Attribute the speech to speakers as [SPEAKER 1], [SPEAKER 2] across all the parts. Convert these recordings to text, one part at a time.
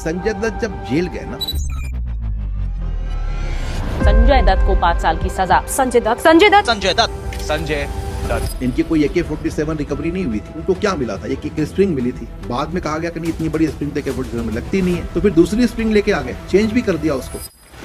[SPEAKER 1] संजय दत्त जब जेल गए ना,
[SPEAKER 2] संजय दत्त को 5 साल की सजा।
[SPEAKER 1] इनकी कोई AK-47 रिकवरी नहीं हुई थी। उनको क्या मिला था? एक स्प्रिंग मिली थी। बाद में कहा गया कि नहीं, इतनी बड़ी स्प्रिंग तो AK-47 में लगती नहीं है, तो फिर दूसरी स्प्रिंग लेके आ गए, चेंज भी कर दिया उसको।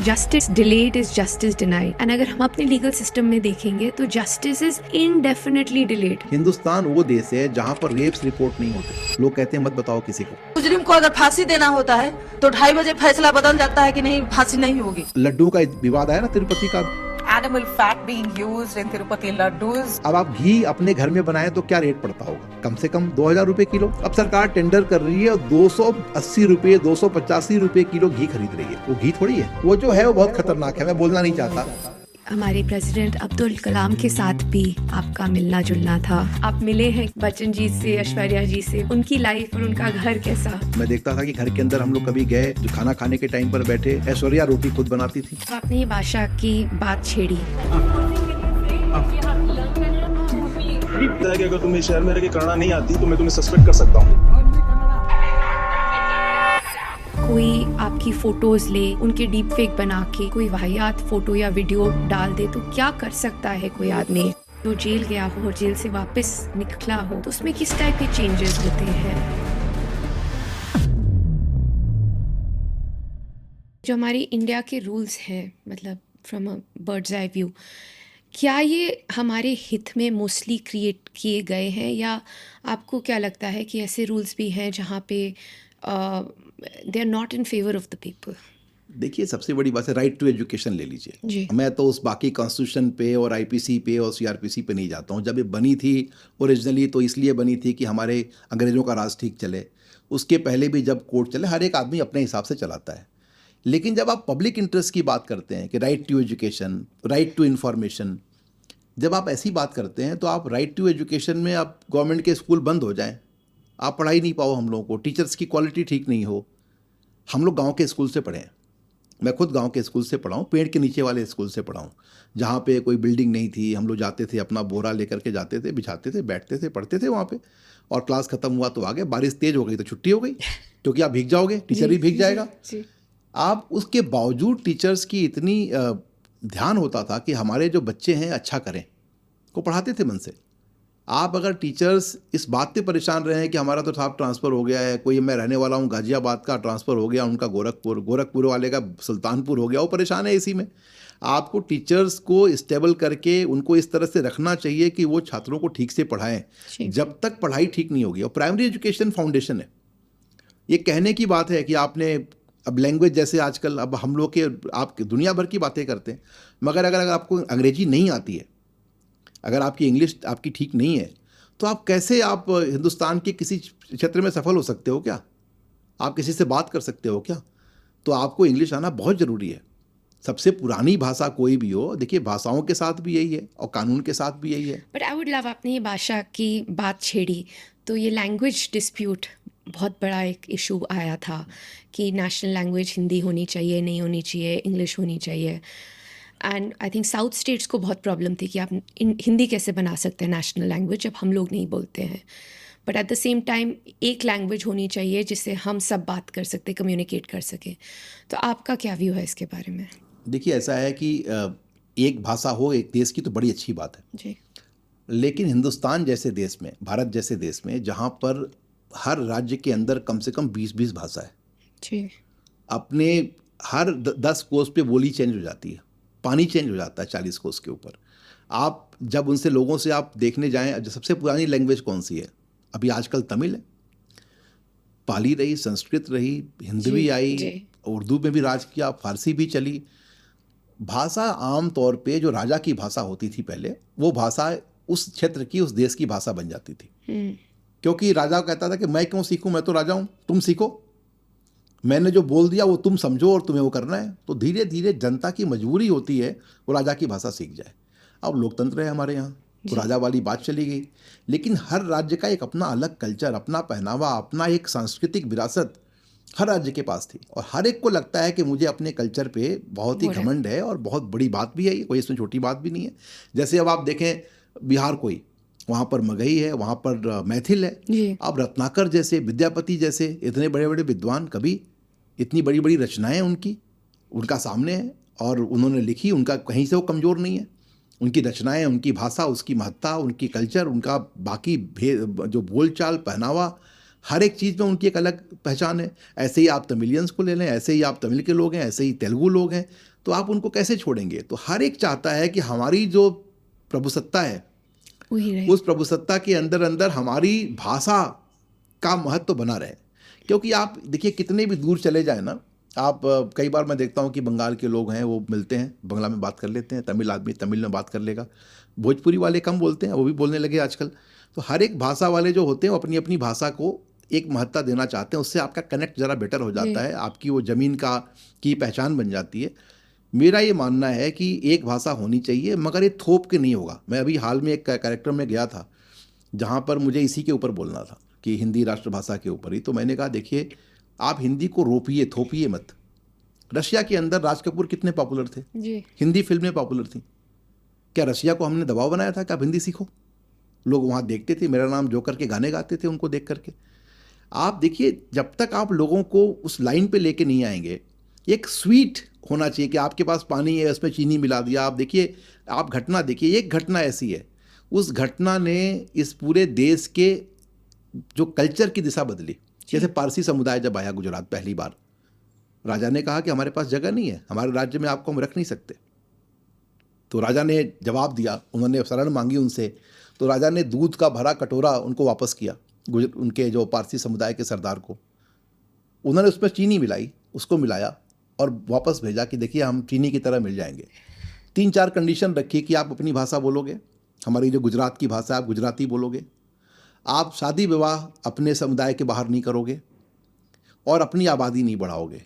[SPEAKER 3] Justice delayed is justice denied, and अगर हम अपने लीगल सिस्टम में देखेंगे तो justice is indefinitely delayed.
[SPEAKER 1] Hindustan वो देश है जहाँ पर रेप्स रिपोर्ट नहीं होते। लोग कहते हैं मत बताओ किसी को।
[SPEAKER 4] मुजरिम को अगर फांसी देना होता है तो 2:30 बजे फैसला बदल जाता है कि नहीं, फांसी नहीं होगी।
[SPEAKER 1] लड्डू का विवाद आया ना तिरुपति का।
[SPEAKER 5] Animal fat being used in Tirupati laddus.
[SPEAKER 1] अब आप घी अपने घर में बनाए तो क्या रेट पड़ता होगा? कम से कम 2000 रुपए किलो। अब सरकार टेंडर कर रही है और 280 रुपए 285 रुपए किलो घी खरीद रही है। वो घी थोड़ी है, वो जो है वो बहुत खतरनाक है। मैं बोलना नहीं चाहता।
[SPEAKER 3] हमारे प्रेसिडेंट अब्दुल कलाम के साथ भी आपका मिलना जुलना था। आप मिले हैं बच्चन जी से, ऐश्वर्या जी से, उनकी लाइफ और उनका घर कैसा?
[SPEAKER 1] मैं देखता था कि घर के अंदर हम लोग कभी गए, जो खाना खाने के टाइम पर बैठे, ऐश्वर्या रोटी खुद बनाती थी।
[SPEAKER 3] आपने ये भाषा की बात छेड़ी।
[SPEAKER 6] अगर तुम्हें शहर में रह के करना नहीं आती तो मैं तुम्हें सस्पेंड कर सकता हूँ।
[SPEAKER 3] कोई आपकी फोटोज ले, उनके डीप फेक बना के कोई वाहियात फोटो या वीडियो डाल दे तो क्या कर सकता है कोई आदमी? जो जेल गया हो और जेल से वापस निकला हो तो उसमें किस टाइप के चेंजेस होते हैं? जो हमारी इंडिया के रूल्स हैं, मतलब from a bird's eye view, क्या ये हमारे हित में मोस्टली क्रिएट किए गए हैं, या आपको क्या लगता है कि ऐसे रूल्स भी हैं जहाँ पे they are not in favour of the people?
[SPEAKER 1] देखिए, सबसे बड़ी बात है राइट टू एजुकेशन ले
[SPEAKER 3] जी।
[SPEAKER 1] लीजिए। मैं तो उस बाकी कॉन्स्टिट्यूशन पे और IPC पे और CRPC पे नहीं जाता हूँ। जब ये बनी थी ओरिजिनली तो इसलिए बनी थी कि हमारे अंग्रेज़ों का राज ठीक चले। उसके पहले भी जब कोर्ट चले, हर एक आदमी अपने हिसाब से चलाता है। लेकिन जब आप पब्लिक इंटरेस्ट की बात करते हैं कि right to education, right to information, जब आप ऐसी बात करते हैं तो आप राइट टू एजुकेशन में आप गवर्नमेंट के स्कूल बंद हो जाएं, आप पढ़ाई नहीं पाओ, हम लोगों को टीचर्स की क्वालिटी ठीक नहीं हो। हम लोग गांव के स्कूल से पढ़े हैं। मैं खुद गांव के स्कूल से पढ़ा हूँ, पेड़ के नीचे वाले स्कूल से पढ़ा हूँ, जहाँ पे कोई बिल्डिंग नहीं थी। हम लोग जाते थे, अपना बोरा लेकर के जाते थे, बिछाते थे, बैठते थे, पढ़ते थे वहाँ पे, और क्लास खत्म हुआ तो आगे। बारिश तेज हो गई तो छुट्टी हो गई, क्योंकि आप भीग जाओगे, टीचर भी भीग जाएगा। आप उसके बावजूद टीचर्स की इतनी ध्यान होता था कि हमारे जो बच्चे हैं अच्छा करें, को पढ़ाते थे मन से। आप अगर टीचर्स इस बात पे परेशान रहे हैं कि हमारा तो साहब ट्रांसफ़र हो गया है, कोई मैं रहने वाला हूँ गाज़ियाबाद का, ट्रांसफ़र हो गया उनका गोरखपुर वाले का सुल्तानपुर हो गया, वो परेशान है इसी में। आपको टीचर्स को स्टेबल करके उनको इस तरह से रखना चाहिए कि वो छात्रों को ठीक से पढ़ाएं। जब तक पढ़ाई ठीक नहीं होगी, और प्राइमरी एजुकेशन फाउंडेशन है। ये कहने की बात है कि आपने अब लैंग्वेज जैसे आजकल अब हम लोग के आप दुनिया भर की बातें करते हैं, मगर अगर आपको अंग्रेजी नहीं आती है, अगर आपकी इंग्लिश आपकी ठीक नहीं है, तो आप कैसे आप हिंदुस्तान के किसी क्षेत्र में सफल हो सकते हो क्या? आप किसी से बात कर सकते हो क्या? तो आपको इंग्लिश आना बहुत ज़रूरी है। सबसे पुरानी भाषा कोई भी हो, देखिए भाषाओं के साथ भी यही है और कानून के साथ भी यही है।
[SPEAKER 3] बट आई वुड लव, आपने ये भाषा की बात छेड़ी तो ये लैंग्वेज डिस्प्यूट बहुत बड़ा एक इशू आया था कि नेशनल लैंग्वेज हिंदी होनी चाहिए, नहीं होनी चाहिए, इंग्लिश होनी चाहिए। And I think south states को बहुत प्रॉब्लम थी कि आप हिंदी कैसे बना सकते हैं नेशनल लैंग्वेज जब हम लोग नहीं बोलते हैं। But at the same time एक लैंग्वेज होनी चाहिए जिससे हम सब बात कर सकते, कम्युनिकेट कर सकें। तो आपका क्या व्यू है इसके बारे में?
[SPEAKER 1] देखिए, ऐसा है कि एक भाषा हो एक देश की तो बड़ी अच्छी बात है
[SPEAKER 3] जी,
[SPEAKER 1] लेकिन हिंदुस्तान जैसे देश में, भारत जैसे देश में, जहाँ पर हर राज्य के अंदर कम से कम 20-20 भाषा है,
[SPEAKER 3] जी,
[SPEAKER 1] अपने हर 10 कोस पे बोली चेंज हो जाती है, पानी चेंज हो जाता है 40 कोस के ऊपर। आप जब उनसे लोगों से आप देखने जाएं, सबसे पुरानी लैंग्वेज कौन सी है? अभी आजकल तमिल है, पाली रही, संस्कृत रही, हिंदी भी आई, उर्दू में भी राज किया, फारसी भी चली। भाषा आम तौर पे जो राजा की भाषा होती थी पहले, वो भाषा उस क्षेत्र की, उस देश की भाषा बन जाती थी। क्योंकि राजा कहता था कि मैं क्यों सीखूं, मैं तो राजा हूं, तुम सीखो, मैंने जो बोल दिया वो तुम समझो और तुम्हें वो करना है। तो धीरे धीरे जनता की मजबूरी होती है वो राजा की भाषा सीख जाए। अब लोकतंत्र है हमारे यहाँ, तो राजा वाली बात चली गई। लेकिन हर राज्य का एक अपना अलग कल्चर, अपना पहनावा, अपना एक सांस्कृतिक विरासत हर राज्य के पास थी, और हर एक को लगता है कि मुझे अपने कल्चर पे बहुत ही घमंड है, और बहुत बड़ी बात भी है ये, कोई इसमें छोटी बात भी नहीं है। जैसे अब आप देखें बिहार, कोई वहाँ पर मगही है, वहाँ पर मैथिल है। अब रत्नाकर जैसे, विद्यापति जैसे इतने बड़े बड़े विद्वान कभी इतनी बड़ी बड़ी रचनाएं उनकी उनका सामने है और उन्होंने लिखी, उनका कहीं से वो कमज़ोर नहीं है। उनकी रचनाएं, उनकी भाषा, उसकी महत्ता, उनकी कल्चर, उनका बाकी जो बोलचाल, पहनावा, हर एक चीज़ में उनकी एक अलग पहचान है। ऐसे ही आप तमिलियंस को ले लें, ऐसे ही आप तमिल के लोग हैं, ऐसे ही तेलुगु लोग हैं, तो आप उनको कैसे छोड़ेंगे? तो हर एक चाहता है कि हमारी जो प्रभुसत्ता है
[SPEAKER 3] वही रहे।
[SPEAKER 1] उस प्रभुसत्ता के अंदर अंदर हमारी भाषा का महत्व बना रहे। क्योंकि आप देखिए कितने भी दूर चले जाए ना, आप कई बार मैं देखता हूँ कि बंगाल के लोग हैं, वो मिलते हैं, बंगला में बात कर लेते हैं, तमिल आदमी तमिल में बात कर लेगा, भोजपुरी वाले कम बोलते हैं, वो भी बोलने लगे आजकल। तो हर एक भाषा वाले जो होते हैं वो अपनी अपनी भाषा को एक महत्ता देना चाहते हैं, उससे आपका कनेक्ट ज़रा बेटर हो जाता है, आपकी वो ज़मीन की पहचान बन जाती है। मेरा ये मानना है कि एक भाषा होनी चाहिए, मगर ये थोप के नहीं होगा। मैं अभी हाल में एक कैरेक्टर में गया था जहाँ पर मुझे इसी के ऊपर बोलना था कि हिंदी राष्ट्रभाषा के ऊपर ही, तो मैंने कहा देखिए आप हिंदी को रोपिए, थोपिए मत। रशिया के अंदर राज कपूर कितने पॉपुलर थे,
[SPEAKER 3] जी।
[SPEAKER 1] हिंदी फिल्में पॉपुलर थी। क्या रशिया को हमने दबाव बनाया था कि आप हिंदी सीखो? लोग वहाँ देखते थे, मेरा नाम जोकर के गाने गाते थे उनको देख करके। आप देखिए जब तक आप लोगों को उस लाइन पे लेके नहीं आएंगे, एक स्वीट होना चाहिए कि आपके पास पानी है उसमें चीनी मिला दिया। आप देखिए, आप घटना देखिए, एक घटना ऐसी है, उस घटना ने इस पूरे देश के जो कल्चर की दिशा बदली। जैसे पारसी समुदाय जब आया गुजरात पहली बार, राजा ने कहा कि हमारे पास जगह नहीं है, हमारे राज्य में आपको हम रख नहीं सकते। तो राजा ने जवाब दिया, उन्होंने शरण मांगी उनसे, तो राजा ने दूध का भरा कटोरा उनको वापस किया, उनके जो पारसी समुदाय के सरदार को। उन्होंने उसमें चीनी मिलाई, उसको मिलाया और वापस भेजा कि देखिए हम चीनी की तरह मिल जाएंगे। 3-4 कंडीशन रखी कि आप अपनी भाषा बोलोगे, हमारी जो गुजरात की भाषा है आप गुजराती बोलोगे, आप शादी विवाह अपने समुदाय के बाहर नहीं करोगे और अपनी आबादी नहीं बढ़ाओगे।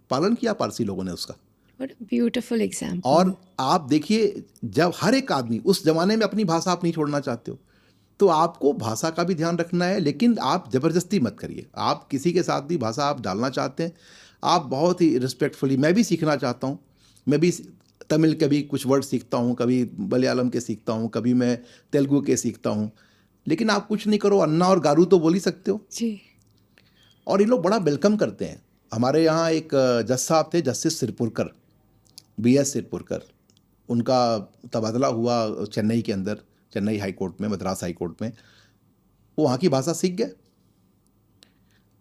[SPEAKER 1] पालन किया पारसी लोगों ने उसका।
[SPEAKER 3] What a beautiful example.
[SPEAKER 1] और आप देखिए जब हर एक आदमी उस जमाने में अपनी भाषा आप नहीं छोड़ना चाहते हो, तो आपको भाषा का भी ध्यान रखना है, लेकिन आप ज़बरदस्ती मत करिए। आप किसी के साथ भी भाषा आप डालना चाहते हैं, आप बहुत ही रिस्पेक्टफुली, मैं भी सीखना चाहता हूँ, मैं भी तमिल के भी कुछ वर्ड सीखता हूँ, कभी मलयालम के सीखता हूँ, कभी मैं तेलुगु के सीखता हूँ, लेकिन आप कुछ नहीं करो, अन्ना और गारू तो बोल ही सकते हो।
[SPEAKER 3] जी।
[SPEAKER 1] और ये लोग बड़ा वेलकम करते हैं। हमारे यहाँ एक जज साहब थे, जस्टिस सिरपुरकर, BS सिरपुरकर, उनका तबादला हुआ चेन्नई के अंदर, चेन्नई हाई कोर्ट में, मद्रास हाई कोर्ट में। वो वहाँ की भाषा सीख गए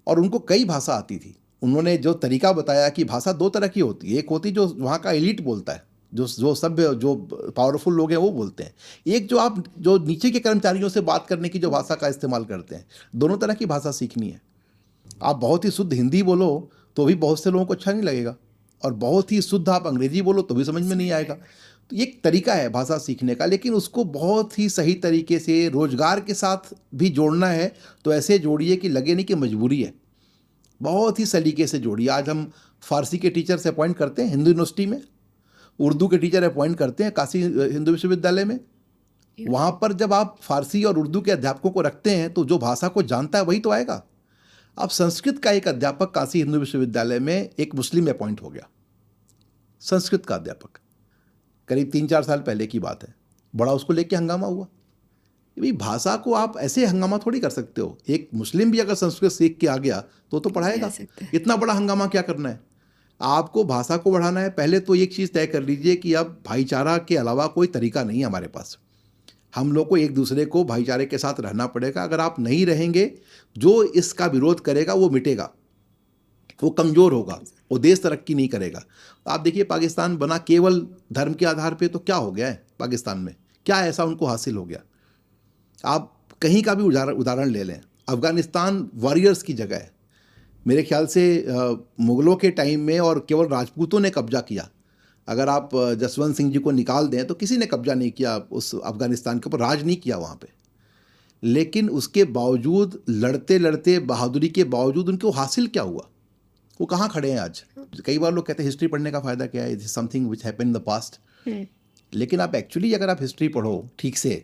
[SPEAKER 1] और उनको कई भाषा आती थी। उन्होंने जो तरीका बताया कि भाषा 2 तरह की होती है, एक होती जो वहाँ का एलिट बोलता है, जो सभ्य, जो पावरफुल लोग हैं वो बोलते हैं, एक जो आप जो नीचे के कर्मचारियों से बात करने की जो भाषा का इस्तेमाल करते हैं। दोनों तरह की भाषा सीखनी है। आप बहुत ही शुद्ध हिंदी बोलो तो भी बहुत से लोगों को अच्छा नहीं लगेगा, और बहुत ही शुद्ध आप अंग्रेजी बोलो तो भी समझ में नहीं आएगा। तो एक तरीका है भाषा सीखने का, लेकिन उसको बहुत ही सही तरीके से रोजगार के साथ भी जोड़ना है तो ऐसे जोड़िए कि लगे नहीं कि मजबूरी है, बहुत ही सलीके से जोड़िए। आज हम फारसी के टीचर से अपॉइंट करते हैं हिंदू यूनिवर्सिटी में, उर्दू के टीचर अपॉइंट करते हैं काशी हिंदू विश्वविद्यालय में। वहाँ पर जब आप फारसी और उर्दू के अध्यापकों को रखते हैं तो जो भाषा को जानता है वही तो आएगा। अब संस्कृत का एक अध्यापक काशी हिंदू विश्वविद्यालय में एक मुस्लिम अपॉइंट हो गया, संस्कृत का अध्यापक, करीब 3-4 साल पहले की बात है। बड़ा उसको लेके हंगामा हुआ। भाई भाषा को आप ऐसे हंगामा थोड़ी कर सकते हो। एक मुस्लिम भी अगर संस्कृत सीख के आ गया तो पढ़ाएगा, इतना बड़ा हंगामा क्या करना है? आपको भाषा को बढ़ाना है, पहले तो एक चीज़ तय कर लीजिए कि अब भाईचारा के अलावा कोई तरीका नहीं है हमारे पास। हम लोग को एक दूसरे को भाईचारे के साथ रहना पड़ेगा। अगर आप नहीं रहेंगे, जो इसका विरोध करेगा वो मिटेगा, वो कमज़ोर होगा, वो देश तरक्की नहीं करेगा। आप देखिए पाकिस्तान बना केवल धर्म के आधार पे, तो क्या हो गया है पाकिस्तान में? क्या ऐसा उनको हासिल हो गया? आप कहीं का भी उदाहरण ले लें, अफ़गानिस्तान वॉरियर्स की जगह है। मेरे ख्याल से मुग़लों के टाइम में और केवल राजपूतों ने कब्जा किया। अगर आप जसवंत सिंह जी को निकाल दें तो किसी ने कब्जा नहीं किया उस अफ़गानिस्तान के ऊपर, राज नहीं किया वहाँ पे। लेकिन उसके बावजूद, लड़ते लड़ते, बहादुरी के बावजूद उनको हासिल क्या हुआ? वो कहाँ खड़े हैं आज? कई बार लोग कहते हैं हिस्ट्री पढ़ने का फ़ायदा क्या है, it is something which happened in the past. लेकिन आप एक्चुअली अगर आप हिस्ट्री पढ़ो ठीक से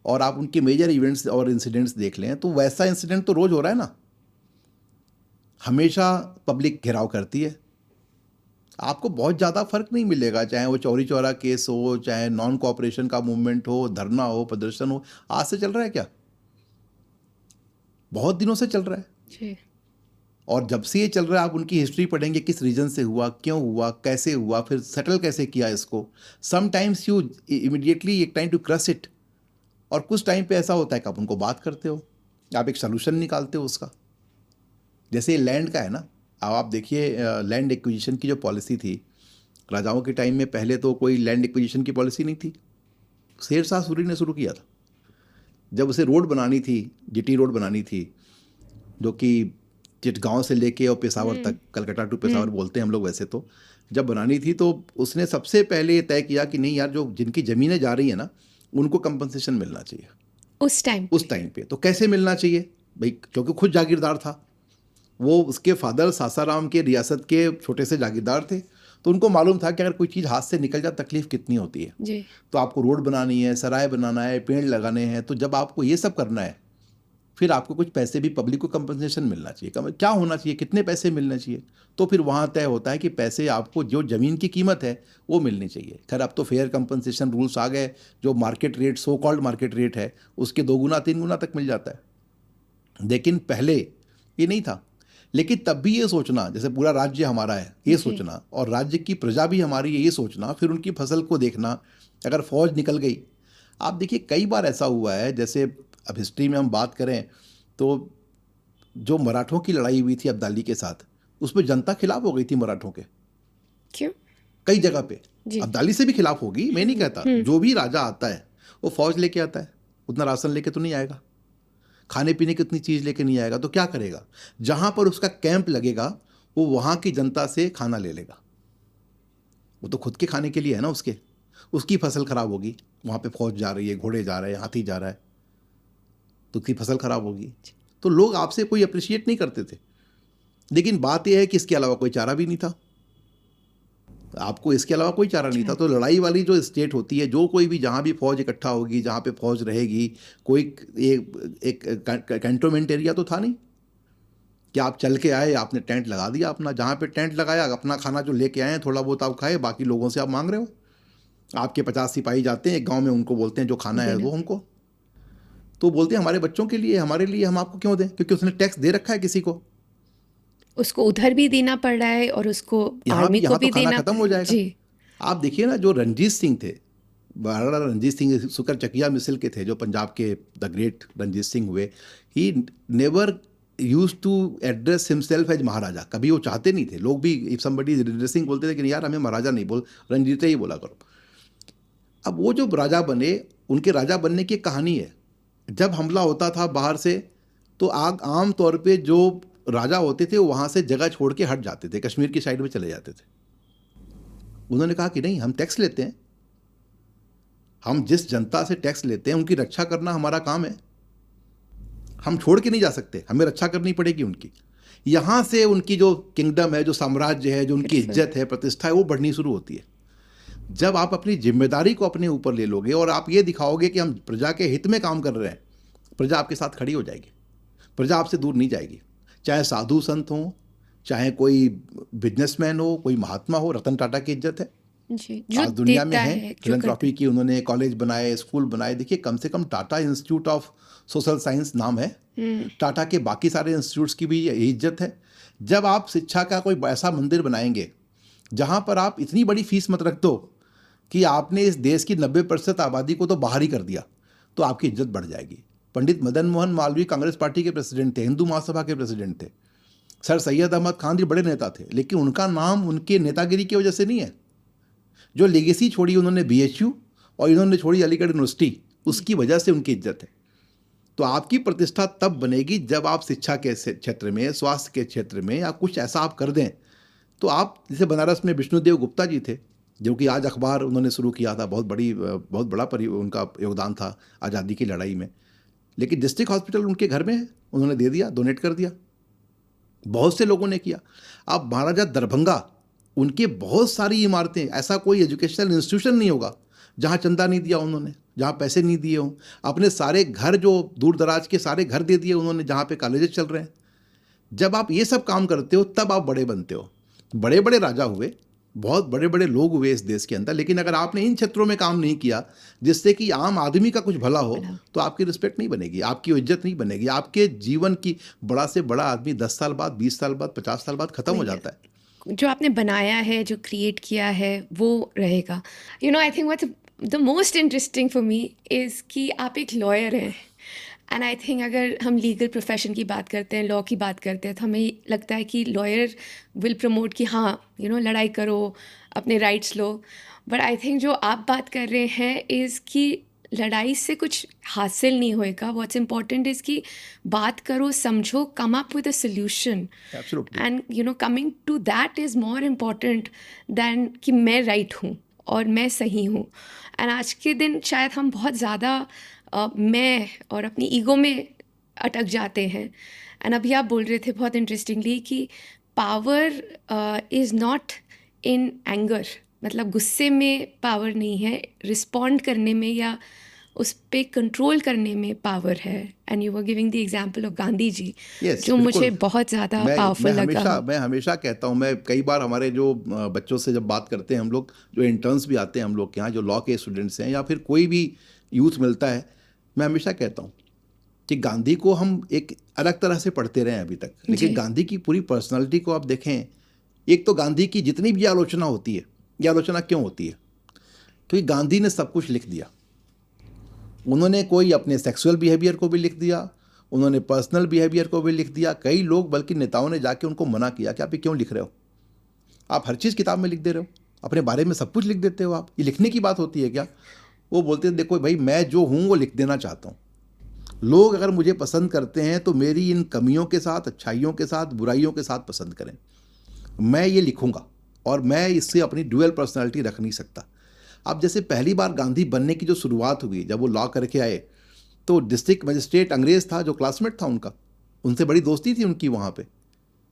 [SPEAKER 1] और आप उनके मेजर इवेंट्स और इंसिडेंट्स देख लें, तो वैसा इंसिडेंट तो रोज़ हो रहा है ना। हमेशा पब्लिक घेराव करती है, आपको बहुत ज़्यादा फ़र्क नहीं मिलेगा, चाहे वो चौरी चौरा केस हो, चाहे नॉन कोऑपरेशन का मूवमेंट हो, धरना हो, प्रदर्शन हो। आज से चल रहा है क्या? बहुत दिनों से चल रहा है।
[SPEAKER 3] जी।
[SPEAKER 1] और जब से ये चल रहा है आप उनकी हिस्ट्री पढ़ेंगे, किस रीजन से हुआ, क्यों हुआ, कैसे हुआ, फिर सेटल कैसे किया इसको। समटाइम्स यू इमिडिएटली एक टाइम टू क्रश इट, और कुछ टाइम पे ऐसा होता है कि आप उनको बात करते हो, आप एक सोल्यूशन निकालते हो उसका। जैसे लैंड का है ना, अब आप देखिए लैंड एक्विजिशन की जो पॉलिसी थी राजाओं के टाइम में, पहले तो कोई लैंड एक्विजिशन की पॉलिसी नहीं थी, शेर शाह सूरी ने शुरू किया था। जब उसे रोड बनानी थी, जीटी रोड बनानी थी, जो कि चिटगांव से लेके और पेशावर तक, कलकत्ता टू पेशावर बोलते हैं हम लोग वैसे तो, जब बनानी थी तो उसने सबसे पहले ये तय किया कि नहीं यार, जो जिनकी ज़मीनें जा रही हैं ना उनको कंपनसेशन मिलना चाहिए
[SPEAKER 3] उस टाइम
[SPEAKER 1] पे। तो कैसे मिलना चाहिए भाई, क्योंकि खुद जागीरदार था वो, उसके फादर सासाराम के रियासत के छोटे से जागीरदार थे, तो उनको मालूम था कि अगर कोई चीज़ हाथ से निकल जाए तकलीफ कितनी होती है।
[SPEAKER 3] जी।
[SPEAKER 1] तो आपको रोड बनानी है, सराय बनाना है, पेड़ लगाने हैं, तो जब आपको ये सब करना है फिर आपको कुछ पैसे भी, पब्लिक को कंपनसेशन मिलना चाहिए। क्या होना चाहिए, कितने पैसे मिलने चाहिए, तो फिर वहाँ तय होता है कि पैसे आपको जो ज़मीन की कीमत है वो मिलनी चाहिए। खैर अब तो फेयर कंपनसेशन रूल्स आ गए, जो market rate, so called market rate है, उसके 2 गुना 3 गुना तक मिल जाता है। लेकिन पहले ये नहीं था। लेकिन तब भी ये सोचना, जैसे पूरा राज्य हमारा है ये सोचना, और राज्य की प्रजा भी हमारी है ये सोचना, फिर उनकी फसल को देखना। अगर फौज निकल गई, आप देखिए कई बार ऐसा हुआ है, जैसे अब हिस्ट्री में हम बात करें तो जो मराठों की लड़ाई हुई थी अब्दाली के साथ, उसमें जनता खिलाफ हो गई थी मराठों के,
[SPEAKER 3] क्यों?
[SPEAKER 1] कई जगह पे।
[SPEAKER 3] जी।
[SPEAKER 1] अब्दाली से भी खिलाफ होगी, मैं नहीं कहता, जो भी राजा आता है वो फौज लेके आता है, उतना राशन लेके तो नहीं आएगा, खाने पीने की उतनी चीज़ लेके नहीं आएगा, तो क्या करेगा, जहाँ पर उसका कैंप लगेगा वो वहाँ की जनता से खाना ले लेगा। वो तो खुद के खाने के लिए है ना, उसकी फसल खराब होगी, वहाँ पे फौज जा रही है, घोड़े जा रहे हैं, हाथी जा रहा है, तो उसकी फसल खराब होगी। तो लोग आपसे कोई अप्रिशिएट नहीं करते थे। लेकिन बात यह है कि इसके अलावा कोई चारा भी नहीं था, आपको इसके अलावा कोई चारा नहीं था। तो लड़ाई वाली जो स्टेट होती है, जो कोई भी, जहाँ भी फौज इकट्ठा होगी, जहाँ पे फौज रहेगी, कोई एक कैंटोनमेंट एरिया तो था नहीं कि आप चल के आए, आपने टेंट लगा दिया अपना, जहाँ पे टेंट लगाया अपना खाना जो लेके आए हैं थोड़ा बहुत आप खाए, बाकी लोगों से आप मांग रहे हो। आपके 50 सिपाही जाते हैं एक गाँव में, उनको बोलते हैं जो खाना है वो हमको, तो बोलते हैं हमारे बच्चों के लिए, हमारे लिए, हम आपको क्यों दें, क्योंकि उसने टैक्स दे रखा है किसी को,
[SPEAKER 3] उसको उधर भी देना पड़ रहा है और उसको आर्मी को भी
[SPEAKER 1] तो खाना
[SPEAKER 3] देना
[SPEAKER 1] खत्म हो जाएगा।
[SPEAKER 3] जी।
[SPEAKER 1] आप देखिए ना, जो रणजीत सिंह थे, महाराणा रणजीत सिंह सुकर चकिया मिसल के थे, जो पंजाब के द ग्रेट रणजीत सिंह हुए, he never use to address himself as Maharaja. कभी वो चाहते नहीं थे, लोग भी इफ समबडी इज एड्रेसिंग बोलते थे कि यार हमें महाराजा नहीं बोल, रंजीत ही बोला करो। अब वो जो राजा बने, उनके राजा बनने की कहानी है। जब हमला होता था बाहर से, तो आम तौर पे जो राजा होते थे वहाँ से जगह छोड़ के हट जाते थे, कश्मीर की साइड में चले जाते थे। उन्होंने कहा कि नहीं, हम टैक्स लेते हैं, हम जिस जनता से टैक्स लेते हैं उनकी रक्षा करना हमारा काम है, हम छोड़ के नहीं जा सकते, हमें रक्षा करनी पड़ेगी उनकी। यहाँ से उनकी जो किंगडम है, जो साम्राज्य है, जो उनकी इज्जत है, प्रतिष्ठा है, वो बढ़नी शुरू होती है। जब आप अपनी जिम्मेदारी को अपने ऊपर ले लोगे और आप ये दिखाओगे कि हम प्रजा के हित में काम कर रहे हैं, प्रजा आपके साथ खड़ी हो जाएगी, प्रजा आपसे दूर नहीं जाएगी। चाहे साधु संत हों, चाहे कोई बिजनेसमैन हो, कोई महात्मा हो। रतन टाटा की इज्जत है
[SPEAKER 3] जी,
[SPEAKER 1] आज दुनिया में है, फिलैंथ्रोपी की, उन्होंने कॉलेज बनाए, स्कूल बनाए। देखिए कम से कम Tata institute of social science नाम है, टाटा के बाकी सारे इंस्टीट्यूट्स की भी यही इज्जत है। जब आप शिक्षा का कोई ऐसा मंदिर बनाएंगे जहाँ पर आप इतनी बड़ी फीस मत रख दो कि आपने इस देश की 90% आबादी को तो बाहर ही कर दिया, तो आपकी इज्जत बढ़ जाएगी। पंडित मदन मोहन मालवीय कांग्रेस पार्टी के प्रेसिडेंट थे, हिंदू महासभा के प्रेसिडेंट थे। सर सैयद अहमद खान जी बड़े नेता थे, लेकिन उनका नाम उनके नेतागिरी की वजह से नहीं है। जो लेगेसी छोड़ी उन्होंने BHU और इन्होंने छोड़ी अलीगढ़ यूनिवर्सिटी, उसकी वजह से उनकी इज्जत है। तो आपकी प्रतिष्ठा तब बनेगी जब आप शिक्षा के क्षेत्र में, स्वास्थ्य के क्षेत्र में, या कुछ ऐसा आप कर दें। तो आप जैसे बनारस में विष्णुदेव गुप्ता जी थे, जो कि आज अखबार उन्होंने शुरू किया था, बहुत बड़ा उनका योगदान था आज़ादी की लड़ाई में। लेकिन डिस्ट्रिक्ट हॉस्पिटल उनके घर में है, उन्होंने दे दिया, डोनेट कर दिया, बहुत से लोगों ने किया। अब महाराजा दरभंगा, उनके बहुत सारी इमारतें, ऐसा कोई एजुकेशनल इंस्टीट्यूशन नहीं होगा जहाँ चंदा नहीं दिया उन्होंने, जहाँ पैसे नहीं दिए हों। अपने सारे घर, जो दूर दराज के सारे घर दे दिए उन्होंने, जहाँ पे कॉलेजेस चल रहे हैं। जब आप ये सब काम करते हो तब आप बड़े बनते हो। बड़े बड़े राजा हुए, बहुत बड़े बड़े लोग हुए इस देश के अंदर, लेकिन अगर आपने इन क्षेत्रों में काम नहीं किया जिससे कि आम आदमी का कुछ भला हो, तो आपकी रिस्पेक्ट नहीं बनेगी, आपकी इज्जत नहीं बनेगी, आपके जीवन की बड़ा से बड़ा आदमी 10 साल बाद, 20 साल बाद, 50 साल बाद खत्म हो जाता है।
[SPEAKER 3] जो आपने बनाया है, जो क्रिएट किया है, वो रहेगा। You know, I think what's the most interesting for me is कि आप एक लॉयर हैं, एंड आई थिंक अगर हम लीगल प्रोफेशन की बात करते हैं, लॉ की बात करते हैं, तो हमें लगता है कि लॉयर विल प्रमोट कि हाँ, यू नो, लड़ाई करो, अपने rights low. But I think जो आप बात कर रहे हैं इज़ कि लड़ाई से कुछ हासिल नहीं होएगा। व्हाट्स इम्पॉर्टेंट इज़ कि बात करो, समझो, come up with a solution,
[SPEAKER 1] Absolutely.
[SPEAKER 3] And you know, coming to that is more important than कि मैं राइट हूँ और मैं सही हूँ। एंड आज के दिन शायद हम बहुत ज़्यादा मैं और अपनी ईगो में अटक जाते हैं। एंड अभी आप बोल रहे थे बहुत इंटरेस्टिंगली कि power is not in anger, मतलब गुस्से में पावर नहीं है, रिस्पॉन्ड करने में या उस पे कंट्रोल करने में पावर है। And you were giving the example of Gandhi ji,
[SPEAKER 1] Yes,
[SPEAKER 3] जो मुझे
[SPEAKER 1] बिल्कुल।
[SPEAKER 3] बहुत ज़्यादा पावरफुल लगा।
[SPEAKER 1] मैं हमेशा कहता हूँ, मैं कई बार हमारे जो बच्चों से जब बात करते हैं हम लोग, जो इंटर्न्स भी आते हैं हम लोग के यहाँ, जो लॉ के स्टूडेंट्स हैं या फिर कोई भी यूथ मिलता है, मैं हमेशा कहता हूँ कि गांधी को हम एक अलग तरह से पढ़ते रहे हैं अभी तक, लेकिन गांधी की पूरी पर्सनालिटी को आप देखें। एक तो गांधी की जितनी भी आलोचना होती है, ये आलोचना क्यों होती है? क्योंकि गांधी ने सब कुछ लिख दिया। उन्होंने कोई अपने सेक्सुअल बिहेवियर को भी लिख दिया, उन्होंने पर्सनल बिहेवियर को भी लिख दिया। कई लोग, बल्कि नेताओं ने जाके उनको मना किया कि आप ये क्यों लिख रहे हो, आप हर चीज़ किताब में लिख दे रहे हो, अपने बारे में सब कुछ लिख देते हो आप, ये लिखने की बात होती है क्या? वो बोलते थे, देखो भाई, मैं जो हूँ वो लिख देना चाहता हूँ। लोग अगर मुझे पसंद करते हैं तो मेरी इन कमियों के साथ, अच्छाइयों के साथ, बुराइयों के साथ पसंद करें, मैं ये लिखूँगा, और मैं इससे अपनी ड्यूअल पर्सनालिटी रख नहीं सकता। अब जैसे पहली बार गांधी बनने की जो शुरुआत हुई, जब वो लॉ करके आए, तो डिस्ट्रिक्ट मजिस्ट्रेट अंग्रेज़ था जो क्लासमेट था उनका, उनसे बड़ी दोस्ती थी उनकी वहाँ पे।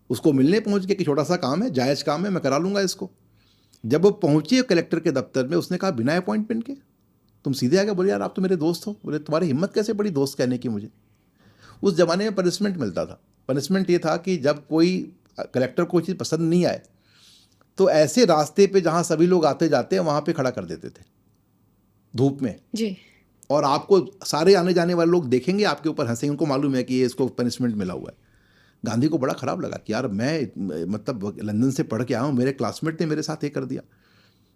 [SPEAKER 1] उसको मिलने पहुँच गए कि छोटा सा काम है, जायज़ काम है, मैं करा लूँगा इसको। जब वो पहुँचे कलेक्टर के दफ्तर में, उसने कहा बिना अपॉइंटमेंट के तुम सीधे आ गए? बोले यार, आप तो मेरे दोस्त हो। बोले तुम्हारी हिम्मत कैसे पड़ी दोस्त कहने की मुझे? उस ज़माने में पनिशमेंट मिलता था। पनिशमेंट ये था कि जब कोई कलेक्टर को चीज़ पसंद नहीं आए तो ऐसे रास्ते पे जहाँ सभी लोग आते जाते हैं वहाँ पे खड़ा कर देते थे धूप में,
[SPEAKER 3] जी,
[SPEAKER 1] और आपको सारे आने जाने वाले लोग देखेंगे, आपके ऊपर हंसेंगे, उनको मालूम है कि ये इसको पनिशमेंट मिला हुआ है। गांधी को बड़ा ख़राब लगा कि यार मैं मतलब लंदन से पढ़ के आया हूँ, मेरे क्लासमेट ने मेरे साथ ये कर दिया।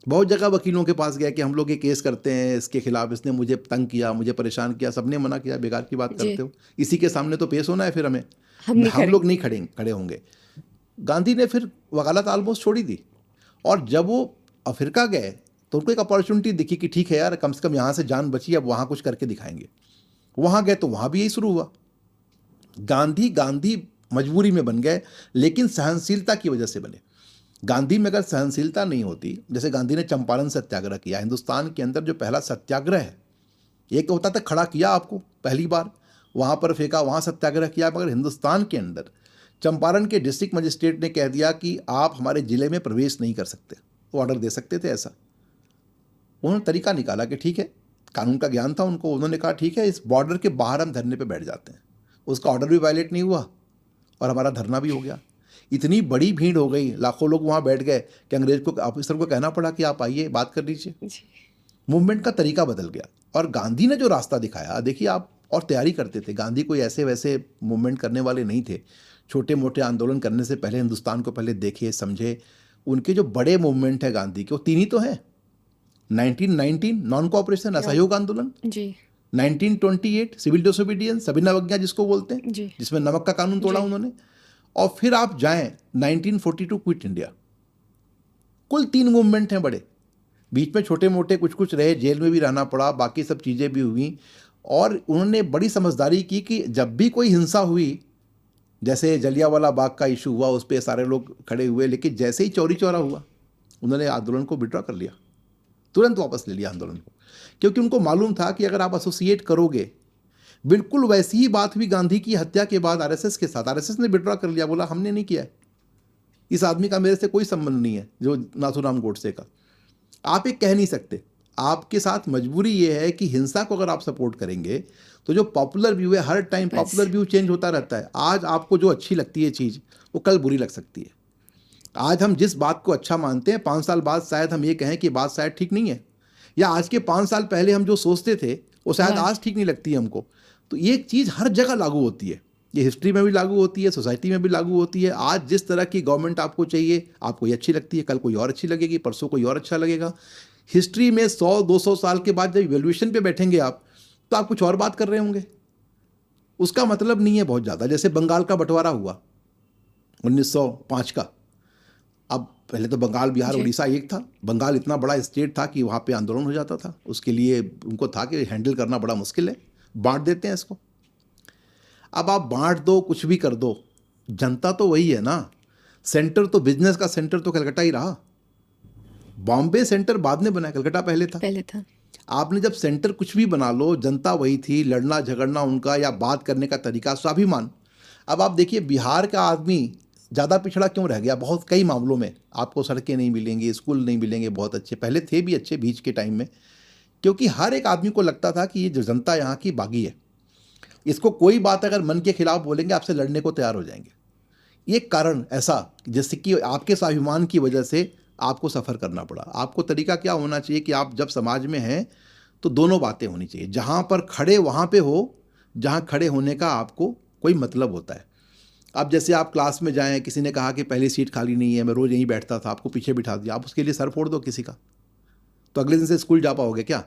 [SPEAKER 1] बहुत जगह वकीलों के पास गया कि हम लोग ये केस करते हैं इसके खिलाफ, इसने मुझे तंग किया, मुझे परेशान किया, सबने मना किया, बेकार की बात करते हो, इसी के सामने तो पेश होना है, फिर हम लोग नहीं खड़े होंगे। गांधी ने फिर वकालत ऑलमोस्ट छोड़ी दी, और जब वो अफ्रीका गए तो उनको एक अपॉर्चुनिटी दिखी कि ठीक है यार, कम से कम यहाँ से जान बची, अब वहाँ कुछ करके दिखाएंगे। वहाँ गए तो वहाँ भी यही शुरू हुआ। गांधी मजबूरी में बन गए, लेकिन सहनशीलता की वजह से बने। गांधी में अगर सहनशीलता नहीं होती, जैसे गांधी ने चंपारण सत्याग्रह किया, हिंदुस्तान के अंदर जो पहला सत्याग्रह है, एक होता था खड़ा किया आपको पहली बार, वहाँ पर फेंका, वहाँ सत्याग्रह किया, मगर हिंदुस्तान के अंदर चंपारण के डिस्ट्रिक्ट मजिस्ट्रेट ने कह दिया कि आप हमारे ज़िले में प्रवेश नहीं कर सकते। वो ऑर्डर दे सकते थे ऐसा। उन्होंने तरीका निकाला कि ठीक है, कानून का ज्ञान था उनको, उन्होंने कहा ठीक है, इस बॉर्डर के बाहर हम धरने पे बैठ जाते हैं। उसका ऑर्डर भी वायलेट नहीं हुआ और हमारा धरना भी हो गया। इतनी बड़ी भीड़ हो गई, लाखों लोग वहाँ बैठ गए कि अंग्रेज को, ऑफिसर को कहना पड़ा कि आप आइए बात कर लीजिए। मूवमेंट का तरीका बदल गया, और गांधी ने जो रास्ता दिखाया, देखिए आप, और तैयारी करते थे। गांधी कोई ऐसे वैसे मूवमेंट करने वाले नहीं थे। छोटे मोटे आंदोलन करने से पहले हिंदुस्तान को पहले देखे, समझे। उनके जो बड़े मूवमेंट है गांधी के, वो तीन ही तो हैं। 1919 नॉन कोऑपरेशन, असहयोग आंदोलन जी, 1928 सिविल डिसोबीडियंस, सविनय अवज्ञा जिसको बोलते हैं, जिसमें नमक का कानून तोड़ा उन्होंने, और फिर आप जाएं 1942 क्विट इंडिया। कुल 3 मूवमेंट हैं बड़े। बीच में छोटे मोटे कुछ कुछ रहे, जेल में भी रहना पड़ा, बाकी सब चीज़ें भी हुई। और उन्होंने बड़ी समझदारी की कि जब भी कोई हिंसा हुई, जैसे जलियांवाला बाग का इशू हुआ, उस पर सारे लोग खड़े हुए, लेकिन जैसे ही चौरी चौरा हुआ, उन्होंने आंदोलन को विड्रॉ कर लिया, तुरंत वापस ले लिया आंदोलन को, क्योंकि उनको मालूम था कि अगर आप एसोसिएट करोगे। बिल्कुल वैसी ही बात हुई गांधी की हत्या के बाद आरएसएस के साथ। आरएसएस ने विड्रॉ कर लिया, बोला हमने नहीं किया है, इस आदमी का मेरे से कोई संबंध नहीं है, जो नाथूराम गोडसे का। आप ये कह नहीं सकते, आपके साथ मजबूरी ये है कि हिंसा को अगर आप सपोर्ट करेंगे तो जो पॉपुलर व्यू है, हर टाइम पॉपुलर व्यू चेंज होता रहता है। आज आपको जो अच्छी लगती है चीज़, वो कल बुरी लग सकती है। आज हम जिस बात को अच्छा मानते हैं 5 साल बाद शायद हम ये कहें कि बात शायद ठीक नहीं है, या आज के 5 साल पहले हम जो सोचते थे वो शायद
[SPEAKER 3] हाँ।
[SPEAKER 1] आज ठीक नहीं लगती है हमको। तो ये चीज़ हर जगह लागू होती है, ये हिस्ट्री में भी लागू होती है, सोसाइटी में भी लागू होती है। आज जिस तरह की गवर्नमेंट आपको चाहिए, आपको ये अच्छी लगती है, कल कोई और अच्छी लगेगी, परसों कोई और अच्छा लगेगा। हिस्ट्री में 100-200 साल के बाद जब इवोल्यूशन पे बैठेंगे आप, तो आप कुछ और बात कर रहे होंगे। उसका मतलब नहीं है बहुत ज़्यादा। जैसे बंगाल का बंटवारा हुआ 1905 का, अब पहले तो बंगाल, बिहार,
[SPEAKER 3] जी।
[SPEAKER 1] उड़ीसा एक था। बंगाल इतना बड़ा स्टेट था कि वहाँ पे आंदोलन हो जाता था, उसके लिए उनको था कि हैंडल करना बड़ा मुश्किल है, बांट देते हैं इसको। अब आप बांट दो, कुछ भी कर दो, जनता तो वही है ना। सेंटर तो, बिजनेस का सेंटर तो कलकत्ता ही रहा। बॉम्बे सेंटर बाद में बना, कलकत्ता पहले था।
[SPEAKER 3] पहले था।
[SPEAKER 1] आपने जब सेंटर कुछ भी बना लो, जनता वही थी, लड़ना झगड़ना उनका या बात करने का तरीका, स्वाभिमान। अब आप देखिए बिहार का आदमी ज़्यादा पिछड़ा क्यों रह गया, बहुत कई मामलों में। आपको सड़कें नहीं मिलेंगी, स्कूल नहीं मिलेंगे, बहुत अच्छे पहले थे भी अच्छे बीच के टाइम में, क्योंकि हर एक आदमी को लगता था कि ये जो जनता यहाँ की बागी है, इसको कोई बात अगर मन के खिलाफ बोलेंगे आपसे लड़ने को तैयार हो जाएंगे। ये कारण ऐसा जैसे कि आपके स्वाभिमान की वजह से आपको सफ़र करना पड़ा। आपको तरीका क्या होना चाहिए कि आप जब समाज में हैं तो दोनों बातें होनी चाहिए। जहाँ पर खड़े वहाँ पे हो, जहाँ खड़े होने का आपको कोई मतलब होता है। अब जैसे आप क्लास में जाएं, किसी ने कहा कि पहली सीट खाली नहीं है, मैं रोज़ यहीं बैठता था, आपको पीछे बिठा दिया, आप उसके लिए सर फोड़ दो किसी का, तो अगले दिन से स्कूल जा पाओगे क्या?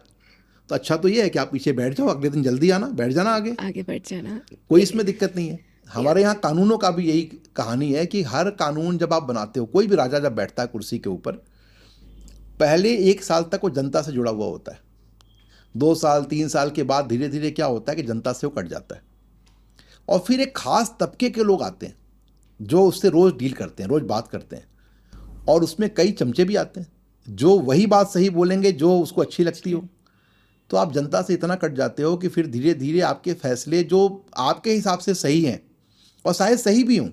[SPEAKER 1] तो अच्छा तो ये है कि आप पीछे बैठ जाओ, अगले दिन जल्दी आना, बैठ जाना आगे
[SPEAKER 3] बढ़ जाना।
[SPEAKER 1] कोई इसमें दिक्कत नहीं है। हमारे यहाँ कानूनों का भी यही कहानी है कि हर कानून जब आप बनाते हो, कोई भी राजा जब बैठता है कुर्सी के ऊपर, पहले 1 साल तक वो जनता से जुड़ा हुआ होता है। 2 साल 3 साल के बाद धीरे धीरे क्या होता है कि जनता से वो कट जाता है, और फिर एक खास तबके के लोग आते हैं जो उससे रोज़ डील करते हैं, रोज़ बात करते हैं, और उसमें कई चमचे भी आते हैं जो वही बात सही बोलेंगे जो उसको अच्छी लगती हो। तो आप जनता से इतना कट जाते हो कि फिर धीरे धीरे आपके फैसले जो आपके हिसाब से सही हैं, और शायद सही भी हों,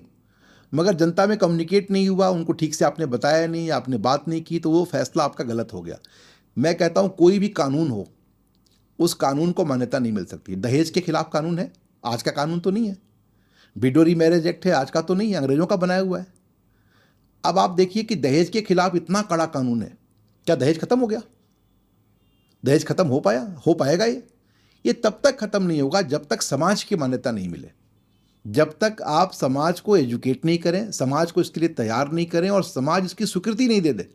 [SPEAKER 1] मगर जनता में कम्युनिकेट नहीं हुआ, उनको ठीक से आपने बताया नहीं, आपने बात नहीं की, तो वो फैसला आपका गलत हो गया। मैं कहता हूँ कोई भी कानून हो, उस कानून को मान्यता नहीं मिल सकती। दहेज के खिलाफ कानून है, आज का कानून तो नहीं है। विडो मैरिज एक्ट है, आज का तो नहीं है, अंग्रेज़ों का बनाया हुआ है। अब आप देखिए कि दहेज के खिलाफ इतना कड़ा कानून है, क्या दहेज खत्म हो गया? दहेज खत्म हो पाया? हो पाएगा ये तब तक खत्म नहीं होगा जब तक समाज की मान्यता नहीं मिले, जब तक आप समाज को एजुकेट नहीं करें, समाज को इसके लिए तैयार नहीं करें, और समाज इसकी स्वीकृति नहीं दे दे,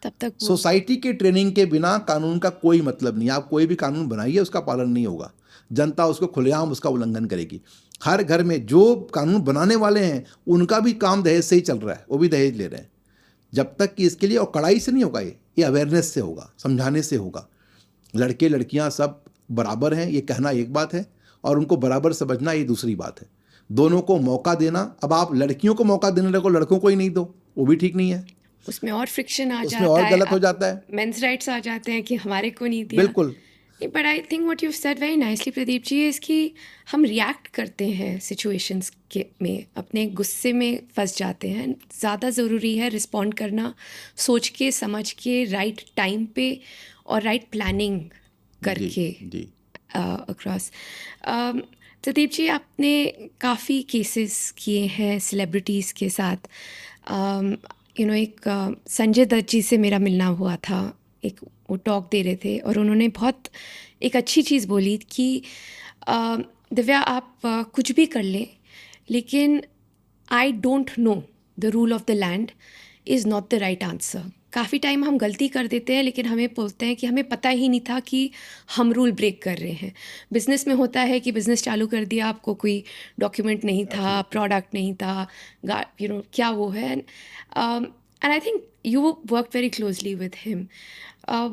[SPEAKER 3] तब तक वो
[SPEAKER 1] सोसाइटी के ट्रेनिंग के बिना कानून का कोई मतलब नहीं। आप कोई भी कानून बनाइए, उसका पालन नहीं होगा, जनता उसको खुलेआम उसका उल्लंघन करेगी। हर घर में जो कानून बनाने वाले हैं उनका भी काम दहेज से ही चल रहा है, वो भी दहेज ले रहे हैं। जब तक कि इसके लिए, और कड़ाई से नहीं होगा, ये अवेयरनेस से होगा, समझाने से होगा। लड़के लड़कियां सब बराबर हैं, ये कहना एक बात है, और उनको बराबर समझना ये दूसरी बात है। दोनों को मौका देना। अब आप लड़कियों को मौका देने लगो, लड़कों को ही नहीं दो, वो भी ठीक नहीं है,
[SPEAKER 3] उसमें और फ्रिक्शन आ
[SPEAKER 1] उसमें
[SPEAKER 3] जाता
[SPEAKER 1] और
[SPEAKER 3] है,
[SPEAKER 1] गलत हो जाता है।
[SPEAKER 3] मेंस राइट्स आ जाते हैं कि हमारे को नहीं दिया।
[SPEAKER 1] बिल्कुल।
[SPEAKER 3] But I think what you said very nicely Pradeep ji is कि हम रिएक्ट करते हैं सिचुएशंस के में, अपने गुस्से में फंस जाते हैं। ज़्यादा ज़रूरी है रिस्पॉन्ड करना, सोच के समझ के, राइट टाइम पे और राइट प्लानिंग करके
[SPEAKER 1] जी
[SPEAKER 3] अक्रॉस। प्रदीप जी, आपने काफ़ी केसेस किए हैं सेलिब्रिटीज़ के साथ। एक संजय दत्त जी से मेरा मिलना हुआ था, एक वो टॉक दे रहे थे और उन्होंने बहुत एक अच्छी चीज़ बोली कि दिव्या आप कुछ भी कर लें, लेकिन I don't know the rule of the land is not the right answer. काफ़ी टाइम हम गलती कर देते हैं, लेकिन हमें बोलते हैं कि हमें पता ही नहीं था कि हम रूल ब्रेक कर रहे हैं। बिज़नेस में होता है कि बिज़नेस चालू कर दिया, आपको कोई डॉक्यूमेंट नहीं था, प्रोडक्ट नहीं था, क्या वो है। And I think you worked very closely with him.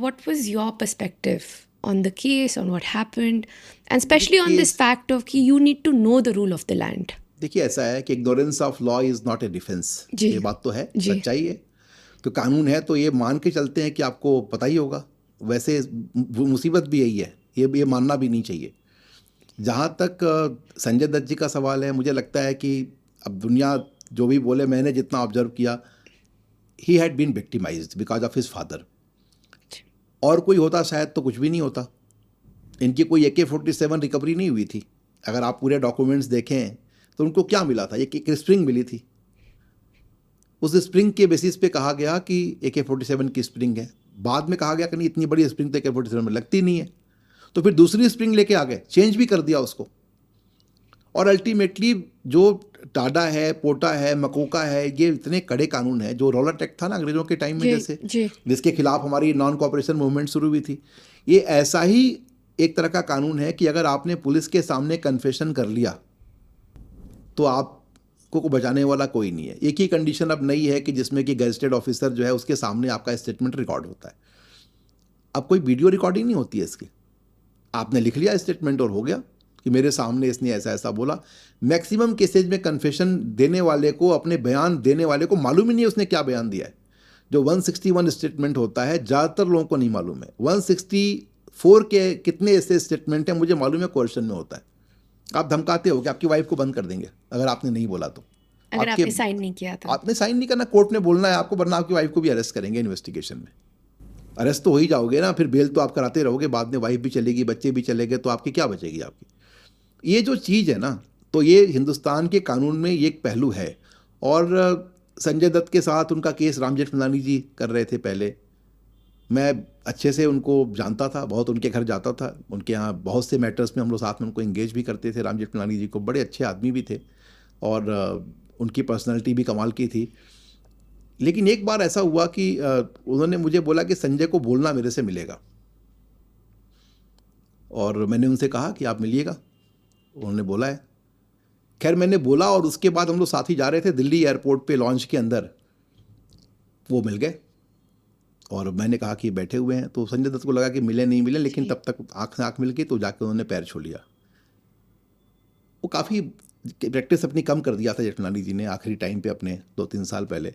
[SPEAKER 3] What was your perspective on the case, on what happened, and especially on this fact of कि you need to know the rule of the land?
[SPEAKER 1] देखिए ऐसा है कि ignorance of law is not a defence. ये बात तो है, सच्चाई है। तो कानून है तो ये मान के चलते हैं कि आपको पता ही होगा। वैसे मुसीबत भी यही है, ये मानना भी नहीं चाहिए। जहाँ तक संजय दत्त जी का सवाल है, मुझे लगता है कि अब दुनिया जो भी बोले, मैंने जितना ऑब्जर्व किया, he had been victimized because of his father. और कोई होता शायद तो कुछ भी नहीं होता। इनकी कोई AK-47 रिकवरी नहीं हुई थी। अगर आप पूरे डॉक्यूमेंट्स देखें तो उनको क्या मिला था, एक स्प्रिंग मिली थी, उस स्प्रिंग के बेसिस पे कहा गया कि AK-47 की स्प्रिंग है। बाद में कहा गया कि नहीं, इतनी बड़ी स्प्रिंग तो AK-47 में लगती नहीं है। तो फिर दूसरी स्प्रिंग लेके आ गए, चेंज भी कर दिया उसको। और अल्टीमेटली जो टाडा है, पोटा है, मकोका है, ये इतने कड़े कानून हैं। जो रॉलर एक्ट था ना अंग्रेजों के टाइम में,
[SPEAKER 3] जी,
[SPEAKER 1] जैसे
[SPEAKER 3] जी।
[SPEAKER 1] जिसके खिलाफ हमारी नॉन कोऑपरेशन मूवमेंट शुरू हुई थी, ये ऐसा ही एक तरह का कानून है कि अगर आपने पुलिस के सामने कन्फेशन कर लिया तो आपको को बचाने वाला कोई नहीं है। एक ही कंडीशन अब नई है कि जिसमें कि गैजेटेड ऑफिसर जो है उसके सामने आपका स्टेटमेंट रिकॉर्ड होता है। अब कोई वीडियो रिकॉर्डिंग नहीं होती है इसकी, आपने लिख लिया स्टेटमेंट और हो गया कि मेरे सामने इसने ऐसा ऐसा बोला। मैक्सिमम केसेज में कन्फेशन देने वाले को, अपने बयान देने वाले को मालूम ही नहीं है उसने क्या बयान दिया है। जो 161 स्टेटमेंट होता है ज़्यादातर लोगों को नहीं मालूम है। 164 के कितने ऐसे स्टेटमेंट हैं मुझे मालूम है कोर्शन में होता है। आप धमकाते हो कि आपकी वाइफ को बंद कर देंगे अगर आपने नहीं बोला तो।
[SPEAKER 3] अगर आपने साइन नहीं किया था।
[SPEAKER 1] आपने साइन नहीं करना, कोर्ट में बोलना है आपको, वरना आपकी वाइफ को भी अरेस्ट करेंगे इन्वेस्टिगेशन में। अरेस्ट तो हो ही जाओगे ना, फिर बेल तो आप कराते रहोगे, बाद में वाइफ भी चलेगी, बच्चे भी चलेंगे, तो आपकी क्या बचेगी आपकी। ये जो चीज़ है ना, तो ये हिंदुस्तान के कानून में ये एक पहलू है। और संजय दत्त के साथ उनका केस राम जेठमलानी जी कर रहे थे पहले। मैं अच्छे से उनको जानता था, बहुत उनके घर जाता था, उनके यहाँ बहुत से मैटर्स में हम लोग साथ में उनको इंगेज भी करते थे। राम जेठमलानी जी को बड़े अच्छे आदमी भी थे और उनकी पर्सनालिटी भी कमाल की थी। लेकिन एक बार ऐसा हुआ कि उन्होंने मुझे बोला कि संजय को बोलना मेरे से मिलेगा, और मैंने उनसे कहा कि आप मिलिएगा। उन्होंने बोला है। खैर मैंने बोला और उसके बाद हम लोग साथ ही जा रहे थे दिल्ली एयरपोर्ट पे लॉन्च के अंदर, वो मिल गए और मैंने कहा कि बैठे हुए हैं। तो संजय दत्त को लगा कि मिले नहीं मिले, लेकिन तब तक आँख से आँख मिल गई, तो जाकर उन्होंने पैर छू लिया। वो काफ़ी प्रैक्टिस अपनी कम कर दिया था जेठमलानी जी ने आखिरी टाइम पे, अपने 2-3 साल पहले।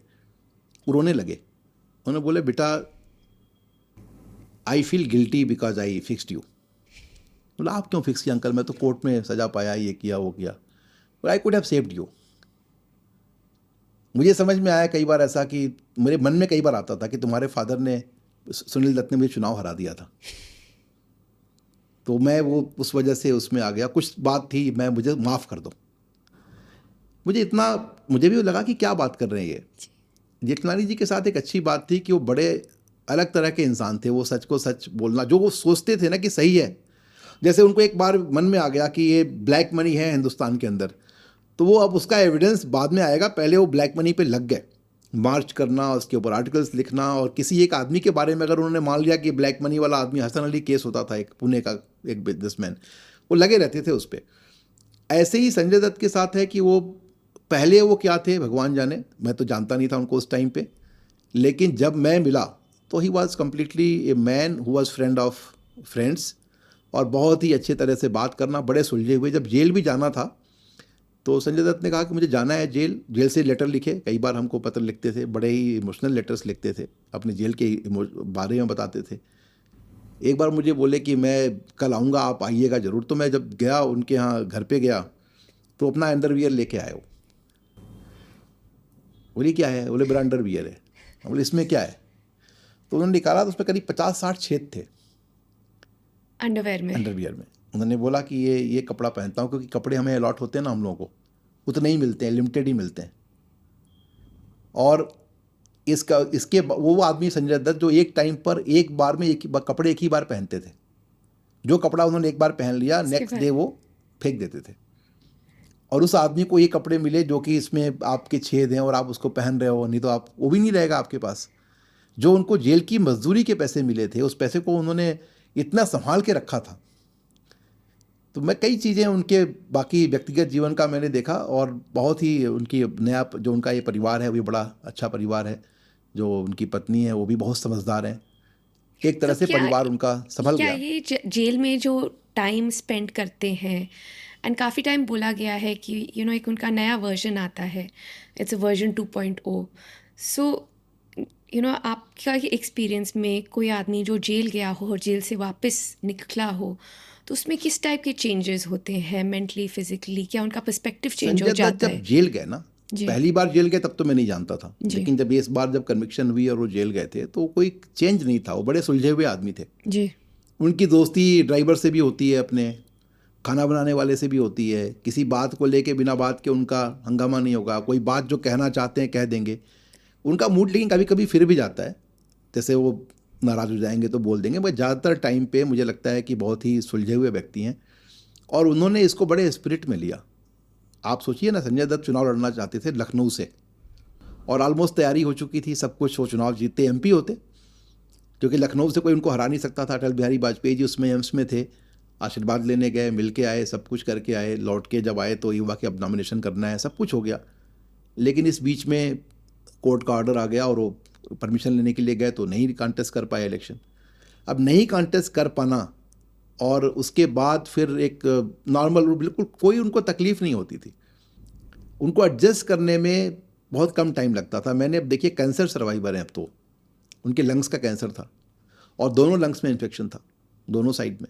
[SPEAKER 1] वो रोने लगे। उन्होंने बोले, बेटा I feel guilty because I fixed you. बोला, आप क्यों फिक्स किया अंकल, मैं तो कोर्ट में सजा पाया, ये किया वो किया। I could have saved you. मुझे समझ में आया कई बार ऐसा कि मेरे मन में कई बार आता था कि तुम्हारे फादर ने, सुनील दत्त ने मुझे चुनाव हरा दिया था, तो मैं वो उस वजह से उसमें आ गया। कुछ बात थी, मैं मुझे माफ़ कर दो। मुझे भी लगा कि क्या बात कर रहे हैं ये। जेठमलानी जी के साथ एक अच्छी बात थी कि वो बड़े अलग तरह के इंसान थे। वो सच को सच बोलना, जो वो सोचते थे ना कि सही है। जैसे उनको एक बार मन में आ गया कि ये ब्लैक मनी है हिंदुस्तान के अंदर, तो वो अब उसका एविडेंस बाद में आएगा, पहले वो ब्लैक मनी पे लग गए। मार्च करना, उसके ऊपर आर्टिकल्स लिखना, और किसी एक आदमी के बारे में अगर उन्होंने मान लिया कि ब्लैक मनी वाला आदमी, हसन अली केस होता था एक पुणे का, एक बिजनेसमैन, वो लगे रहते थे उस पर। ऐसे ही संजय दत्त के साथ है कि वो पहले वो क्या थे भगवान जाने, मैं तो जानता नहीं था उनको उस टाइम पे, लेकिन जब मैं मिला तो he was completely a man who was friend of friends, और बहुत ही अच्छे तरह से बात करना, बड़े सुलझे हुए। जब जेल भी जाना था तो संजय दत्त ने कहा कि मुझे जाना है जेल। जेल से लेटर लिखे, कई बार हमको पत्र लिखते थे, बड़े ही इमोशनल लेटर्स लिखते थे, अपने जेल के बारे में बताते थे। एक बार मुझे बोले कि मैं कल आऊँगा, आप आइएगा ज़रूर। तो मैं जब गया उनके यहाँ घर पे गया तो अपना अंडरवियर लेके आए। वो बोले क्या है, बोले मेरा अंडरवियर है। बोले इसमें क्या है, तो उन्होंने निकाला तो उसमें करीब 50-60 छेद थे अंडरवियर में। उन्होंने बोला कि ये कपड़ा पहनता हूँ क्योंकि कपड़े हमें अलॉट होते हैं ना, हम लोगों को उतने ही मिलते हैं, लिमिटेड ही मिलते हैं। और इसके वो आदमी संजय दत्त जो एक टाइम पर एक बार में कपड़े एक ही बार पहनते थे। जो कपड़ा उन्होंने एक बार पहन लिया, नेक्स्ट डे वो फेंक देते थे। और उस आदमी को ये कपड़े मिले जो कि इसमें आपके छेद हैं और आप उसको पहन रहे हो, नहीं तो आप वो भी नहीं रहेगा आपके पास। जो उनको जेल की मजदूरी के पैसे मिले थे, उस पैसे को उन्होंने इतना संभाल के रखा था। तो मैं कई चीज़ें उनके बाकी व्यक्तिगत जीवन का मैंने देखा, और बहुत ही उनकी नया जो उनका ये परिवार है वो भी बड़ा अच्छा परिवार है। जो उनकी पत्नी है वो भी बहुत समझदार हैं। एक तरह से परिवार उनका संभल गया।
[SPEAKER 3] ये जेल में जो टाइम स्पेंड करते हैं, एंड काफ़ी टाइम बोला गया है कि एक उनका नया वर्जन आता है, इट्स अ वर्जन 2.0। सो आपका एक्सपीरियंस में कोई आदमी जो जेल गया हो और जेल से वापस निकला हो, तो उसमें किस टाइप के चेंजेस होते हैं मेंटली, फिजिकली? क्या उनका पर्सपेक्टिव चेंज हो जाता है?
[SPEAKER 1] जब जेल गए ना, पहली बार जेल गए तब तो मैं नहीं जानता था, लेकिन जब इस बार जब कन्विक्शन हुई और वो जेल गए थे तो कोई चेंज नहीं था। वो बड़े सुलझे हुए आदमी थे
[SPEAKER 3] जी।
[SPEAKER 1] उनकी दोस्ती ड्राइवर से भी होती है, अपने खाना बनाने वाले से भी होती है। किसी बात को लेके बिना बात के उनका हंगामा नहीं होगा। कोई बात जो कहना चाहते हैं कह देंगे। उनका मूड लेकिन कभी कभी फिर भी जाता है, जैसे वो नाराज़ हो जाएंगे तो बोल देंगे, बट ज़्यादातर टाइम पे मुझे लगता है कि बहुत ही सुलझे हुए व्यक्ति हैं और उन्होंने इसको बड़े स्पिरिट में लिया। आप सोचिए ना, संजय दत्त चुनाव लड़ना चाहते थे लखनऊ से और ऑलमोस्ट तैयारी हो चुकी थी, सब कुछ, वो चुनाव जीतते एमपी होते, क्योंकि लखनऊ से कोई उनको हरा नहीं सकता था। अटल बिहारी वाजपेयी जी उसमें एम्स में थे, आशीर्वाद लेने गए, मिल के आए, सब कुछ करके आए, लौट के जब आए तो ये हुआ कि अब नॉमिनेशन करना है, सब कुछ हो गया। लेकिन इस बीच में कोर्ट का ऑर्डर आ गया और वो परमिशन लेने के लिए गए तो नहीं कॉन्टेस्ट कर पाए इलेक्शन। अब नहीं कॉन्टेस्ट कर पाना और उसके बाद फिर एक नॉर्मल, बिल्कुल कोई उनको तकलीफ़ नहीं होती थी, उनको एडजस्ट करने में बहुत कम टाइम लगता था। मैंने, अब देखिए कैंसर सर्वाइवर हैं, अब तो उनके लंग्स का कैंसर था और दोनों लंग्स में इन्फेक्शन था, दोनों साइड में।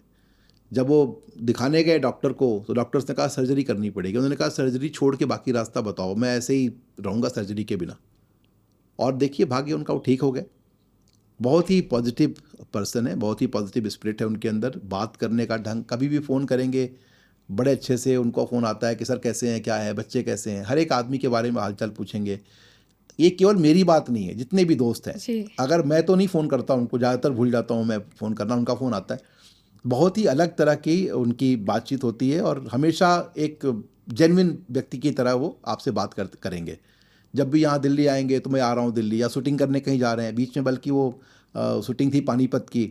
[SPEAKER 1] जब वो दिखाने गए डॉक्टर को तो डॉक्टर्स ने कहा सर्जरी करनी पड़ेगी। उन्होंने कहा सर्जरी छोड़ के बाकी रास्ता बताओ, मैं ऐसे ही रहूँगा सर्जरी के बिना। और देखिए भाग्य उनका, वो ठीक हो गए। बहुत ही पॉजिटिव पर्सन है, बहुत ही पॉजिटिव स्पिरिट है उनके अंदर, बात करने का ढंग, कभी भी फ़ोन करेंगे बड़े अच्छे से उनको फ़ोन आता है कि सर कैसे हैं, क्या है, बच्चे कैसे हैं, हर एक आदमी के बारे में हालचाल पूछेंगे। ये केवल मेरी बात नहीं है, जितने भी दोस्त हैं, अगर मैं तो नहीं फ़ोन करता उनको, ज़्यादातर भूल जाता हूँ मैं फ़ोन करना, उनका फ़ोन आता है। बहुत ही अलग तरह की उनकी बातचीत होती है और हमेशा एक जेन्युइन व्यक्ति की तरह वो आपसे बात करेंगे। जब भी यहाँ दिल्ली आएंगे तो मैं आ रहा हूँ दिल्ली, या शूटिंग करने कहीं जा रहे हैं बीच में, बल्कि वो शूटिंग थी पानीपत की,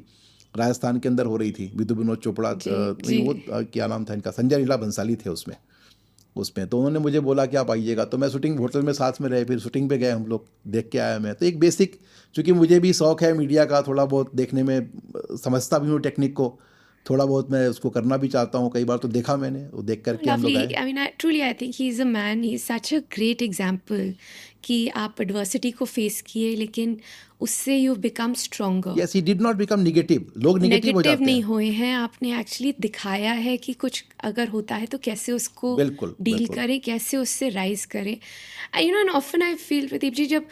[SPEAKER 1] राजस्थान के अंदर हो रही थी, विधु विनोद चोपड़ा, वो क्या नाम था इनका, संजय लीला भंसाली थे उसमें तो उन्होंने मुझे बोला कि आप आइएगा, तो मैं शूटिंग होटल में साथ में रहे, फिर शूटिंग पे गए हम लोग, देख के आया मैं। तो एक बेसिक, चूँकि मुझे भी शौक़ है मीडिया का, थोड़ा बहुत देखने में, समझता भी हूँ टेक्निक को, थोड़ा बहुत मैं उसको करना भी चाहता हूँ, कई बार तो देखा मैंने, वो देख करके हम लोग आए।
[SPEAKER 3] I mean truly I think he is a man, he is such a great example कि आप एडवर्सिटी को फेस किए लेकिन उससे you become stronger.
[SPEAKER 1] Yes, he did not become negative. लोग नेगेटिव हो जाते
[SPEAKER 3] नहीं
[SPEAKER 1] हैं।
[SPEAKER 3] हुए हैं, आपने एक्चुअली दिखाया है कि कुछ अगर होता है तो कैसे उसको
[SPEAKER 1] बिल्कुल,
[SPEAKER 3] डील
[SPEAKER 1] बिल्कुल।
[SPEAKER 3] करें, कैसे उससे राइज करें। You know, and often I feel Pradeep ji, जब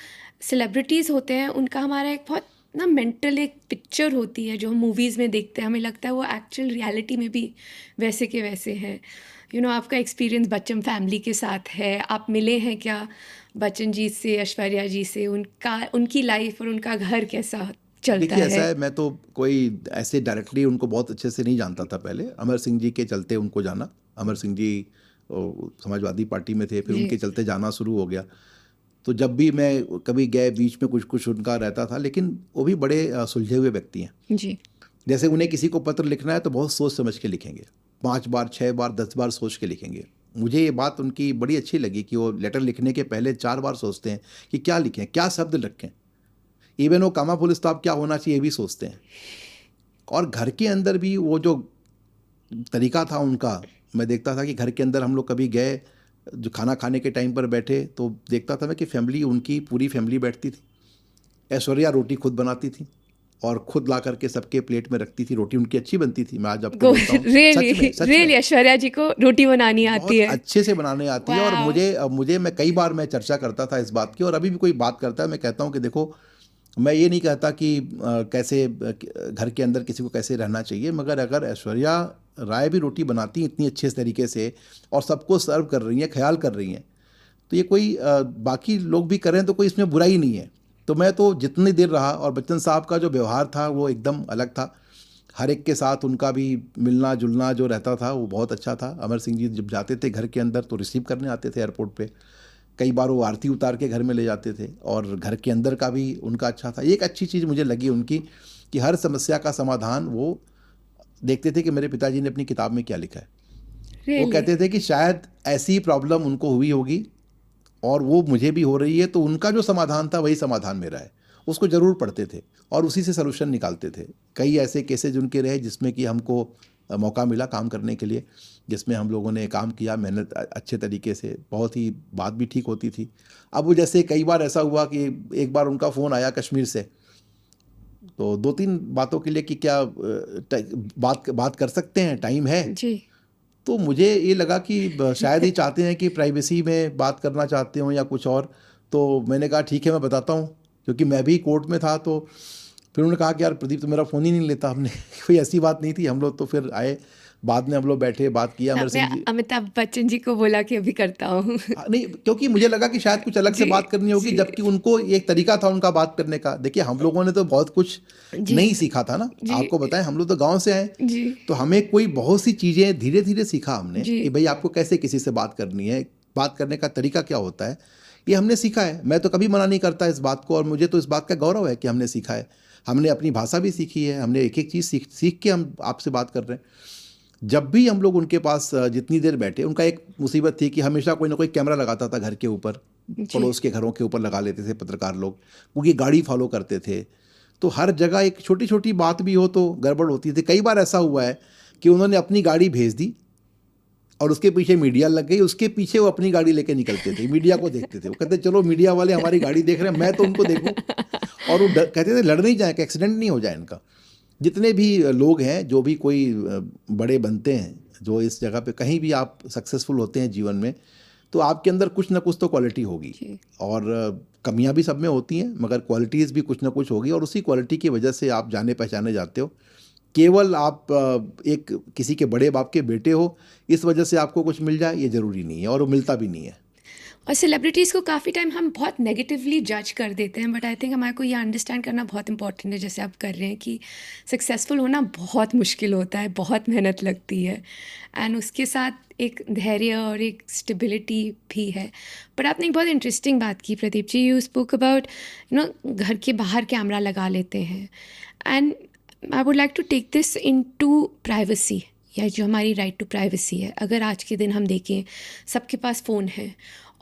[SPEAKER 3] सेलिब्रिटीज़ होते हैं उनका हमारा एक बहुत ना मेंटल एक पिक्चर होती है जो हम मूवीज़ में देखते हैं, हमें लगता है वो एक्चुअल रियलिटी में भी वैसे के वैसे हैं। यू नो, आपका एक्सपीरियंस बच्चन फैमिली के साथ है, आप मिले हैं क्या बच्चन जी से, ऐश्वर्या जी से, उनकी लाइफ और उनका घर कैसा चलता
[SPEAKER 1] देखिए
[SPEAKER 3] है?
[SPEAKER 1] ऐसा है, मैं तो कोई ऐसे डायरेक्टली उनको बहुत अच्छे से नहीं जानता था पहले, अमर सिंह जी के चलते उनको जाना। अमर सिंह जी समाजवादी पार्टी में थे, फिर
[SPEAKER 3] जी।
[SPEAKER 1] उनके चलते जाना शुरू हो गया। तो जब भी मैं कभी गए, बीच में कुछ कुछ उनका रहता था, लेकिन वो भी बड़े सुलझे हुए व्यक्ति हैं।
[SPEAKER 3] जी।
[SPEAKER 1] जैसे उन्हें किसी को पत्र लिखना है तो बहुत सोच समझ के लिखेंगे, 5 बार 6 बार 10 बार सोच के लिखेंगे। मुझे ये बात उनकी बड़ी अच्छी लगी कि वो लेटर लिखने के पहले 4 बार सोचते हैं कि क्या लिखें, क्या शब्द रखें, इवन वो कामा फुल स्टॉप क्या होना चाहिए ये भी सोचते हैं। और घर के अंदर भी वो जो तरीका था उनका, मैं देखता था कि घर के अंदर हम लोग कभी गए, जो खाना खाने के टाइम पर बैठे तो देखता था मैं कि फैमिली, उनकी पूरी फैमिली बैठती थी। ऐश्वर्या रोटी खुद बनाती थी और खुद ला करके सबके प्लेट में रखती थी। रोटी उनकी अच्छी बनती थी, मैं आज आपको बोलता हूँ, सच में
[SPEAKER 3] ऐश्वर्या जी को रोटी बनानी आती है,
[SPEAKER 1] बहुत अच्छे से बनाने आती है। और मुझे मैं कई बार मैं चर्चा करता था इस बात की, और अभी भी कोई बात करता है मैं कहता हूँ कि देखो, मैं ये नहीं कहता कि कैसे घर के अंदर किसी को कैसे रहना चाहिए, मगर अगर ऐश्वर्या राय भी रोटी बनाती हैं इतनी अच्छे तरीके से और सबको सर्व कर रही हैं, ख्याल कर रही हैं, तो ये कोई बाकी लोग भी करें तो कोई इसमें बुराई नहीं है। तो मैं तो जितनी देर रहा, और बच्चन साहब का जो व्यवहार था वो एकदम अलग था, हर एक के साथ उनका भी मिलना जुलना जो रहता था वो बहुत अच्छा था। अमर सिंह जी जब जाते थे घर के अंदर तो रिसीव करने आते थे एयरपोर्ट पे, कई बार वो आरती उतार के घर में ले जाते थे, और घर के अंदर का भी उनका अच्छा था। एक अच्छी चीज़ मुझे लगी उनकी कि हर समस्या का समाधान वो देखते थे कि मेरे पिताजी ने अपनी किताब में क्या लिखा है। वो कहते थे कि शायद ऐसी प्रॉब्लम उनको हुई होगी और वो मुझे भी हो रही है, तो उनका जो समाधान था वही समाधान मेरा है, उसको ज़रूर पढ़ते थे और उसी से सलूशन निकालते थे। कई ऐसे केसेज उनके रहे जिसमें कि हमको मौका मिला काम करने के लिए, जिसमें हम लोगों ने काम किया, मेहनत अच्छे तरीके से, बहुत ही बात भी ठीक होती थी। अब वो जैसे कई बार ऐसा हुआ कि एक बार उनका फ़ोन आया कश्मीर से, तो 2-3 बातों के लिए कि क्या बात कर सकते हैं, टाइम है
[SPEAKER 3] जी।
[SPEAKER 1] तो मुझे ये लगा कि शायद ही चाहते हैं कि प्राइवेसी में बात करना चाहते हो या कुछ और। तो मैंने कहा ठीक है मैं बताता हूँ, क्योंकि मैं भी कोर्ट में था। तो फिर उन्होंने कहा कि यार प्रदीप तो मेरा फ़ोन ही नहीं लेता। हमने कोई ऐसी बात नहीं थी, हम लोग तो फिर आए बाद में हम लोग बैठे बात किया अमर सिंह
[SPEAKER 3] मैं
[SPEAKER 1] जी।
[SPEAKER 3] अमिताभ बच्चन जी को बोला कि अभी करता हूँ।
[SPEAKER 1] नहीं, क्योंकि मुझे लगा कि शायद कुछ अलग से
[SPEAKER 3] जी,
[SPEAKER 1] बात करनी होगी,
[SPEAKER 3] जी।
[SPEAKER 1] जबकि उनको एक तरीका था उनका बात करने का। देखिए हम लोगों ने तो बहुत कुछ
[SPEAKER 3] जी।
[SPEAKER 1] नहीं सीखा था ना,
[SPEAKER 3] जी।
[SPEAKER 1] आपको बताएं हम लोग तो गांव से आए,
[SPEAKER 3] जी।
[SPEAKER 1] तो हमें कोई बहुत सी चीज़ें धीरे धीरे सीखा हमने
[SPEAKER 3] जी।
[SPEAKER 1] कि भाई आपको कैसे किसी से बात करनी है, बात करने का तरीका क्या होता है, ये हमने सीखा है। मैं तो कभी मना नहीं करता इस बात को, और मुझे तो इस बात का गौरव है कि हमने सीखा है। हमने अपनी भाषा भी सीखी है, हमने एक एक चीज़ सीख के हम आपसे बात कर रहे हैं। जब भी हम लोग उनके पास जितनी देर बैठे, उनका एक मुसीबत थी कि हमेशा कोई ना कोई कैमरा लगाता था घर के ऊपर, पड़ोस के घरों के ऊपर लगा लेते थे पत्रकार लोग, क्योंकि गाड़ी फॉलो करते थे। तो हर जगह एक छोटी छोटी बात भी हो तो गड़बड़ होती थी। कई बार ऐसा हुआ है कि उन्होंने अपनी गाड़ी भेज दी और उसके पीछे मीडिया लग गई, उसके पीछे वो अपनी गाड़ी लेके निकलते थे, मीडिया को देखते थे। वो कहते चलो मीडिया वाले हमारी गाड़ी देख रहे हैं, मैं तो उनको देखूं। और वो कहते थे लड़ नहीं जाए कि एक्सीडेंट नहीं हो जाए इनका। जितने भी लोग हैं, जो भी कोई बड़े बनते हैं, जो इस जगह पे कहीं भी आप सक्सेसफुल होते हैं जीवन में, तो आपके अंदर कुछ ना कुछ तो क्वालिटी होगी, और कमियां भी सब में होती हैं, मगर क्वालिटीज़ भी कुछ ना कुछ होगी, और उसी क्वालिटी की वजह से आप जाने पहचाने जाते हो। केवल आप एक किसी के बड़े बाप के बेटे हो, इस वजह से आपको कुछ मिल जाए, ये ज़रूरी नहीं है, और वो मिलता भी नहीं है।
[SPEAKER 3] और सेलिब्रिटीज़ को काफ़ी टाइम हम बहुत नेगेटिवली जज कर देते हैं, बट आई थिंक हमारे को ये अंडरस्टैंड करना बहुत इंपॉर्टेंट है, जैसे आप कर रहे हैं, कि सक्सेसफुल होना बहुत मुश्किल होता है, बहुत मेहनत लगती है, एंड उसके साथ एक धैर्य और एक स्टेबिलिटी भी है। बट आपने एक बहुत इंटरेस्टिंग बात की Pradeep ji, you spoke about घर के बाहर कैमरा लगा लेते हैं, and I would like to take this into privacy, या जो हमारी राइट टू प्राइवेसी है। अगर आज के दिन हम देखें, सबके पास फ़ोन है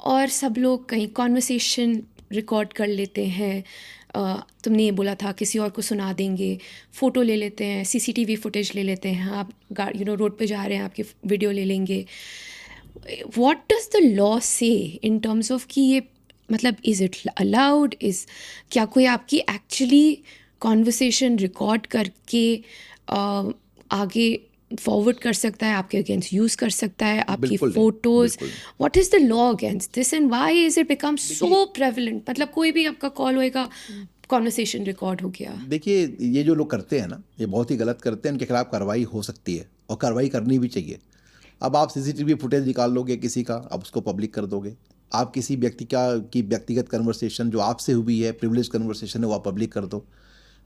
[SPEAKER 3] और सब लोग कहीं कॉन्वर्सेशन रिकॉर्ड कर लेते हैं, तुमने ये बोला था, किसी और को सुना देंगे, फ़ोटो ले लेते हैं, सीसीटीवी फुटेज ले लेते हैं, आप रोड पे जा रहे हैं, आपकी वीडियो ले लेंगे। व्हाट डज द लॉ से इन टर्म्स ऑफ कि ये मतलब इज़ इट अलाउड, क्या कोई आपकी एक्चुअली कॉन्वर्सेशन रिकॉर्ड करके आगे फॉरवर्ड कर सकता है, आपके अगेंस्ट यूज़ कर सकता है आपकी
[SPEAKER 1] बिल्कुल नहीं,
[SPEAKER 3] फोटोज़?
[SPEAKER 1] बिल्कुल।
[SPEAKER 3] What is the law against this and why is it become so prevalent? मतलब कोई भी आपका कॉल होएगा, कॉन्वर्सेशन रिकॉर्ड हो गया।
[SPEAKER 1] देखिए, ये जो लोग करते हैं ना, ये बहुत ही गलत करते हैं, इनके खिलाफ कार्रवाई हो सकती है, और कार्रवाई करनी भी चाहिए। अब आप सीसीटीवी फुटेज निकाल लोगे किसी का, आप उसको पब्लिक कर दोगे। आप किसी व्यक्ति की व्यक्तिगत कन्वर्सेशन जो आपसे हुई है, प्रिविलेज कन्वर्सेशन है, वो आप पब्लिक कर दो।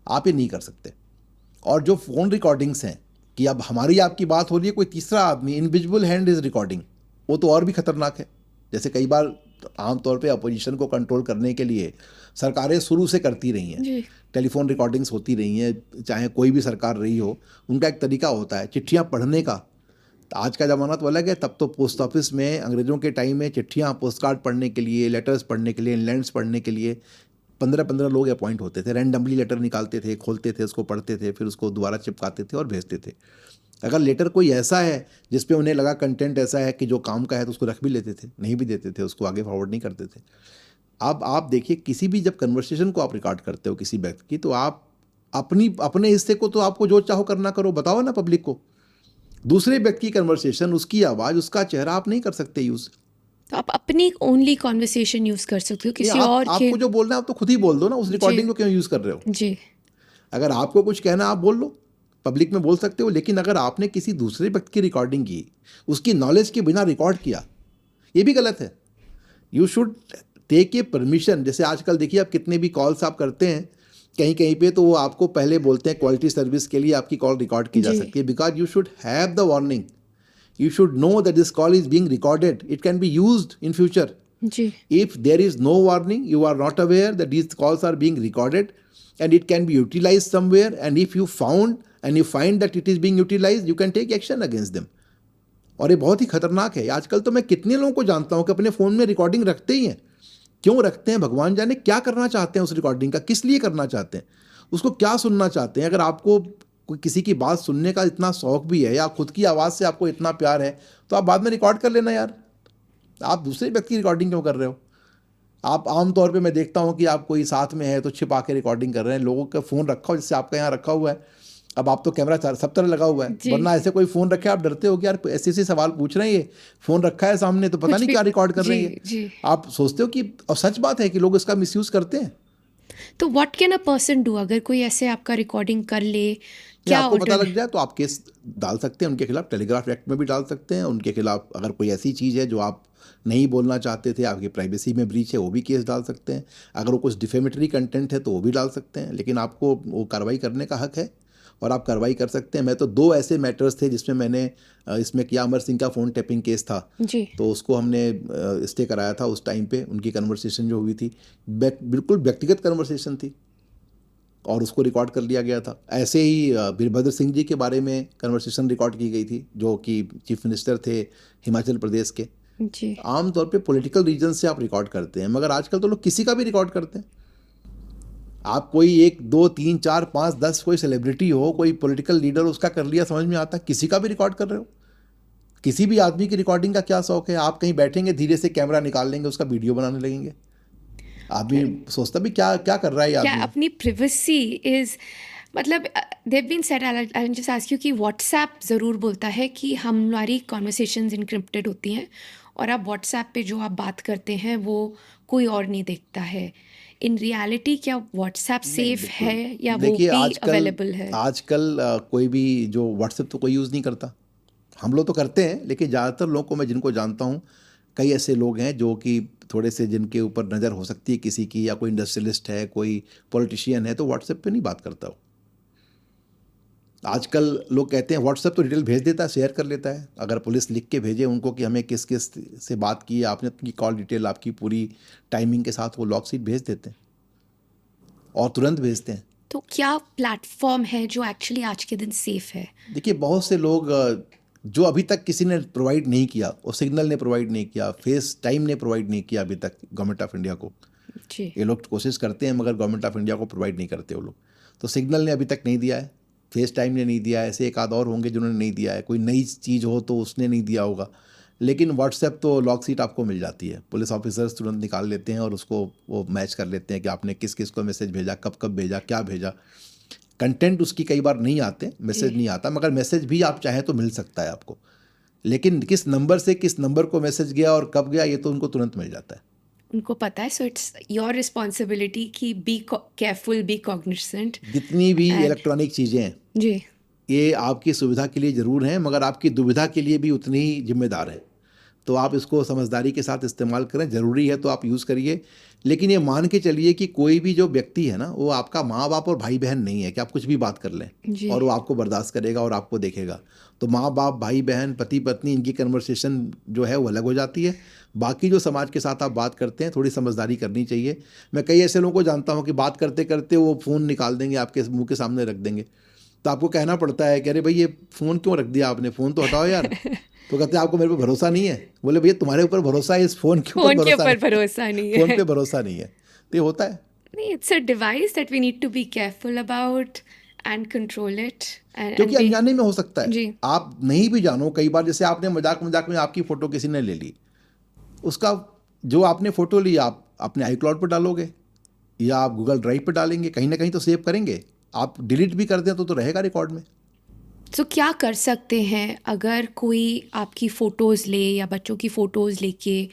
[SPEAKER 1] आप ये नहीं कर सकते। और जो फ़ोन रिकॉर्डिंग्स हैं, कि अब हमारी आपकी बात हो रही है, कोई तीसरा आदमी, इनविजिबल हैंड इज़ रिकॉर्डिंग, वो तो और भी खतरनाक है। जैसे कई बार आमतौर पे अपोजिशन को कंट्रोल करने के लिए सरकारें शुरू से करती रही हैं, टेलीफोन रिकॉर्डिंग्स होती रही हैं, चाहे कोई भी सरकार रही हो, उनका एक तरीका होता है चिट्ठियां पढ़ने का। आज का ज़माना तो अलग है, तब तो पोस्ट ऑफिस में अंग्रेज़ों के टाइम में चिट्ठियाँ, पोस्ट कार्ड पढ़ने के लिए, लेटर्स पढ़ने के लिए, इनलैंड्स पढ़ने के लिए 15-15 लोग अपॉइंट होते थे, रैंडमली लेटर निकालते थे, खोलते थे, उसको पढ़ते थे, फिर उसको दोबारा चिपकाते थे और भेजते थे। अगर लेटर कोई ऐसा है जिस पे उन्हें लगा कंटेंट ऐसा है कि जो काम का है, तो उसको रख भी लेते थे, नहीं भी देते थे, उसको आगे फॉरवर्ड नहीं करते थे। अब आप देखिए, किसी भी जब कन्वर्सेशन को आप रिकॉर्ड करते हो किसी व्यक्ति की, तो आप अपने हिस्से को तो आपको जो चाहो करना करो, बताओ ना पब्लिक को। दूसरे व्यक्ति की कन्वर्सेशन, उसकी आवाज़, उसका चेहरा आप नहीं कर सकते यूज़।
[SPEAKER 3] तो आप अपनी ओनली कॉन्वर्सेशन यूज़ कर सकते हो, किसी और के।
[SPEAKER 1] आपको जो बोलना है आप तो खुद ही बोल दो ना, उस रिकॉर्डिंग को क्यों यूज़ कर रहे हो?
[SPEAKER 3] जी।
[SPEAKER 1] अगर आपको कुछ कहना आप बोल लो, पब्लिक में बोल सकते हो, लेकिन अगर आपने किसी दूसरे व्यक्ति की रिकॉर्डिंग की, उसकी नॉलेज के बिना रिकॉर्ड किया, ये भी गलत है। You should take a permission. जैसे आजकल देखिए, आप कितने भी कॉल्स आप करते हैं कहीं कहीं पे, तो वो आपको पहले बोलते हैं क्वालिटी सर्विस के लिए आपकी कॉल रिकॉर्ड की जा सकती है, because you should have the warning, you should know that this call is being recorded, it can be used in future.
[SPEAKER 3] जी।
[SPEAKER 1] If there is no warning, you are not aware that these calls are being recorded and it can be utilized somewhere, and if you find that it is being utilized, you can take action against them. और ये बहुत ही खतरनाक है। आजकल तो मैं कितने लोगों को जानता हूँ कि अपने फ़ोन में रिकॉर्डिंग रखते ही हैं। क्यों रखते हैं भगवान जाने, क्या करना चाहते हैं उस रिकॉर्डिंग का, किस लिए करना चाहते हैं, उसको क्या सुनना चाहते हैं। अगर आपको कोई किसी की बात सुनने का इतना शौक भी है, या खुद की आवाज़ से आपको इतना प्यार है, तो आप बाद में रिकॉर्ड कर लेना यार। आप दूसरे व्यक्ति की रिकॉर्डिंग क्यों कर रहे हो? आप आमतौर पे मैं देखता हूँ कि आप कोई साथ में है तो छिपा के रिकॉर्डिंग कर रहे हैं। लोगों का फ़ोन रखा हो, जैसे आपका यहाँ रखा हुआ है, अब आप तो कैमरा सब तरह लगा हुआ है, वरना ऐसे कोई फ़ोन रखे आप डरते हो कि यार ऐसे ऐसे सवाल पूछ रहे हैं, ये फ़ोन रखा है सामने तो पता नहीं क्या रिकॉर्ड कर रहे हैं। आप सोचते हो कि, और सच बात है कि लोग इसका मिसयूज़ करते हैं।
[SPEAKER 3] तो what can a person do, अगर कोई ऐसे आपका रिकॉर्डिंग कर ले, क्या
[SPEAKER 1] आपको पता
[SPEAKER 3] order-
[SPEAKER 1] लग जाए तो आप केस डाल सकते हैं उनके खिलाफ, टेलीग्राफ एक्ट में भी डाल सकते हैं उनके खिलाफ। अगर कोई ऐसी चीज़ है जो आप नहीं बोलना चाहते थे, आपकी प्राइवेसी में ब्रीच है, वो भी केस डाल सकते हैं। अगर वो कुछ डिफेमेटरी कंटेंट है तो वो भी डाल सकते हैं, लेकिन आपको वो कार्रवाई करने का हक है और आप कार्रवाई कर सकते हैं। मैं तो 2 ऐसे मैटर्स थे जिसमें मैंने इसमें किया। अमर सिंह का फ़ोन टैपिंग केस था,
[SPEAKER 3] जी
[SPEAKER 1] तो उसको हमने स्टे कराया था उस टाइम पे। उनकी कन्वर्सेशन जो हुई थी बिल्कुल व्यक्तिगत कन्वर्सेशन थी और उसको रिकॉर्ड कर लिया गया था। ऐसे ही वीरभद्र सिंह जी के बारे में कन्वर्सेशन रिकॉर्ड की गई थी, जो कि चीफ मिनिस्टर थे हिमाचल प्रदेश के।
[SPEAKER 3] जी
[SPEAKER 1] आमतौर पे पॉलिटिकल रीजन से आप रिकॉर्ड करते हैं, मगर आजकल तो लोग किसी का भी रिकॉर्ड करते हैं। आप कोई 1 2 3 4 5 10 कोई सेलिब्रिटी हो, कोई पॉलिटिकल लीडर, उसका कर लिया, समझ में आता है, किसी का भी रिकॉर्ड कर रहे हो। किसी भी आदमी की रिकॉर्डिंग का क्या शौक है। आप कहीं बैठेंगे, धीरे से कैमरा निकाल लेंगे, उसका वीडियो बनाने लगेंगे। आदमी सोचता भी क्या क्या कर रहा है ये
[SPEAKER 3] क्या
[SPEAKER 1] आदमी।
[SPEAKER 3] अपनी privacy is मतलब they've been said, I just ask you कि व्हाट्सएप ज़रूर बोलता है कि हमारी कॉन्वर्सेशंस इनक्रिप्टेड होती हैं और आप व्हाट्सएप पे जो आप बात करते हैं वो कोई और नहीं देखता है। इन रियलिटी क्या व्हाट्सएप सेफ है या वो
[SPEAKER 1] देखिए
[SPEAKER 3] भी अवेलेबल है?
[SPEAKER 1] आजकल कोई भी जो व्हाट्सएप तो कोई यूज़ नहीं करता। हम लोग तो करते हैं, लेकिन ज़्यादातर लोगों को मैं जिनको जानता हूँ, कई ऐसे लोग हैं जो कि थोड़े से जिनके ऊपर नज़र हो सकती है किसी की, या कोई इंडस्ट्रियलिस्ट है, कोई पॉलिटिशियन है, तो व्हाट्सएप पे नहीं बात करता हो। आजकल लोग कहते हैं व्हाट्सएप तो डिटेल भेज देता है, शेयर कर लेता है। अगर पुलिस लिख के भेजे उनको कि हमें किस किस से बात की है आपने, उनकी कॉल डिटेल आपकी पूरी टाइमिंग के साथ वो लॉग शीट भेज देते हैं और तुरंत भेजते हैं।
[SPEAKER 3] तो क्या प्लेटफॉर्म है जो एक्चुअली आज के दिन सेफ है?
[SPEAKER 1] देखिए बहुत से लोग जो अभी तक किसी ने प्रोवाइड नहीं किया, और सिग्नल ने प्रोवाइड नहीं किया, फेस टाइम ने प्रोवाइड नहीं किया अभी तक गवर्नमेंट ऑफ इंडिया को।
[SPEAKER 3] जी
[SPEAKER 1] ये लोग कोशिश करते हैं मगर गवर्नमेंट ऑफ इंडिया को प्रोवाइड नहीं करते वो लोग। तो सिग्नल ने अभी तक नहीं दिया है, फेस टाइम ने नहीं दिया है, ऐसे एक आध और होंगे जिन्होंने नहीं दिया है। कोई नई चीज़ हो तो उसने नहीं दिया होगा। लेकिन व्हाट्सएप तो लॉग शीट आपको मिल जाती है, पुलिस ऑफिसर्स तुरंत निकाल लेते हैं और उसको वो मैच कर लेते हैं कि आपने किस किस को मैसेज भेजा, कब कब भेजा, क्या भेजा। कंटेंट उसकी कई बार नहीं आते, मैसेज नहीं आता, मगर मैसेज भी आप चाहें तो मिल सकता है आपको। लेकिन किस नंबर से किस नंबर को मैसेज गया और कब गया, ये तो उनको तुरंत मिल जाता है।
[SPEAKER 3] उनको पता है। सो इट्स योर रिस्पॉन्सिबिलिटी कि बी केयरफुल, बी कॉग्निसेंट।
[SPEAKER 1] जितनी भी इलेक्ट्रॉनिक चीज़ें हैं
[SPEAKER 3] जी
[SPEAKER 1] ये आपकी सुविधा के लिए ज़रूर हैं, मगर आपकी दुविधा के लिए भी उतनी ही जिम्मेदार है। तो आप इसको समझदारी के साथ इस्तेमाल करें, ज़रूरी है तो आप यूज़ करिए। लेकिन ये मान के चलिए कि कोई भी जो व्यक्ति है ना, वो आपका माँ बाप और भाई बहन नहीं है कि आप कुछ भी बात कर लें
[SPEAKER 3] जी।
[SPEAKER 1] और वो आपको बर्दाश्त करेगा और आपको देखेगा। तो माँ बाप, भाई बहन, पति पत्नी, इनकी कन्वर्सेशन जो है वो अलग हो जाती है। बाकी जो समाज के साथ आप बात करते हैं, थोड़ी समझदारी करनी चाहिए। मैं कई ऐसे लोगों को जानता हूँ कि बात करते करते वो फ़ोन निकाल देंगे, आपके मुंह के सामने रख देंगे। तो आपको कहना पड़ता है कि अरे भाई ये फ़ोन क्यों रख दिया आपने, फ़ोन तो हटाओ यार। तो कहते हैं आपको मेरे पे भरोसा नहीं है। बोले भैया तुम्हारे ऊपर भरोसा है, इस फ़ोन के ऊपर
[SPEAKER 3] भरोसा नहीं
[SPEAKER 1] फ़ोन
[SPEAKER 3] है।
[SPEAKER 1] पे भरोसा नहीं है। तो ये होता है।
[SPEAKER 3] नहीं, it's a device that we need to be careful about and control it.
[SPEAKER 1] क्योंकि अनजाने में हो सकता है,
[SPEAKER 3] जी।
[SPEAKER 1] आप नहीं भी जानो। कई बार जैसे आपने मजाक मजाक में आपकी फ़ोटो किसी ने ले ली, उसका जो आपने फ़ोटो ली आप अपने iCloud पर डालोगे या आप गूगल ड्राइव पर डालेंगे, कहीं ना कहीं तो सेव करेंगे। आप डिलीट भी कर दें तो रहेगा रिकॉर्ड में।
[SPEAKER 3] तो क्या कर सकते हैं अगर कोई आपकी फ़ोटोज़ ले या बच्चों की फ़ोटोज़ लेके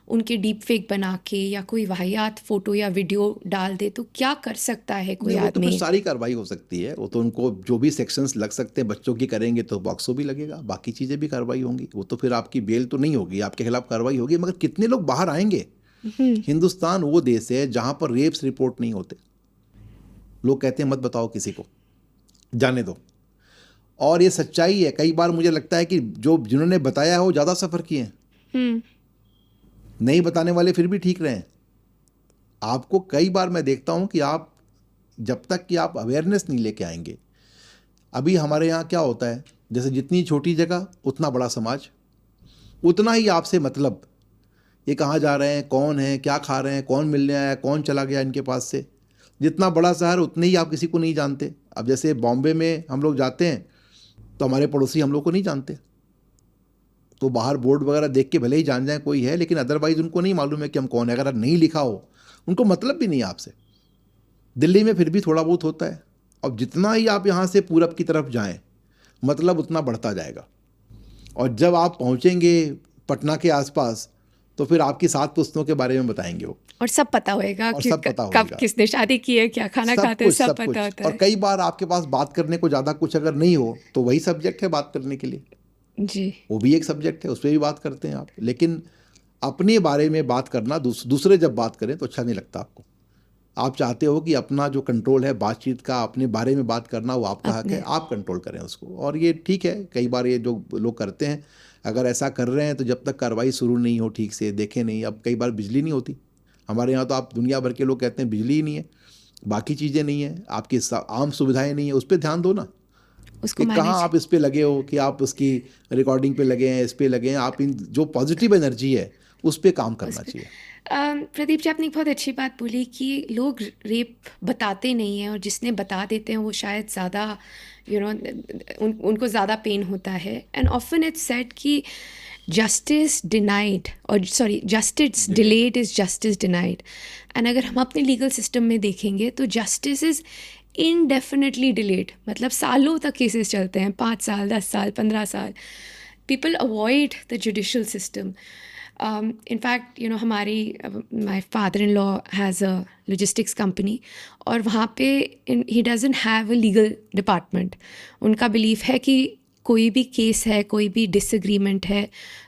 [SPEAKER 3] उनके डीप फेक बना के या कोई वाहियात फ़ोटो या वीडियो डाल दे, तो क्या कर सकता है कोई
[SPEAKER 1] नहीं, वो तो फिर
[SPEAKER 3] आदमी?
[SPEAKER 1] सारी कार्रवाई हो सकती है। वो तो उनको जो भी सेक्शंस लग सकते हैं, बच्चों की करेंगे तो बॉक्सो भी लगेगा, बाकी चीज़ें भी कार्रवाई होंगी। वो तो फिर आपकी बेल तो नहीं होगी, आपके खिलाफ कार्रवाई होगी। मगर कितने लोग बाहर आएंगे? हिंदुस्तान वो देश है जहाँ पर रेप्स रिपोर्ट नहीं होते। लोग कहते हैं मत बताओ किसी को, जाने दो। और ये सच्चाई है। कई बार मुझे लगता है कि जिन्होंने बताया है वो ज़्यादा सफ़र किए हैं, नहीं बताने वाले फिर भी ठीक रहे हैं। आपको कई बार मैं देखता हूँ कि आप जब तक कि आप अवेयरनेस नहीं लेके आएंगे। अभी हमारे यहाँ क्या होता है, जैसे जितनी छोटी जगह उतना बड़ा समाज, उतना ही आपसे मतलब। ये कहाँ जा रहे हैं, कौन है, क्या खा रहे हैं, कौन मिलने आया, कौन चला गया इनके पास से। जितना बड़ा शहर उतने ही आप किसी को नहीं जानते। अब जैसे बॉम्बे में हम लोग जाते हैं तो हमारे पड़ोसी हम लोग को नहीं जानते, तो बाहर बोर्ड वगैरह देख के भले ही जान जाए कोई है, लेकिन अदरवाइज़ उनको नहीं मालूम है कि हम कौन है। अगर नहीं लिखा हो उनको मतलब भी नहीं आपसे। दिल्ली में फिर भी थोड़ा बहुत होता है। अब जितना ही आप यहाँ से पूरब की तरफ जाएं, मतलब उतना बढ़ता जाएगा। और जब आप पहुँचेंगे पटना के आसपास तो फिर आपकी 7 पुस्तकों के बारे में बताएंगे वो।
[SPEAKER 3] और सब पता होएगा
[SPEAKER 1] और
[SPEAKER 3] कि
[SPEAKER 1] सब पता
[SPEAKER 3] कब
[SPEAKER 1] होएगा।
[SPEAKER 3] किसने शादी की है, क्या खाना
[SPEAKER 1] सब
[SPEAKER 3] खाते हैं,
[SPEAKER 1] कुछ
[SPEAKER 3] सब
[SPEAKER 1] सब
[SPEAKER 3] पता
[SPEAKER 1] कुछ।
[SPEAKER 3] होता
[SPEAKER 1] और
[SPEAKER 3] है।
[SPEAKER 1] कई बार आपके पास बात करने को ज़्यादा कुछ अगर नहीं हो तो वही सब्जेक्ट है बात करने के लिए,
[SPEAKER 3] जी
[SPEAKER 1] वो भी एक सब्जेक्ट है, उस पर भी बात करते हैं आप। लेकिन अपने बारे में बात करना, दूसरे जब बात करें तो अच्छा नहीं लगता आपको। आप चाहते हो कि अपना जो कंट्रोल है बातचीत का, अपने बारे में बात करना, वो आपका हक है, आप कंट्रोल करें उसको। और ये ठीक है, कई बार ये जो लोग करते हैं, अगर ऐसा कर रहे हैं तो जब तक कार्रवाई शुरू नहीं हो ठीक से, देखें नहीं। अब कई बार बिजली नहीं होती हमारे यहाँ, तो आप दुनिया भर के लोग कहते हैं बिजली ही नहीं है, बाकी चीज़ें नहीं है, आपकी आम सुविधाएं नहीं है, उस पर ध्यान दो ना
[SPEAKER 3] उसको
[SPEAKER 1] कि कहाँ
[SPEAKER 3] मैनेज।
[SPEAKER 1] आप इस पे लगे हो, कि आप उसकी रिकॉर्डिंग पे लगे हैं, इस पे लगे हैं। आप इन जो पॉजिटिव एनर्जी है उस पे काम करना चाहिए।
[SPEAKER 3] प्रदीप जी, आपने एक बहुत अच्छी बात बोली कि लोग रेप बताते नहीं हैं, और जिसने बता देते हैं वो शायद ज़्यादा उनको ज़्यादा पेन होता है। एंड ऑफन इट्स सेड कि जस्टिस डिनाइड, और sorry, justice delayed is justice denied. And अगर हम अपने लीगल सिस्टम में देखेंगे तो जस्टिस इज़ इनडेफिनेटली डिलेड, मतलब सालों तक केसेस चलते हैं, 5 साल, 10 साल, 15 साल। People avoid the judicial system. In fact, हमारी my father-in-law has a logistics company, और वहाँ पे he doesn't have a legal department. उनका बिलीफ है कि कोई भी केस है, कोई भी डिसएग्रीमेंट है,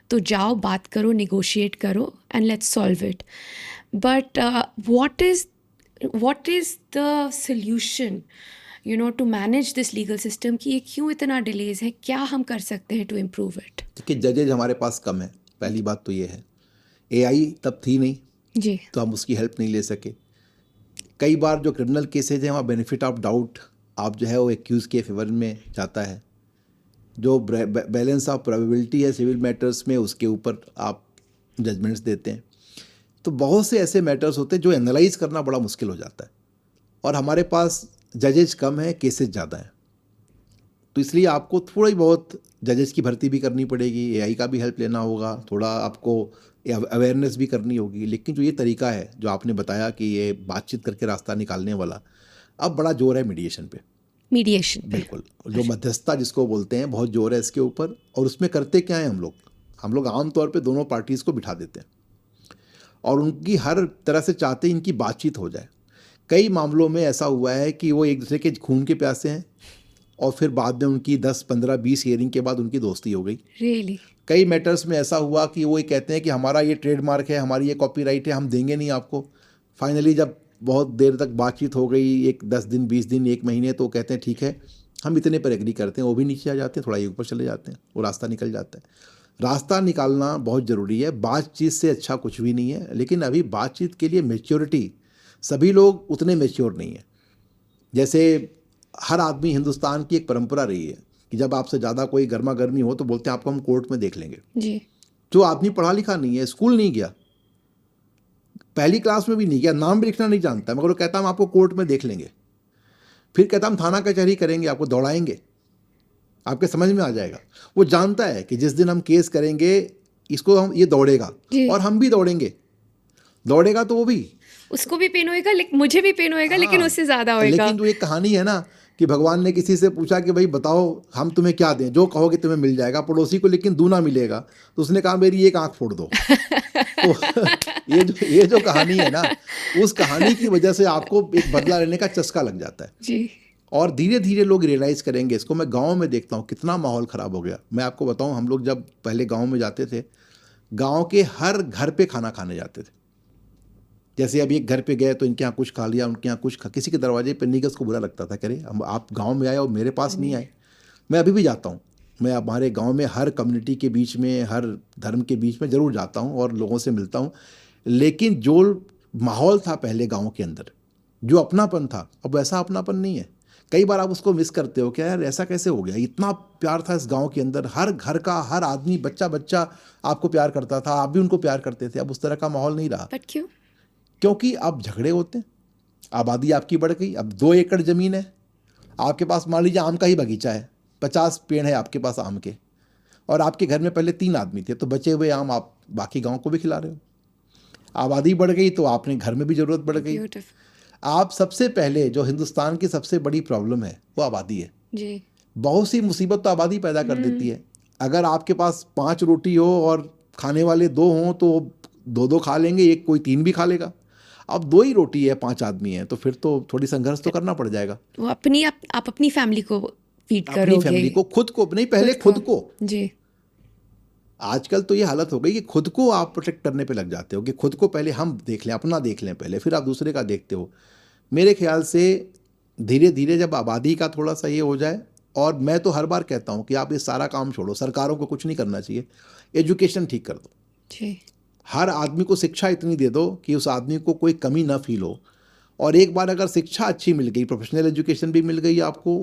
[SPEAKER 3] तो जाओ, बात करो, नेगोशिएट करो, and let's solve it. But what is the solution to manage this legal system, कि ये क्यों इतना डिलेज है, क्या हम कर सकते हैं to improve it?
[SPEAKER 1] क्योंकि जजेज हमारे पास कम है, पहली बात तो ये है। एआई तब थी नहीं,
[SPEAKER 3] जी,
[SPEAKER 1] तो हम उसकी हेल्प नहीं ले सके। कई बार जो क्रिमिनल केसेज हैं वहाँ बेनिफिट ऑफ डाउट आप जो है वो एक्यूज़ के फेवर में जाता है। जो बैलेंस ऑफ प्रोबेबिलिटी है सिविल मैटर्स में, उसके ऊपर आप जजमेंट्स देते हैं। तो बहुत से ऐसे मैटर्स होते हैं जो एनालाइज करना बड़ा मुश्किल हो जाता है, और हमारे पास जजेज कम है, केसेज ज़्यादा हैं। तो इसलिए आपको थोड़ी बहुत जजेस की भर्ती भी करनी पड़ेगी, एआई का भी हेल्प लेना होगा, थोड़ा आपको अवेयरनेस भी करनी होगी। लेकिन जो ये तरीका है जो आपने बताया कि ये बातचीत करके रास्ता निकालने वाला, अब बड़ा जोर है मीडिएशन पे।
[SPEAKER 3] मीडिएशन पे।
[SPEAKER 1] बिल्कुल, जो मध्यस्थता जिसको बोलते हैं, बहुत जोर है इसके ऊपर। और उसमें करते क्या है हम लोग आमतौर पे दोनों पार्टीज़ को बिठा देते हैं और उनकी हर तरह से चाहते हैं इनकी बातचीत हो जाए। कई मामलों में ऐसा हुआ है कि वो एक दूसरे के खून के प्यासे हैं, और फिर बाद में उनकी 10, 15, 20 हियरिंग के बाद उनकी दोस्ती हो गई।
[SPEAKER 3] रियली?
[SPEAKER 1] कई मैटर्स में ऐसा हुआ कि वो ये कहते हैं कि हमारा ये ट्रेडमार्क है, हमारी ये कॉपीराइट है, हम देंगे नहीं आपको। फाइनली जब बहुत देर तक बातचीत हो गई, एक 10 दिन, 20 दिन, 1 महीने, तो कहते हैं ठीक है हम इतने पर एग्री करते हैं। वो भी नीचे आ जाते हैं, थोड़ा ये ऊपर चले जाते हैं, वो रास्ता निकल जाता है। रास्ता निकालना बहुत ज़रूरी है, बातचीत से अच्छा कुछ भी नहीं है। लेकिन अभी बातचीत के लिए मैच्योरिटी, सभी लोग उतने मैच्योर नहीं है। जैसे हर आदमी, हिंदुस्तान की एक परंपरा रही है कि जब आपसे ज़्यादा कोई गर्मा गर्मी हो तो बोलते हैं आपको हम कोर्ट में देख लेंगे।
[SPEAKER 3] जी।
[SPEAKER 1] जो आदमी पढ़ा लिखा नहीं है, स्कूल नहीं गया, पहली क्लास में भी नहीं गया, नाम भी लिखना नहीं जानता, मगर वो कहता हम आपको कोर्ट में देख लेंगे। फिर कहता हम थाना कचहरी करेंगे, आपको दौड़ाएंगे, आपके समझ में आ जाएगा। वो जानता है कि जिस दिन हम केस करेंगे इसको हम ये दौड़ेगा, और हम भी दौड़ेंगे। दौड़ेगा तो वो भी,
[SPEAKER 3] उसको भी पेन होएगा, लेकिन मुझे भी पेन होएगा, लेकिन
[SPEAKER 1] हाँ,
[SPEAKER 3] उससे ज़्यादा होएगा।
[SPEAKER 1] लेकिन जो एक कहानी है ना कि भगवान ने किसी से पूछा कि भाई बताओ हम तुम्हें क्या दें, जो कहोगे तुम्हें मिल जाएगा, पड़ोसी को लेकिन दूना मिलेगा। तो उसने कहा मेरी एक आंख फोड़ दो। तो ये जो कहानी है ना, उस कहानी की वजह से आपको एक बदला लेने का चस्का लग जाता है।
[SPEAKER 3] जी।
[SPEAKER 1] और धीरे धीरे लोग रियलाइज़ करेंगे इसको। मैं गाँव में देखता हूँ कितना माहौल ख़राब हो गया। मैं आपको बताऊँ, हम लोग जब पहले गाँव में जाते थे, गाँव के हर घर पे खाना खाने जाते थे। जैसे अब एक घर पे गए तो इनके यहाँ कुछ खा लिया, उनके यहाँ कुछ खा, किसी के दरवाजे पे नहीं गए, उसको बुरा लगता था, करे हम आप गांव में आए और मेरे पास नहीं आए। मैं अभी भी जाता हूँ, मैं हमारे गांव में हर कम्युनिटी के बीच में, हर धर्म के बीच में ज़रूर जाता हूँ और लोगों से मिलता हूँ। लेकिन जो माहौल था पहले गाँव के अंदर, जो अपनापन था, अब वैसा अपनापन नहीं है। कई बार आप उसको मिस करते हो, क्या यार ऐसा कैसे हो गया। इतना प्यार था इस गाँव के अंदर, हर घर का हर आदमी, बच्चा बच्चा आपको प्यार करता था, आप भी उनको प्यार करते थे। अब उस तरह का माहौल नहीं रहा।
[SPEAKER 3] बट क्यों?
[SPEAKER 1] क्योंकि अब झगड़े होते हैं, आबादी आपकी बढ़ गई। अब 2 एकड़ ज़मीन है आपके पास, मान लीजिए आम का ही बगीचा है, 50 पेड़ है आपके पास आम के, और आपके घर में पहले 3 आदमी थे, तो बचे हुए आम आप बाकी गांव को भी खिला रहे हो। आबादी बढ़ गई तो आपने घर में भी ज़रूरत बढ़ गई। आप सबसे पहले, जो हिंदुस्तान की सबसे बड़ी प्रॉब्लम है वो आबादी है
[SPEAKER 3] जी।
[SPEAKER 1] बहुत सी मुसीबत तो आबादी पैदा कर देती है। अगर आपके पास 5 रोटी हो और खाने वाले 2 हों तो दो खा लेंगे, एक कोई 3 भी खा लेगा। अब 2 ही रोटी है, 5 आदमी हैं, तो फिर तो थोड़ी संघर्ष तो करना पड़ जाएगा।
[SPEAKER 3] वो आप अपनी फैमिली को फीड
[SPEAKER 1] अपनी
[SPEAKER 3] करोगे,
[SPEAKER 1] फैमिली को, खुद को नहीं, पहले खुद को।
[SPEAKER 3] जी
[SPEAKER 1] आजकल तो ये हालत हो गई कि खुद को आप प्रोटेक्ट करने पे लग जाते हो कि खुद को पहले हम देख लें, अपना देख लें पहले, फिर आप दूसरे का देखते हो। मेरे ख्याल से धीरे धीरे जब आबादी का थोड़ा सा ये हो जाए, और मैं तो हर बार कहता हूँ कि आप ये सारा काम छोड़ो, सरकारों को कुछ नहीं करना चाहिए, एजुकेशन ठीक कर दो।
[SPEAKER 3] जी
[SPEAKER 1] हर आदमी को शिक्षा इतनी दे दो कि उस आदमी को कोई कमी ना फील हो। और एक बार अगर शिक्षा अच्छी मिल गई, प्रोफेशनल एजुकेशन भी मिल गई आपको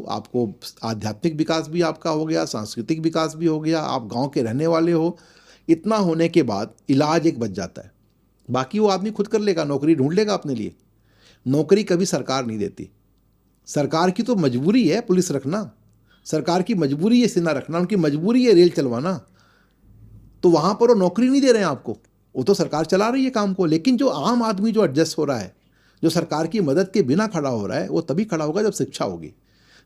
[SPEAKER 1] आध्यात्मिक विकास भी आपका हो गया, सांस्कृतिक विकास भी हो गया, आप गांव के रहने वाले हो, इतना होने के बाद इलाज एक बच जाता है। बाकी वो आदमी खुद कर लेगा, नौकरी ढूंढ लेगा अपने लिए। नौकरी कभी सरकार नहीं देती। सरकार की तो मजबूरी है पुलिस रखना, सरकार की मजबूरी है सेना रखना, उनकी मजबूरी है रेल चलवाना। तो वहाँ पर वो नौकरी नहीं दे रहे हैं आपको, वो तो सरकार चला रही है काम को। लेकिन जो आम आदमी जो एडजस्ट हो रहा है, जो सरकार की मदद के बिना खड़ा हो रहा है, वो तभी खड़ा होगा जब शिक्षा होगी।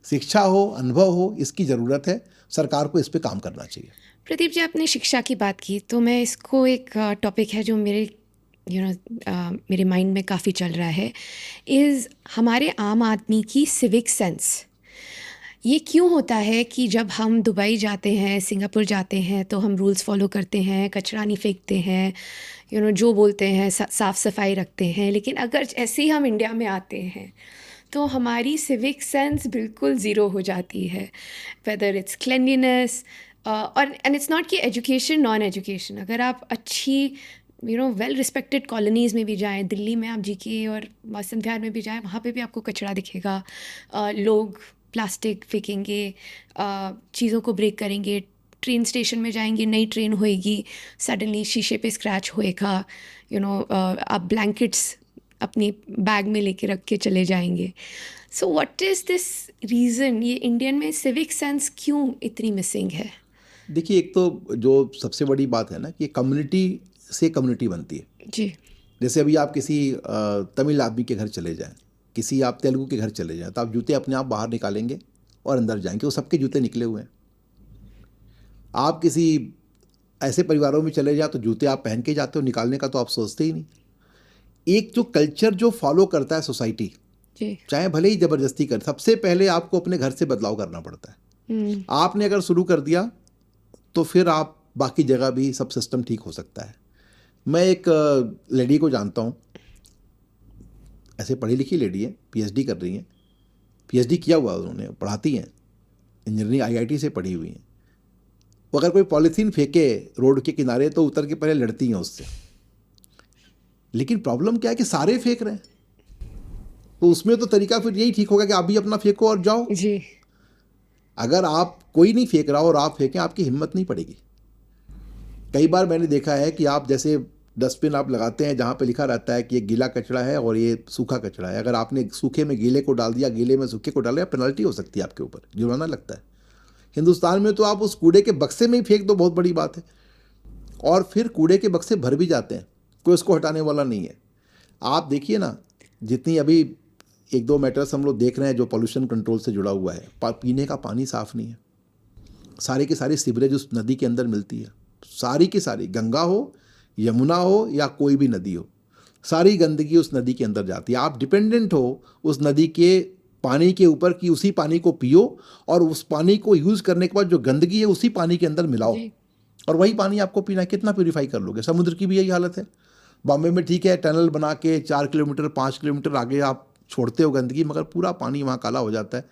[SPEAKER 1] शिक्षा हो, अनुभव हो, इसकी ज़रूरत है। सरकार को इस पे काम करना चाहिए।
[SPEAKER 3] प्रदीप जी, आपने शिक्षा की बात की तो मैं इसको एक टॉपिक है जो मेरे मेरे माइंड में काफ़ी चल रहा है, इज़ हमारे आम आदमी की सिविक सेंस। ये क्यों होता है कि जब हम दुबई जाते हैं, सिंगापुर जाते हैं, तो हम रूल्स फॉलो करते हैं, कचरा नहीं फेंकते हैं, जो बोलते हैं साफ़ सफाई रखते हैं, लेकिन अगर ऐसे ही हम इंडिया में आते हैं तो हमारी सिविक सेंस बिल्कुल ज़ीरो हो जाती है, वेदर इट्स क्लेanलीनेस और एंड इट्स नॉट कि एजुकेशन नॉन एजुकेशन। अगर आप अच्छी वेल रिस्पेक्टेड कॉलोनीज़ में भी जाएं, दिल्ली में आप जीके और मौसम विहार में भी जाएं, वहाँ पे भी आपको कचरा दिखेगा। लोग प्लास्टिक फेंकेंगे, चीज़ों को ब्रेक करेंगे। ट्रेन स्टेशन में जाएंगे, नई ट्रेन होएगी, सडनली शीशे पे स्क्रैच होएगा। आप ब्लैंकेट्स अपनी बैग में लेके रख के चले जाएंगे। So what is this reason, ये इंडियन में सिविक सेंस क्यों इतनी मिसिंग है?
[SPEAKER 1] देखिए, एक तो जो सबसे बड़ी बात है ना कि कम्युनिटी से कम्युनिटी बनती है।
[SPEAKER 3] जी
[SPEAKER 1] जैसे अभी आप किसी तमिल आदमी के घर चले जाएं, किसी आप तेलुगु के घर चले जाएं, तो आप जूते अपने आप बाहर निकालेंगे और अंदर जाएंगे, वो सबके जूते निकले हुए हैं। आप किसी ऐसे परिवारों में चले जाएं तो जूते आप पहन के जाते हो, निकालने का तो आप सोचते ही नहीं। एक जो कल्चर जो फॉलो करता है सोसाइटी,
[SPEAKER 3] जी
[SPEAKER 1] चाहे भले ही ज़बरदस्ती कर, सबसे पहले आपको अपने घर से बदलाव करना पड़ता है। आपने अगर शुरू कर दिया तो फिर आप बाकी जगह भी सब सिस्टम ठीक हो सकता है। मैं एक लेडी को जानता हूँ, ऐसे पढ़ी लिखी लेडी है, पीएचडी कर रही हैं, पीएचडी किया हुआ उन्होंने, पढ़ाती हैं, इंजीनियरिंग आईआईटी से पढ़ी हुई हैं। वो अगर कोई पॉलीथीन फेंके रोड के किनारे तो उतर के पहले लड़ती हैं उससे। लेकिन प्रॉब्लम क्या है कि सारे फेंक रहे हैं, तो उसमें तो तरीका फिर यही ठीक होगा कि आप भी अपना फेंको और जाओ।
[SPEAKER 3] जी
[SPEAKER 1] अगर आप कोई नहीं फेंक रहा और आप फेंकें, आपकी हिम्मत नहीं पड़ेगी। कई बार मैंने देखा है कि आप जैसे डस्टबिन आप लगाते हैं जहाँ पे लिखा रहता है कि ये गीला कचरा है और ये सूखा कचरा है, अगर आपने सूखे में गीले को डाल दिया, गीले में सूखे को डाल दिया, पेनल्टी हो सकती है आपके ऊपर, जुर्माना लगता है। हिंदुस्तान में तो आप उस कूड़े के बक्से में ही फेंक दो, बहुत बड़ी बात है। और फिर कूड़े के बक्से भर भी जाते हैं, कोई उसको हटाने वाला नहीं है। आप देखिए ना, जितनी अभी 1-2 मैटर्स हम लोग देख रहे हैं जो पॉल्यूशन कंट्रोल से जुड़ा हुआ है, पीने का पानी साफ़ नहीं है, सारी की सारी सीवरेज उस नदी के अंदर मिलती है, सारी की सारी, गंगा हो, यमुना हो या कोई भी नदी हो, सारी गंदगी उस नदी के अंदर जाती है। आप डिपेंडेंट हो उस नदी के पानी के ऊपर कि उसी पानी को पियो और उस पानी को यूज़ करने के बाद जो गंदगी है उसी पानी के अंदर मिलाओ और वही पानी आपको पीना है। कितना प्यूरीफाई कर लोगे? समुद्र की भी यही हालत है। बॉम्बे में ठीक है, टनल बना के 4 किलोमीटर 5 किलोमीटर आगे आप छोड़ते हो गंदगी, मगर पूरा पानी वहाँ काला हो जाता है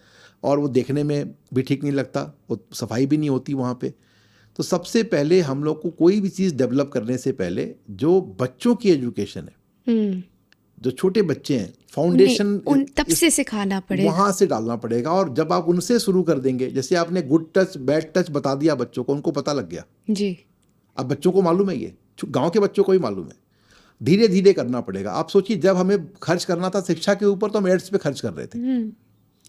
[SPEAKER 1] और वो देखने में भी ठीक नहीं लगता, वो सफाई भी नहीं होती वहाँ पे। तो सबसे पहले हम लोग को कोई भी चीज़ डेवलप करने से पहले जो बच्चों की एजुकेशन है, जो छोटे बच्चे हैं, फाउंडेशन
[SPEAKER 3] उन तब से सिखाना पड़ेगा,
[SPEAKER 1] वहाँ से डालना पड़ेगा। और जब आप उनसे शुरू कर देंगे, जैसे आपने गुड टच बैड टच बता दिया बच्चों को, उनको पता लग गया।
[SPEAKER 3] जी
[SPEAKER 1] अब बच्चों को मालूम है, ये गांव के बच्चों को ही मालूम है। धीरे धीरे करना पड़ेगा। आप सोचिए, जब हमें खर्च करना था शिक्षा के ऊपर तो हम एड्स पे खर्च कर रहे थे।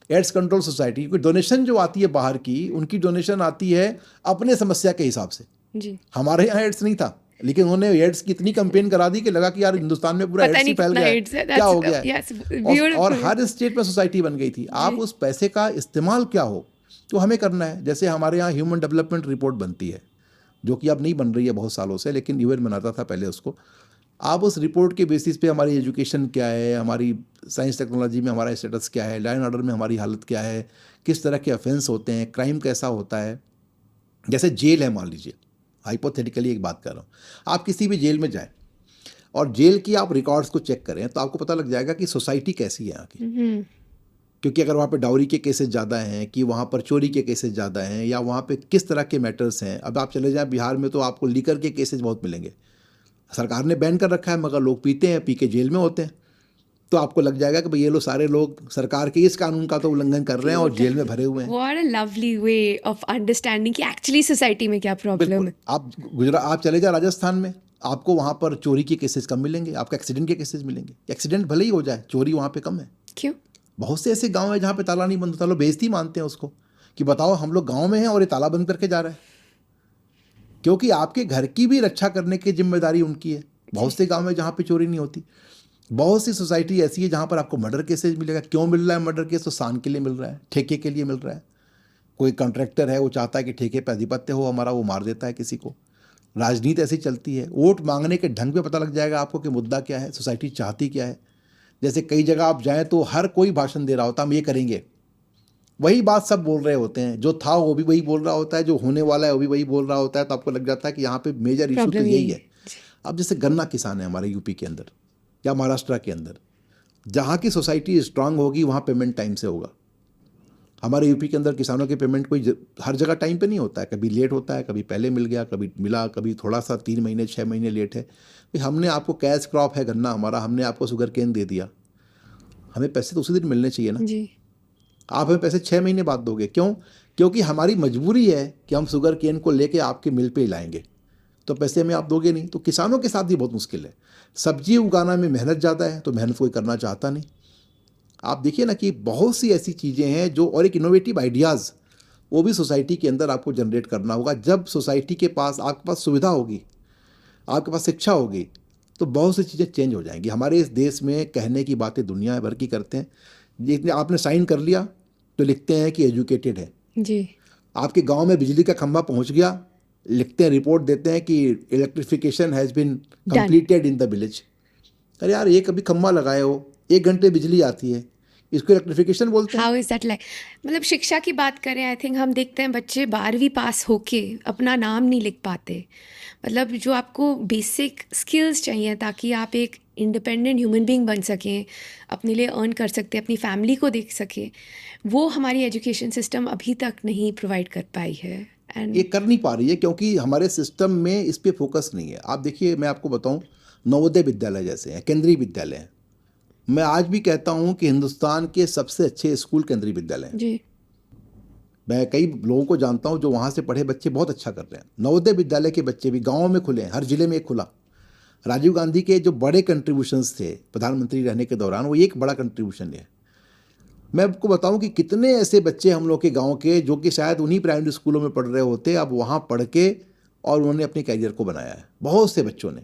[SPEAKER 1] एड्स कंट्रोल सोसाइटी, क्योंकि डोनेशन जो आती है बाहर की, उनकी डोनेशन आती है अपने समस्या के हिसाब से।
[SPEAKER 3] जी
[SPEAKER 1] हमारे यहाँ एड्स नहीं था, लेकिन उन्होंने एड्स की इतनी कैंपेन करा दी कि लगा कि यार हिंदुस्तान में पूरा एड्स ही फैल गया है, क्या हो गया है। और हर स्टेट में सोसाइटी बन गई थी। आप उस पैसे का इस्तेमाल क्या हो तो हमें करना है। जैसे हमारे यहाँ ह्यूमन डेवलपमेंट रिपोर्ट बनती है, जो कि अब नहीं बन रही है बहुत सालों से, लेकिन यूएन बनाता था पहले उसको। आप उस रिपोर्ट के बेसिस पे हमारी एजुकेशन क्या है, हमारी साइंस टेक्नोलॉजी में हमारा स्टेटस क्या है, लॉ एंड ऑर्डर में हमारी हालत क्या है, किस तरह के ऑफेंस होते हैं, क्राइम कैसा होता है। जैसे जेल है, मान लीजिए हाइपोथेटिकली एक बात कर रहा हूँ, आप किसी भी जेल में जाएं और जेल की आप रिकॉर्ड्स को चेक करें तो आपको पता लग जाएगा कि सोसाइटी कैसी है यहाँ की। क्योंकि अगर वहाँ पे डाउरी के केसेस ज़्यादा हैं, कि वहाँ पर चोरी के केसेस ज़्यादा हैं, या वहाँ पे किस तरह के मैटर्स हैं। अब आप चले जाएं बिहार में तो आपको लीकर के केसेस बहुत मिलेंगे, सरकार ने बैन कर रखा है मगर लोग पीते हैं, पी के जेल में होते हैं। तो आपको लग जाएगा कि भाई ये लोग सारे लोग सरकार के इस कानून का तो उल्लंघन कर रहे हैं और जेल में भरे हुए हैं।
[SPEAKER 3] What a lovely way of understanding कि एक्चुअली सोसाइटी में क्या प्रॉब्लम
[SPEAKER 1] बिल्कुल।
[SPEAKER 3] है।
[SPEAKER 1] आप चले जाए राजस्थान में, आपको वहाँ पर चोरी के केसेस कम मिलेंगे, आपको एक्सीडेंट के केसेस मिलेंगे। एक्सीडेंट भले ही हो जाए, चोरी वहाँ पे कम है।
[SPEAKER 3] क्यों?
[SPEAKER 1] बहुत से ऐसे गांव हैं जहाँ पे ताला नहीं बंद होता, लोग बेइज्जती मानते हैं उसको कि बताओ हम लोग गांव में हैं और ये ताला बंद करके जा रहा है। क्योंकि आपके घर की भी रक्षा करने की जिम्मेदारी उनकी है। बहुत से गांव में जहाँ पे चोरी नहीं होती, बहुत सी सोसाइटी ऐसी है जहाँ पर आपको मर्डर केसेज मिलेगा। क्यों मिल रहा है मर्डर केस? तो शान के लिए मिल रहा है, ठेके के लिए मिल रहा है। कोई कॉन्ट्रैक्टर है, वो चाहता है कि ठेके पर आधिपत्य हो हमारा, वो मार देता है किसी को। राजनीति ऐसी चलती है। वोट मांगने के ढंग पे पता लग जाएगा आपको कि मुद्दा क्या है, सोसाइटी चाहती क्या है। जैसे कई जगह आप जाएं तो हर कोई भाषण दे रहा होता है, हम ये करेंगे, वही बात सब बोल रहे होते हैं। जो था वो भी वही बोल रहा होता है, जो होने वाला है वो भी वही बोल रहा होता है। तो आपको लग जाता है कि यहाँ पे मेजर इशू तो यही है। अब जैसे गन्ना किसान है हमारे यूपी के अंदर या महाराष्ट्र के अंदर, जहाँ की सोसाइटी स्ट्रांग होगी वहाँ पेमेंट टाइम से होगा। हमारे यूपी के अंदर किसानों के पेमेंट कोई हर जगह टाइम पे नहीं होता है, कभी लेट होता है, कभी पहले मिल गया, कभी मिला, कभी थोड़ा सा 3 महीने 6 महीने लेट है। भाई हमने आपको कैश क्रॉप है गन्ना हमारा, हमने आपको शुगर केन दे दिया, हमें पैसे तो उसी दिन मिलने चाहिए ना
[SPEAKER 3] जी।
[SPEAKER 1] आप हमें पैसे 6 महीने बाद दोगे, क्यों? क्योंकि हमारी मजबूरी है कि हम शुगर केन को लेके आपके मिल पे ही लाएंगे, तो पैसे हमें आप दोगे नहीं। तो किसानों के साथ भी बहुत मुश्किल है। सब्जी उगाना में मेहनत ज़्यादा है, तो मेहनत कोई करना चाहता नहीं। आप देखिए ना कि बहुत सी ऐसी चीज़ें हैं जो, और एक इनोवेटिव आइडियाज़ वो भी सोसाइटी के अंदर आपको जनरेट करना होगा। जब सोसाइटी के पास, आपके पास सुविधा होगी, आपके पास शिक्षा होगी, तो बहुत सी चीज़ें चेंज हो जाएंगी। हमारे इस देश में कहने की बातें दुनिया भर की करते हैं। जितने आपने साइन कर लिया तो लिखते हैं कि एजुकेटेड है।
[SPEAKER 3] जी।
[SPEAKER 1] आपके गांव में बिजली का खंभा पहुंच गया, लिखते हैं, रिपोर्ट देते हैं कि electrification has been completed in the village. अरे यार, ये कभी खंभा लगाए हो, 1 घंटे बिजली आती है, इसको इलेक्ट्रिफिकेशन बोलते हैं।
[SPEAKER 3] How is that like? मतलब शिक्षा की बात करें, आई थिंक हम देखते हैं बच्चे 12वीं पास होके अपना नाम नहीं लिख पाते। मतलब जो आपको बेसिक स्किल्स चाहिए ताकि आप एक इंडिपेंडेंट ह्यूमन बीइंग बन सकें, अपने लिए अर्न कर सकते, अपनी फैमिली को देख सकें, वो हमारी एजुकेशन सिस्टम अभी तक नहीं प्रोवाइड कर पाई है। एंड
[SPEAKER 1] ये कर नहीं पा रही है क्योंकि हमारे सिस्टम में इस पे फोकस नहीं है। आप देखिए, मैं आपको बताऊं, नवोदय विद्यालय जैसे हैं, केंद्रीय विद्यालय हैं, मैं आज भी कहता हूं कि हिंदुस्तान के सबसे अच्छे स्कूल केंद्रीय विद्यालय हैं।
[SPEAKER 3] जी।
[SPEAKER 1] मैं कई लोगों को जानता हूं जो वहां से पढ़े बच्चे बहुत अच्छा कर रहे हैं। नवोदय विद्यालय के बच्चे भी गाँव में खुले हैं, हर जिले में एक खुला। राजीव गांधी के जो बड़े कंट्रीब्यूशंस थे प्रधानमंत्री रहने के दौरान, वो एक बड़ा कंट्रीब्यूशन है। मैं आपको बताऊं कि कितने ऐसे बच्चे हम लोग के गांव के जो कि शायद उन्हीं प्राइमरी स्कूलों में पढ़ रहे होते, अब वहां पढ़ के और उन्होंने अपने करियर को बनाया है, बहुत से बच्चों ने।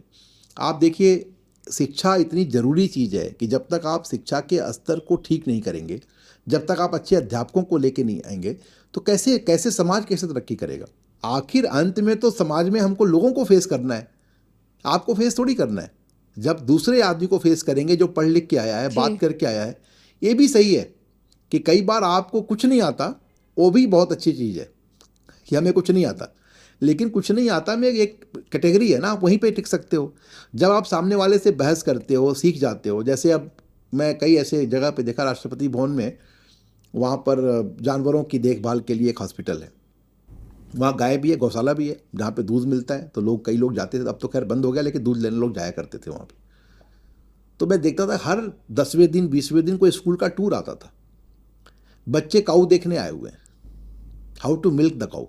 [SPEAKER 1] आप देखिए, शिक्षा इतनी ज़रूरी चीज़ है कि जब तक आप शिक्षा के स्तर को ठीक नहीं करेंगे, जब तक आप अच्छे अध्यापकों को लेके नहीं आएंगे, तो कैसे समाज कैसे तरक्की करेगा। आखिर अंत में तो समाज में हमको लोगों को फेस करना है, आपको फेस थोड़ी करना है। जब दूसरे आदमी को फेस करेंगे जो पढ़ लिख के आया है, बात करके आया है। ये भी सही है कि कई बार आपको कुछ नहीं आता, वो भी बहुत अच्छी चीज़ है कि हमें कुछ नहीं आता, लेकिन कुछ नहीं आता में एक कैटेगरी है ना, आप वहीं पे टिक सकते हो। जब आप सामने वाले से बहस करते हो, सीख जाते हो। जैसे अब मैं कई ऐसे जगह पे देखा, राष्ट्रपति भवन में, वहाँ पर जानवरों की देखभाल के लिए एक हॉस्पिटल है, वहाँ गाय भी है, गौशाला भी है, जहाँ पे दूध मिलता है। तो कई लोग जाते थे, अब तो खैर बंद हो गया, लेकिन दूध लेने लोग जाया करते थे वहाँ पे। तो मैं देखता था हर 10वें दिन 20वें दिन कोई स्कूल का टूर आता था, बच्चे काऊ देखने आए हुए हैं, हाउ टू मिल्क द काऊ।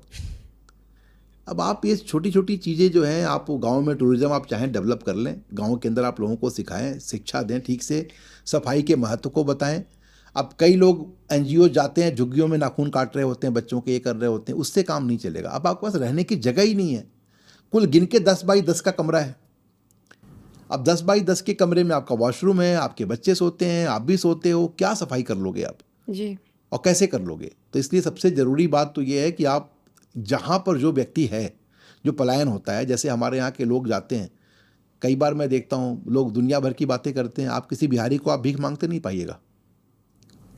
[SPEAKER 1] अब आप ये छोटी छोटी चीज़ें जो हैं, आप गांव में टूरिज़्म आप चाहें डेवलप कर लें, गांव के अंदर आप लोगों को सिखाएं, शिक्षा दें, ठीक से सफाई के महत्व को बताएं। अब कई लोग NGO जाते हैं, झुग्गियों में नाखून काट रहे होते हैं, बच्चों के ये कर रहे होते हैं, उससे काम नहीं चलेगा। अब आपके पास रहने की जगह ही नहीं है। कुल गिन के 10 बाई 10 का कमरा है। अब 10 बाई 10 के कमरे में आपका वॉशरूम है, आपके बच्चे सोते हैं, आप भी सोते हो, क्या सफाई कर लोगे आप?
[SPEAKER 3] जी।
[SPEAKER 1] और कैसे कर लोगे? तो इसलिए सबसे ज़रूरी बात तो ये है कि आप जहाँ पर जो व्यक्ति है, जो पलायन होता है, जैसे हमारे यहाँ के लोग जाते हैं कई बार मैं देखता हूँ लोग दुनिया भर की बातें करते हैं, आप किसी बिहारी को आप भीख मांगते नहीं पाइएगा।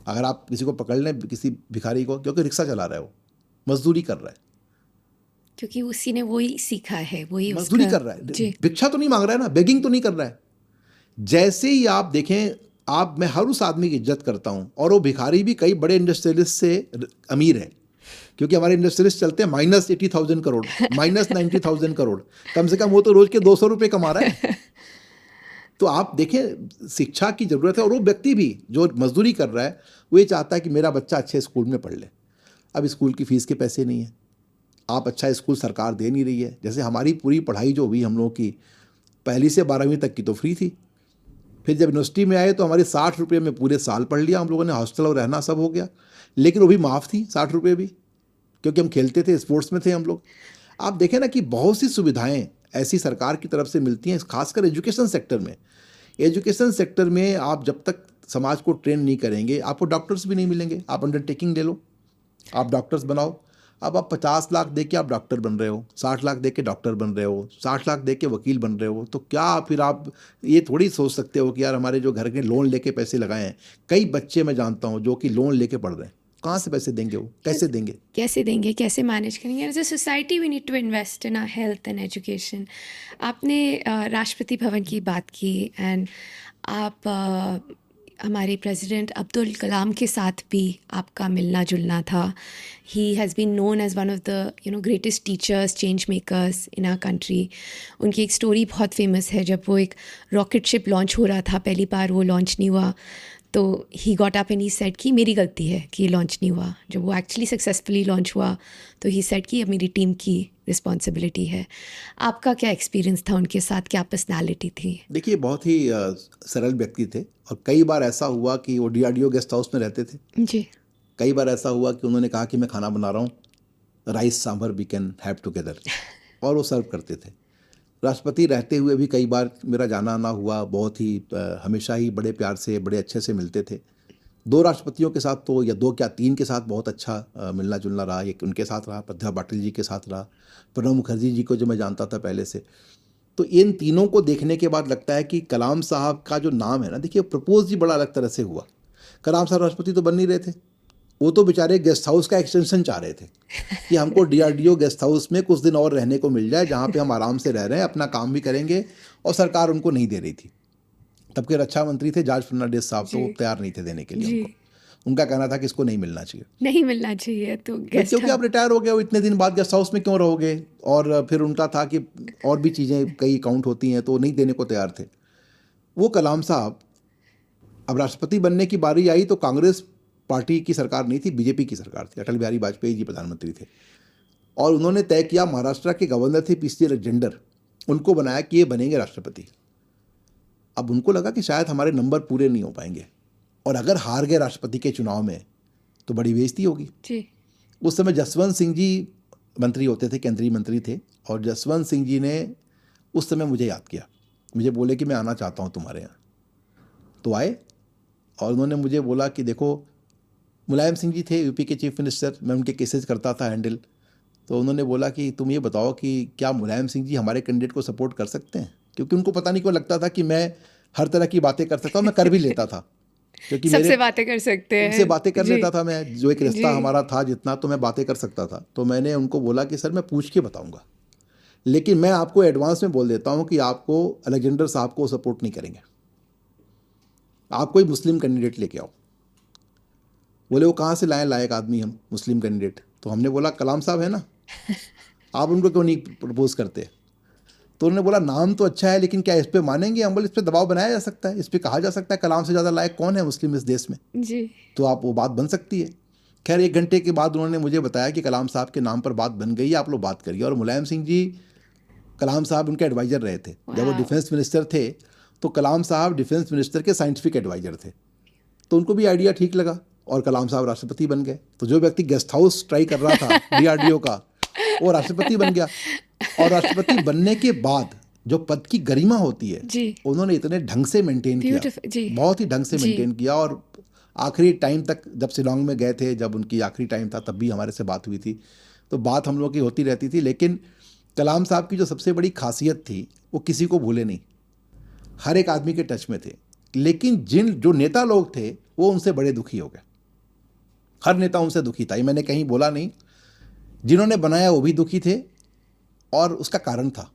[SPEAKER 1] अगर आप किसी को पकड़ लें, किसी भिखारी को, क्योंकि रिक्शा चला रहा है, वो मजदूरी कर रहा है,
[SPEAKER 3] क्योंकि उसी ने वही सीखा है, वही
[SPEAKER 1] मजदूरी
[SPEAKER 3] उसका
[SPEAKER 1] कर रहा है,
[SPEAKER 3] जी
[SPEAKER 1] भिक्षा तो नहीं मांग रहा है ना, बेगिंग तो नहीं कर रहा है। जैसे ही आप देखें, आप, मैं हर उस आदमी की इज्जत करता हूँ, और वो भिखारी भी कई बड़े इंडस्ट्रियलिस्ट से अमीर है, क्योंकि हमारे इंडस्ट्रियलिस्ट चलते हैं -80,000 करोड़, -90,000 करोड़, कम से कम वो तो रोज के 200 रुपये कमा रहा है। तो आप देखें, शिक्षा की ज़रूरत है, और वो व्यक्ति भी जो मजदूरी कर रहा है, वो ये चाहता है कि मेरा बच्चा अच्छे स्कूल में पढ़ ले। अब स्कूल की फ़ीस के पैसे नहीं है, आप अच्छा स्कूल सरकार दे नहीं रही है। जैसे हमारी पूरी पढ़ाई जो हुई हम लोगों की, 1ली से 12वीं तक की तो फ्री थी, फिर जब यूनिवर्सिटी में आए तो हमारी 60 रुपये में पूरे साल पढ़ लिया हम लोगों ने, हॉस्टल और रहना सब हो गया, लेकिन वो भी माफ़ थी 60 रुपये भी, क्योंकि हम खेलते थे, स्पोर्ट्स में थे हम लोग। आप देखें ना कि बहुत सी सुविधाएं ऐसी सरकार की तरफ से मिलती हैं, खासकर एजुकेशन सेक्टर में। एजुकेशन सेक्टर में आप जब तक समाज को ट्रेन नहीं करेंगे, आपको डॉक्टर्स भी नहीं मिलेंगे। आप अंडरटेकिंग ले लो, आप डॉक्टर्स बनाओ। अब आप 50 लाख दे के आप डॉक्टर बन रहे हो, 60 लाख दे के डॉक्टर बन रहे हो, 60 लाख दे के वकील बन रहे हो, तो क्या फिर आप ये थोड़ी सोच सकते हो कि यार हमारे जो घर के लोन लेके पैसे लगाए हैं, कई बच्चे मैं जानता हूँ जो कि लोन लेके पढ़ रहे हैं, कहाँ से पैसे देंगे वो, कैसे देंगे?
[SPEAKER 3] कैसे मैनेज करेंगे? As a society we need to invest in our health and education. आपने राष्ट्रपति भवन की बात की, एंड आप हमारे प्रेसिडेंट अब्दुल कलाम के साथ भी आपका मिलना जुलना था। He has been known as one of the greatest teachers, change makers in our country. उनकी एक स्टोरी बहुत फेमस है, जब वो एक रॉकेट शिप लॉन्च हो रहा था, पहली बार वो लॉन्च नहीं हुआ, तो he got up and he said कि मेरी गलती है कि ये लॉन्च नहीं हुआ। जब वो एक्चुअली सक्सेसफुली लॉन्च हुआ तो ही सेड कि अब मेरी टीम की रिस्पॉन्सिबिलिटी है। आपका क्या एक्सपीरियंस था उनके साथ, क्या पर्सनालिटी थी?
[SPEAKER 1] देखिए, बहुत ही सरल व्यक्ति थे, और कई बार ऐसा हुआ कि वो DRDO गेस्ट हाउस में रहते थे।
[SPEAKER 3] जी।
[SPEAKER 1] कई बार ऐसा हुआ कि उन्होंने कहा कि मैं खाना बना रहा हूँ, rice sambar we can have together, और वो सर्व करते थे। राष्ट्रपति रहते हुए भी कई बार मेरा जाना आना हुआ, बहुत ही हमेशा ही बड़े प्यार से, बड़े अच्छे से मिलते थे। 2 राष्ट्रपतियों के साथ तो, या 2 क्या 3 के साथ बहुत अच्छा मिलना जुलना रहा। एक उनके साथ रहा, प्रतिभा पाटिल जी के साथ रहा, प्रणब मुखर्जी जी को जो मैं जानता था पहले से। तो इन तीनों को देखने के बाद लगता है कि कलाम साहब का जो नाम है ना, देखिए प्रपोज ही बड़ा अलग तरह से हुआ। कलाम साहब राष्ट्रपति तो बन नहीं रहे थे, वो तो बेचारे गेस्ट हाउस का एक्सटेंशन चाह रहे थे कि हमको DRDO गेस्ट हाउस में कुछ दिन और रहने को मिल जाए, जहाँ पे हम आराम से रह रहे हैं, अपना काम भी करेंगे, और सरकार उनको नहीं दे रही थी। तब के रक्षा मंत्री थे जॉर्ज फर्नांडिस साहब, तो वो तैयार नहीं थे देने के लिए उनको। उनका कहना था कि इसको नहीं मिलना चाहिए,
[SPEAKER 3] नहीं मिलना चाहिए। तो
[SPEAKER 1] क्योंकि आप रिटायर हो गए हो, इतने दिन बाद गेस्ट हाउस में क्यों रहोगे, और फिर उनका था कि और भी चीज़ें कई काउंट होती हैं, तो नहीं देने को तैयार थे वो कलाम साहब। अब राष्ट्रपति बनने की बारी आई तो कांग्रेस पार्टी की सरकार नहीं थी, BJP की सरकार थी, अटल बिहारी वाजपेयी जी प्रधानमंत्री थे, और उन्होंने तय किया, महाराष्ट्र के गवर्नर थे PC अलेक्जेंडर, उनको बनाया कि ये बनेंगे राष्ट्रपति। अब उनको लगा कि शायद हमारे नंबर पूरे नहीं हो पाएंगे, और अगर हार गए राष्ट्रपति के चुनाव में तो बड़ी बेइज्जती होगी।
[SPEAKER 3] जी।
[SPEAKER 1] उस समय जसवंत सिंह जी मंत्री होते थे, केंद्रीय मंत्री थे, और जसवंत सिंह जी ने उस समय मुझे याद किया, मुझे बोले कि मैं आना चाहता हूँ तुम्हारे यहाँ। तो आए, और उन्होंने मुझे बोला कि देखो, मुलायम सिंह जी थे UP के चीफ मिनिस्टर, मैं उनके केसेस करता था हैंडल। तो उन्होंने बोला कि तुम ये बताओ कि क्या मुलायम सिंह जी हमारे कैंडिडेट को सपोर्ट कर सकते हैं, क्योंकि उनको पता नहीं क्यों लगता था कि मैं हर तरह की बातें कर सकता हूँ, मैं कर भी लेता था, क्योंकि
[SPEAKER 3] सबसे बातें कर सकते हैं,
[SPEAKER 1] उनसे बातें कर लेता था मैं, जो एक रिश्ता हमारा था जितना, तो मैं बातें कर सकता था। तो मैंने उनको बोला कि सर मैं पूछ के बताऊंगा, लेकिन मैं आपको एडवांस में बोल देता हूँ कि आपको अलेक्जेंडर साहब को सपोर्ट नहीं करेंगे, आप कोई मुस्लिम कैंडिडेट लेके आओ। बोले वो कहाँ से लाए लायक आदमी हम मुस्लिम कैंडिडेट? तो हमने बोला कलाम साहब है ना, आप उनको क्यों नहीं प्रपोज करते? तो उन्होंने बोला नाम तो अच्छा है, लेकिन क्या इस पर मानेंगे? हम बोले इस पर दबाव बनाया जा सकता है, इस पर कहा जा सकता है कलाम से ज़्यादा लायक कौन है मुस्लिम इस देश में,
[SPEAKER 3] जी।
[SPEAKER 1] तो आप वो बात बन सकती है। खैर 1 घंटे के बाद उन्होंने मुझे बताया कि कलाम साहब के नाम पर बात बन गई, आप लोग बात करिए। और मुलायम सिंह जी, कलाम साहब उनके एडवाइज़र रहे थे जब वो डिफेंस मिनिस्टर थे, तो कलाम साहब डिफेंस मिनिस्टर के साइंटिफिक एडवाइज़र थे, तो उनको भी आइडिया ठीक लगा, और कलाम साहब राष्ट्रपति बन गए। तो जो व्यक्ति गेस्ट हाउस ट्राई कर रहा था DRDO का, वो राष्ट्रपति बन गया। और राष्ट्रपति बनने के बाद जो पद की गरिमा होती है, उन्होंने इतने ढंग से मेंटेन किया, बहुत ही ढंग से मेंटेन किया। और आखिरी टाइम तक जब शिलोंग में गए थे, जब उनकी आखिरी टाइम था, तब भी हमारे से बात हुई थी, तो बात हम लोग की होती रहती थी। लेकिन कलाम साहब की जो सबसे बड़ी खासियत थी, वो किसी को भूले नहीं। हर एक आदमी के टच में थे, लेकिन जो नेता लोग थे वो उनसे बड़े दुखी हो गए। हर नेता उनसे दुखी था, ये मैंने कहीं बोला नहीं। जिन्होंने बनाया वो भी दुखी थे, और उसका कारण था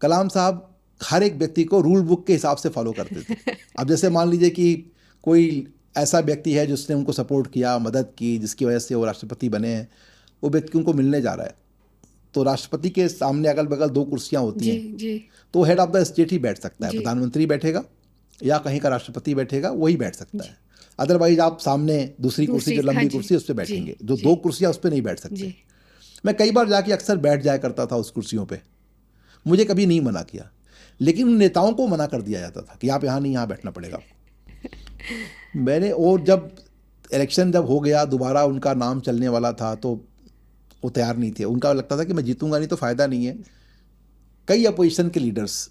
[SPEAKER 1] कलाम साहब हर एक व्यक्ति को रूल बुक के हिसाब से फॉलो करते थे। अब जैसे मान लीजिए कि कोई ऐसा व्यक्ति है जिसने उनको सपोर्ट किया, मदद की, जिसकी वजह से वो राष्ट्रपति बने हैं, वो व्यक्ति उनको मिलने जा रहा है, तो राष्ट्रपति के सामने अगल बगल 2 कुर्सियां होती हैं,
[SPEAKER 3] जी
[SPEAKER 1] तो हेड ऑफ द स्टेट ही बैठ सकता है,
[SPEAKER 3] जी।
[SPEAKER 1] प्रधानमंत्री बैठेगा या कहीं का राष्ट्रपति बैठेगा, वही बैठ सकता है। अदरवाइज आप सामने दूसरी कुर्सी, जो
[SPEAKER 3] हाँ
[SPEAKER 1] लंबी
[SPEAKER 3] जी,
[SPEAKER 1] कुर्सी, उस पर
[SPEAKER 3] जी,
[SPEAKER 1] बैठेंगे। जो
[SPEAKER 3] जी।
[SPEAKER 1] 2 कुर्सियां, उस पर नहीं बैठ सकते।
[SPEAKER 3] जी
[SPEAKER 1] मैं कई बार जाके अक्सर बैठ जाया करता था उस कुर्सियों पे, मुझे कभी नहीं मना किया, लेकिन उन नेताओं को मना कर दिया जाता था कि आप यहाँ नहीं, यहाँ बैठना पड़ेगा। मैंने, और जब इलेक्शन जब हो गया, दोबारा उनका नाम चलने वाला था, तो वो तैयार नहीं थे। उनका लगता था कि मैं जीतूंगा नहीं तो फ़ायदा नहीं है। कई अपोजिशन के लीडर्स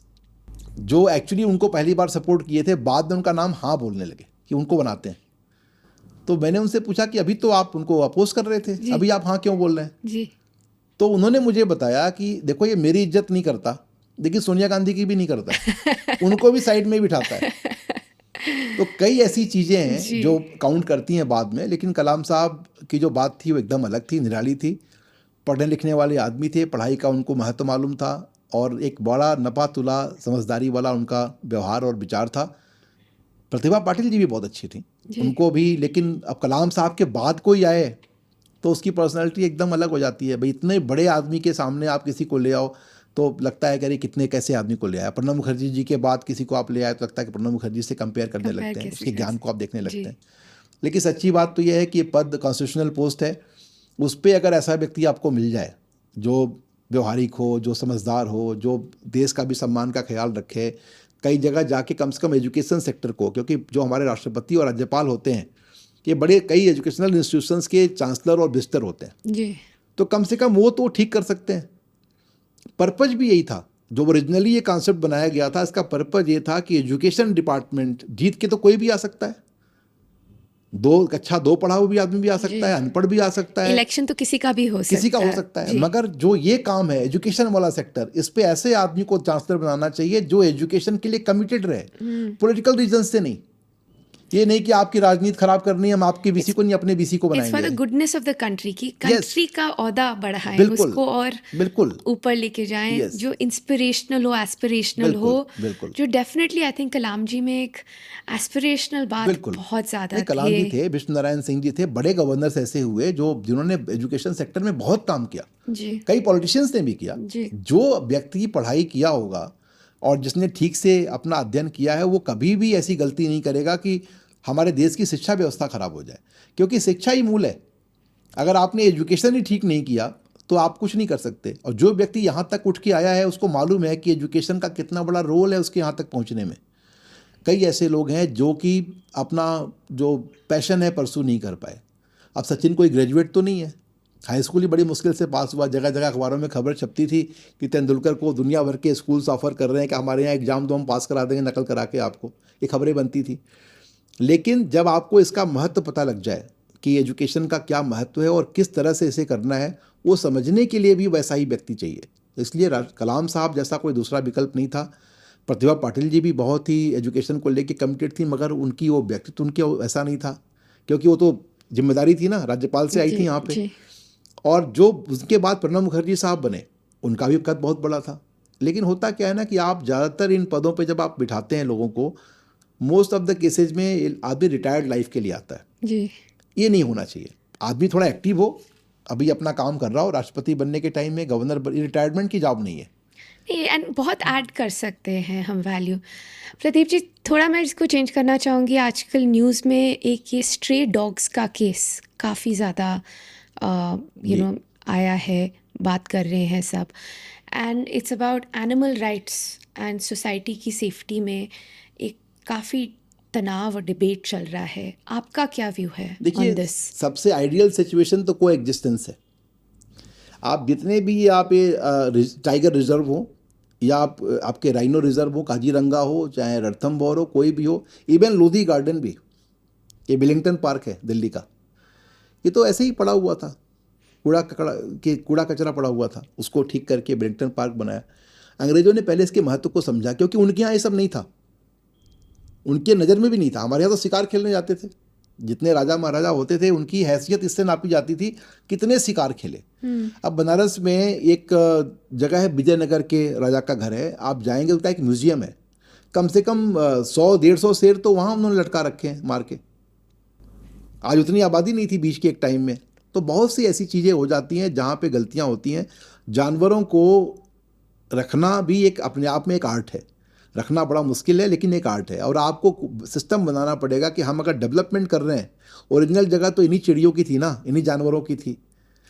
[SPEAKER 1] जो एक्चुअली उनको पहली बार सपोर्ट किए थे, बाद में उनका नाम हाँ बोलने लगे कि उनको बनाते हैं। तो मैंने उनसे पूछा कि अभी तो आप उनको अपोज कर रहे थे, अभी आप हाँ क्यों बोल रहे हैं?
[SPEAKER 3] जी
[SPEAKER 1] तो उन्होंने मुझे बताया कि देखो, ये मेरी इज्जत नहीं करता, लेकिन सोनिया गांधी की भी नहीं करता है, उनको भी साइड में बिठाता है। तो कई ऐसी चीज़ें हैं जो काउंट करती हैं बाद में, लेकिन कलाम साहब की जो बात थी वो एकदम अलग थी, निराली थी। पढ़ने लिखने वाले आदमी थे, पढ़ाई का उनको महत्व मालूम था, और एक बड़ा नपा तुला समझदारी वाला उनका व्यवहार और विचार था। प्रतिभा पाटिल जी भी बहुत अच्छी थी, उनको भी, लेकिन अब कलाम साहब के बाद कोई आए तो उसकी पर्सनैलिटी एकदम अलग हो जाती है। भाई, इतने बड़े आदमी के सामने आप किसी को ले आओ तो लगता है कि अरे कितने कैसे आदमी को ले आया। प्रणब मुखर्जी जी के बाद किसी को आप ले आए तो लगता है कि प्रणब मुखर्जी से कंपेयर करने लगते हैं, उसके ज्ञान को आप देखने लगते हैं। लेकिन सच्ची बात तो यह है कि ये पद कॉन्स्टिट्यूशनल पोस्ट है, उस पर अगर ऐसा व्यक्ति आपको मिल जाए जो व्यवहारिक हो, जो समझदार हो, जो देश का भी सम्मान का ख्याल रखे, कई जगह जाके कम से कम एजुकेशन सेक्टर को, क्योंकि जो हमारे राष्ट्रपति और राज्यपाल होते हैं ये बड़े कई एजुकेशनल इंस्टीट्यूशंस के चांसलर और विजिटर होते हैं,
[SPEAKER 3] जी
[SPEAKER 1] तो कम से कम वो तो ठीक कर सकते हैं। पर्पज भी यही था, जो ओरिजिनली ये कॉन्सेप्ट बनाया गया था, इसका पर्पज ये था कि एजुकेशन डिपार्टमेंट, जीत के तो कोई भी आ सकता है, 2 पढ़ा हुआ भी आदमी भी आ सकता है, अनपढ़ भी आ सकता है,
[SPEAKER 3] इलेक्शन तो किसी का भी हो सकता है,
[SPEAKER 1] किसी का हो सकता है। मगर जो ये काम है एजुकेशन वाला सेक्टर, इस पे ऐसे आदमी को चांसलर बनाना चाहिए जो एजुकेशन के लिए कमिटेड रहे, पॉलिटिकल रीजन से नहीं। ये नहीं कि आपकी राजनीति खराब करनी है, हम आपके बीसी को नहीं, अपने बीसी को
[SPEAKER 3] इट्स फॉर द
[SPEAKER 1] बनाएंगे।
[SPEAKER 3] गुडनेस ऑफ द कंट्री की कंट्री का ओहदा बढ़ाएं,
[SPEAKER 1] बिल्कुल,
[SPEAKER 3] उसको और
[SPEAKER 1] बिल्कुल
[SPEAKER 3] ऊपर लेके जाएं,
[SPEAKER 1] Yes.
[SPEAKER 3] जो इंस्पिरेशनल हो, एस्पिरेशनल हो,
[SPEAKER 1] बिल्कुल।
[SPEAKER 3] जो डेफिनेटली आई थिंक कलाम जी में एक एस्पिरेशनल बात
[SPEAKER 1] बिल्कुल
[SPEAKER 3] बहुत ज्यादा
[SPEAKER 1] नहीं, कलाम जी थे, विष्णु नारायण सिंह जी थे, बड़े गवर्नर्स ऐसे हुए जिन्होंने एजुकेशन सेक्टर में बहुत काम किया।
[SPEAKER 3] जी
[SPEAKER 1] कई पॉलिटिशियंस ने भी किया।
[SPEAKER 3] जी।
[SPEAKER 1] जो व्यक्ति पढ़ाई किया होगा और जिसने ठीक से अपना अध्ययन किया है, वो कभी भी ऐसी गलती नहीं करेगा कि हमारे देश की शिक्षा व्यवस्था खराब हो जाए, क्योंकि शिक्षा ही मूल है। अगर आपने एजुकेशन ही ठीक नहीं किया तो आप कुछ नहीं कर सकते। और जो व्यक्ति यहाँ तक उठ के आया है उसको मालूम है कि एजुकेशन का कितना बड़ा रोल है उसके यहाँ तक पहुँचने में। कई ऐसे लोग हैं जो कि अपना जो पैशन है परसू नहीं कर पाए। अब सचिन कोई ग्रेजुएट तो नहीं है, हाई स्कूल ही बड़ी मुश्किल से पास हुआ। जगह जगह अखबारों में खबर छपती थी कि तेंदुलकर को दुनिया भर के स्कूल्स ऑफर कर रहे हैं कि हमारे यहाँ एग्जाम दो, हम पास करा देंगे नकल करा के आपको, ये खबरें बनती थी। लेकिन जब आपको इसका महत्व पता लग जाए कि एजुकेशन का क्या महत्व है और किस तरह से इसे करना है, वो समझने के लिए भी वैसा ही व्यक्ति चाहिए। इसलिए कलाम साहब जैसा कोई दूसरा विकल्प नहीं था। प्रतिभा पाटिल जी भी बहुत ही एजुकेशन को लेके कमिटेड थी, मगर उनकी वो व्यक्तित्व उनके ऐसा नहीं था, क्योंकि वो तो जिम्मेदारी थी ना, राज्यपाल से आई थी यहाँ पे। और जो उसके बाद प्रणब मुखर्जी साहब बने, उनका भी कद बहुत बड़ा था। लेकिन होता क्या है ना कि आप ज़्यादातर इन पदों पे जब आप बिठाते हैं लोगों को, मोस्ट ऑफ द केसेज में आदमी रिटायर्ड लाइफ के लिए आता है
[SPEAKER 3] जी।
[SPEAKER 1] ये नहीं होना चाहिए। आदमी थोड़ा एक्टिव हो, अभी अपना काम कर रहा हो, राष्ट्रपति बनने के टाइम में गवर्नर, रिटायरमेंट की जॉब नहीं है।
[SPEAKER 3] एंड बहुत ऐड कर सकते हैं हम वैल्यू। प्रदीप जी, थोड़ा मैं इसको चेंज करना चाहूँगी। आजकल न्यूज़ में एक ये स्ट्रे डॉग्स का केस काफ़ी ज़्यादा आया है, बात कर रहे हैं सब, and it's about animal rights and society की सेफ्टी में एक काफ़ी तनाव और डिबेट चल रहा है। आपका क्या व्यू है ऑन दिस?
[SPEAKER 1] सबसे आइडियल सिचुएशन तो को एग्जिस्टेंस है। आप जितने भी आप ये टाइगर रिजर्व हो या आपके राइनो रिजर्व हो, काजीरंगा हो, चाहे रणथंभौर हो, कोई भी हो, इवन लोधी गार्डन भी, ये विलिंगटन पार्क है दिल्ली का, ये तो ऐसे ही पड़ा हुआ था, कूड़ा कचरा पड़ा हुआ था, उसको ठीक करके विलिंगटन पार्क बनाया। अंग्रेजों ने पहले इसके महत्व को समझा, क्योंकि उनके यहाँ ये सब नहीं था, उनके नज़र में भी नहीं था। हमारे यहाँ तो शिकार खेलने जाते थे, जितने राजा महाराजा होते थे उनकी हैसियत इससे नापी जाती थी कितने शिकार खेले। अब बनारस में एक जगह है, विजयनगर के राजा का घर है, आप जाएंगे उसका एक म्यूजियम है, कम से कम 100-150 शेर तो वहाँ उन्होंने लटका रखे हैं मार के। आज उतनी आबादी नहीं थी बीच के एक टाइम में। तो बहुत सी ऐसी चीज़ें हो जाती हैं जहाँ पे गलतियाँ होती हैं। जानवरों को रखना भी एक अपने आप में एक आर्ट है, रखना बड़ा मुश्किल है लेकिन एक आर्ट है। और आपको सिस्टम बनाना पड़ेगा कि हम अगर डेवलपमेंट कर रहे हैं, ओरिजिनल जगह तो इन्हीं चिड़ियों की थी ना, इन्हीं जानवरों की थी।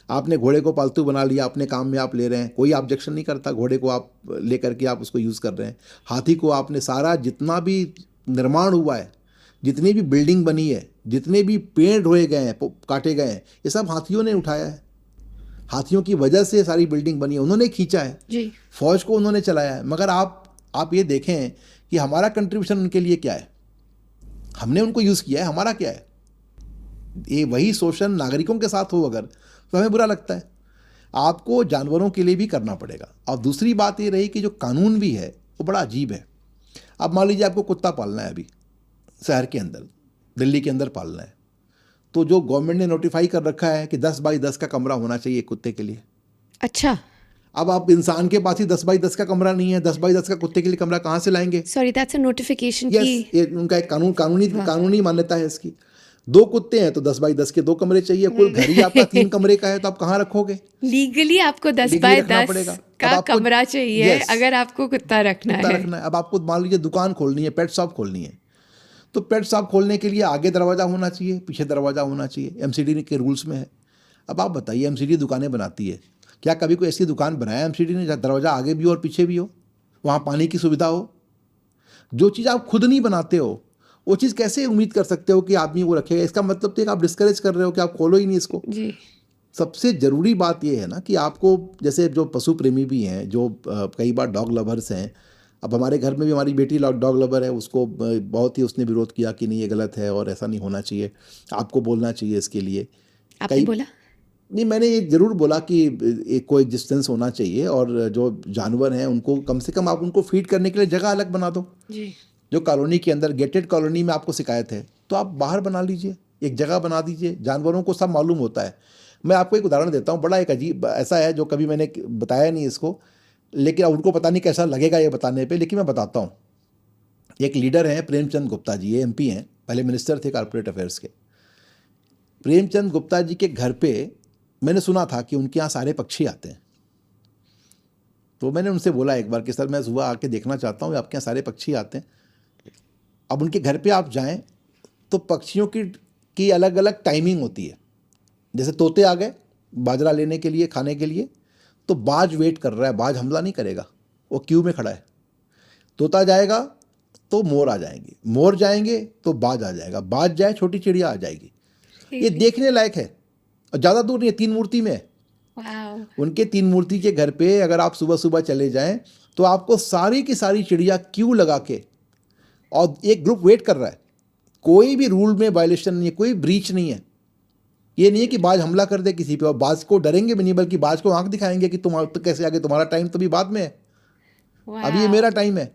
[SPEAKER 1] आपने घोड़े को पालतू बना लिया, अपने काम में आप ले रहे हैं, कोई ऑब्जेक्शन नहीं करता, घोड़े को आप ले करके आप उसको यूज़ कर रहे हैं। हाथी को आपने सारा जितना भी निर्माण हुआ है, जितनी भी बिल्डिंग बनी है, जितने भी पेड़ ढोए गए हैं, काटे गए हैं, ये सब हाथियों ने उठाया है। हाथियों की वजह से सारी बिल्डिंग बनी है, उन्होंने खींचा है
[SPEAKER 3] जी।
[SPEAKER 1] फौज को उन्होंने चलाया है। मगर आप ये देखें कि हमारा कंट्रीब्यूशन उनके लिए क्या है, हमने उनको यूज़ किया है, हमारा क्या है। ये वही शोषण नागरिकों के साथ हो अगर, तो हमें बुरा लगता है। आपको जानवरों के लिए भी करना पड़ेगा। और दूसरी बात ये रही कि जो कानून भी है वो बड़ा अजीब है। अब मान लीजिए आपको कुत्ता पालना है, अभी शहर के अंदर, दिल्ली के अंदर पालना है, तो जो गवर्नमेंट ने नोटिफाई कर रखा है कि 10 बाई 10 का कमरा होना चाहिए कुत्ते के लिए।
[SPEAKER 3] अच्छा,
[SPEAKER 1] अब आप इंसान के पास ही 10 बाई 10 का कमरा नहीं है, 10 बाई 10 का कुत्ते के लिए कमरा कहाँ से लाएंगे?
[SPEAKER 3] Sorry, that's a notification
[SPEAKER 1] yes,
[SPEAKER 3] की।
[SPEAKER 1] ये उनका एक कानूनी मान्यता है इसकी। 2 कुत्ते हैं तो 10 बाई 10 के 2 कमरे चाहिए। कुल घर ही आपका 3 कमरे का है, तो आप कहाँ रखोगे?
[SPEAKER 3] लीगली आपको 10
[SPEAKER 1] Legally
[SPEAKER 3] बाय
[SPEAKER 1] रखना
[SPEAKER 3] 10
[SPEAKER 1] पड़ेगा।
[SPEAKER 3] का
[SPEAKER 1] अब आपको-
[SPEAKER 3] कमरा चाहिए
[SPEAKER 1] Yes.
[SPEAKER 3] अगर आपको कुत्ता रखना
[SPEAKER 1] कुत्ता
[SPEAKER 3] है।
[SPEAKER 1] रखना है। अब आपको मान लीजिए दुकान खोलनी है, पेट शॉप खोलनी है, तो पेट शॉप खोलने के लिए आगे दरवाज़ा होना चाहिए, पीछे दरवाज़ा होना चाहिए, एमसीडी के रूल्स में है। अब आप बताइए, एमसीडी दुकानें बनाती है, क्या कभी कोई ऐसी दुकान बनाया एमसीडी ने जहाँ दरवाज़ा आगे भी हो और पीछे भी हो, वहाँ पानी की सुविधा हो? जो चीज़ आप खुद नहीं बनाते हो वो चीज़ कैसे उम्मीद कर सकते हो कि आदमी वो रखेगा? इसका मतलब तो आप डिस्करेज कर रहे हो कि आप खोलो ही नहीं इसको।
[SPEAKER 3] जी।
[SPEAKER 1] सबसे ज़रूरी बात यह है ना कि आपको, जैसे जो पशु प्रेमी भी हैं, जो कई बार डॉग लवर्स हैं, अब हमारे घर में भी हमारी बेटी डॉग लवर है, उसको बहुत ही उसने विरोध किया कि नहीं ये गलत है और ऐसा नहीं होना चाहिए, आपको बोलना चाहिए इसके लिए।
[SPEAKER 3] आपने बोला?
[SPEAKER 1] नहीं, मैंने ये ज़रूर बोला कि एक को एग्जिस्टेंस होना चाहिए और जो जानवर हैं उनको कम से कम आप उनको फीड करने के लिए जगह अलग बना दो।
[SPEAKER 3] जी। जो
[SPEAKER 1] कॉलोनी के अंदर, गेटेड कॉलोनी में आपको शिकायत है तो आप बाहर बना लीजिए, एक जगह बना दीजिए। जानवरों को सब मालूम होता है। मैं आपको एक उदाहरण देता हूँ, बड़ा एक अजीब ऐसा है जो कभी मैंने बताया नहीं इसको, लेकिन उनको पता नहीं कैसा लगेगा ये बताने पे, लेकिन मैं बताता हूँ। एक लीडर हैं प्रेमचंद गुप्ता जी, ये एमपी हैं, पहले मिनिस्टर थे कॉर्पोरेट अफेयर्स के। प्रेमचंद गुप्ता जी के घर पे मैंने सुना था कि उनके यहाँ सारे पक्षी आते हैं। तो मैंने उनसे बोला एक बार कि सर मैं सुबह आके देखना चाहता हूँ, आपके यहाँ सारे पक्षी आते हैं। अब उनके घर पे आप जाएं तो पक्षियों की अलग अलग टाइमिंग होती है। जैसे तोते आ गए बाजरा लेने के लिए, खाने के लिए, तो बाज वेट कर रहा है, बाज हमला नहीं करेगा, वो क्यू में खड़ा है। तोता जाएगा तो मोर आ जाएंगे, मोर जाएंगे तो बाज आ जाएगा, बाज जाए छोटी चिड़िया आ जाएगी। ये देखने लायक है और ज़्यादा दूर नहीं है, 3 मूर्ति में है।
[SPEAKER 3] वाओ।
[SPEAKER 1] उनके 3 मूर्ति के घर पे अगर आप सुबह सुबह चले जाएं तो आपको सारी की सारी चिड़िया क्यू लगा के, और एक ग्रुप वेट कर रहा है। कोई भी रूल में वायलेशन नहीं है, कोई ब्रीच नहीं है। ये नहीं है कि बाज हमला कर दे किसी पे, और बाज को डरेंगे भी नहीं, बल्कि बाज को आंख दिखाएंगे कि तुम तो कैसे आगे, तुम्हारा टाइम तो भी बाद में है, अभी ये मेरा टाइम है।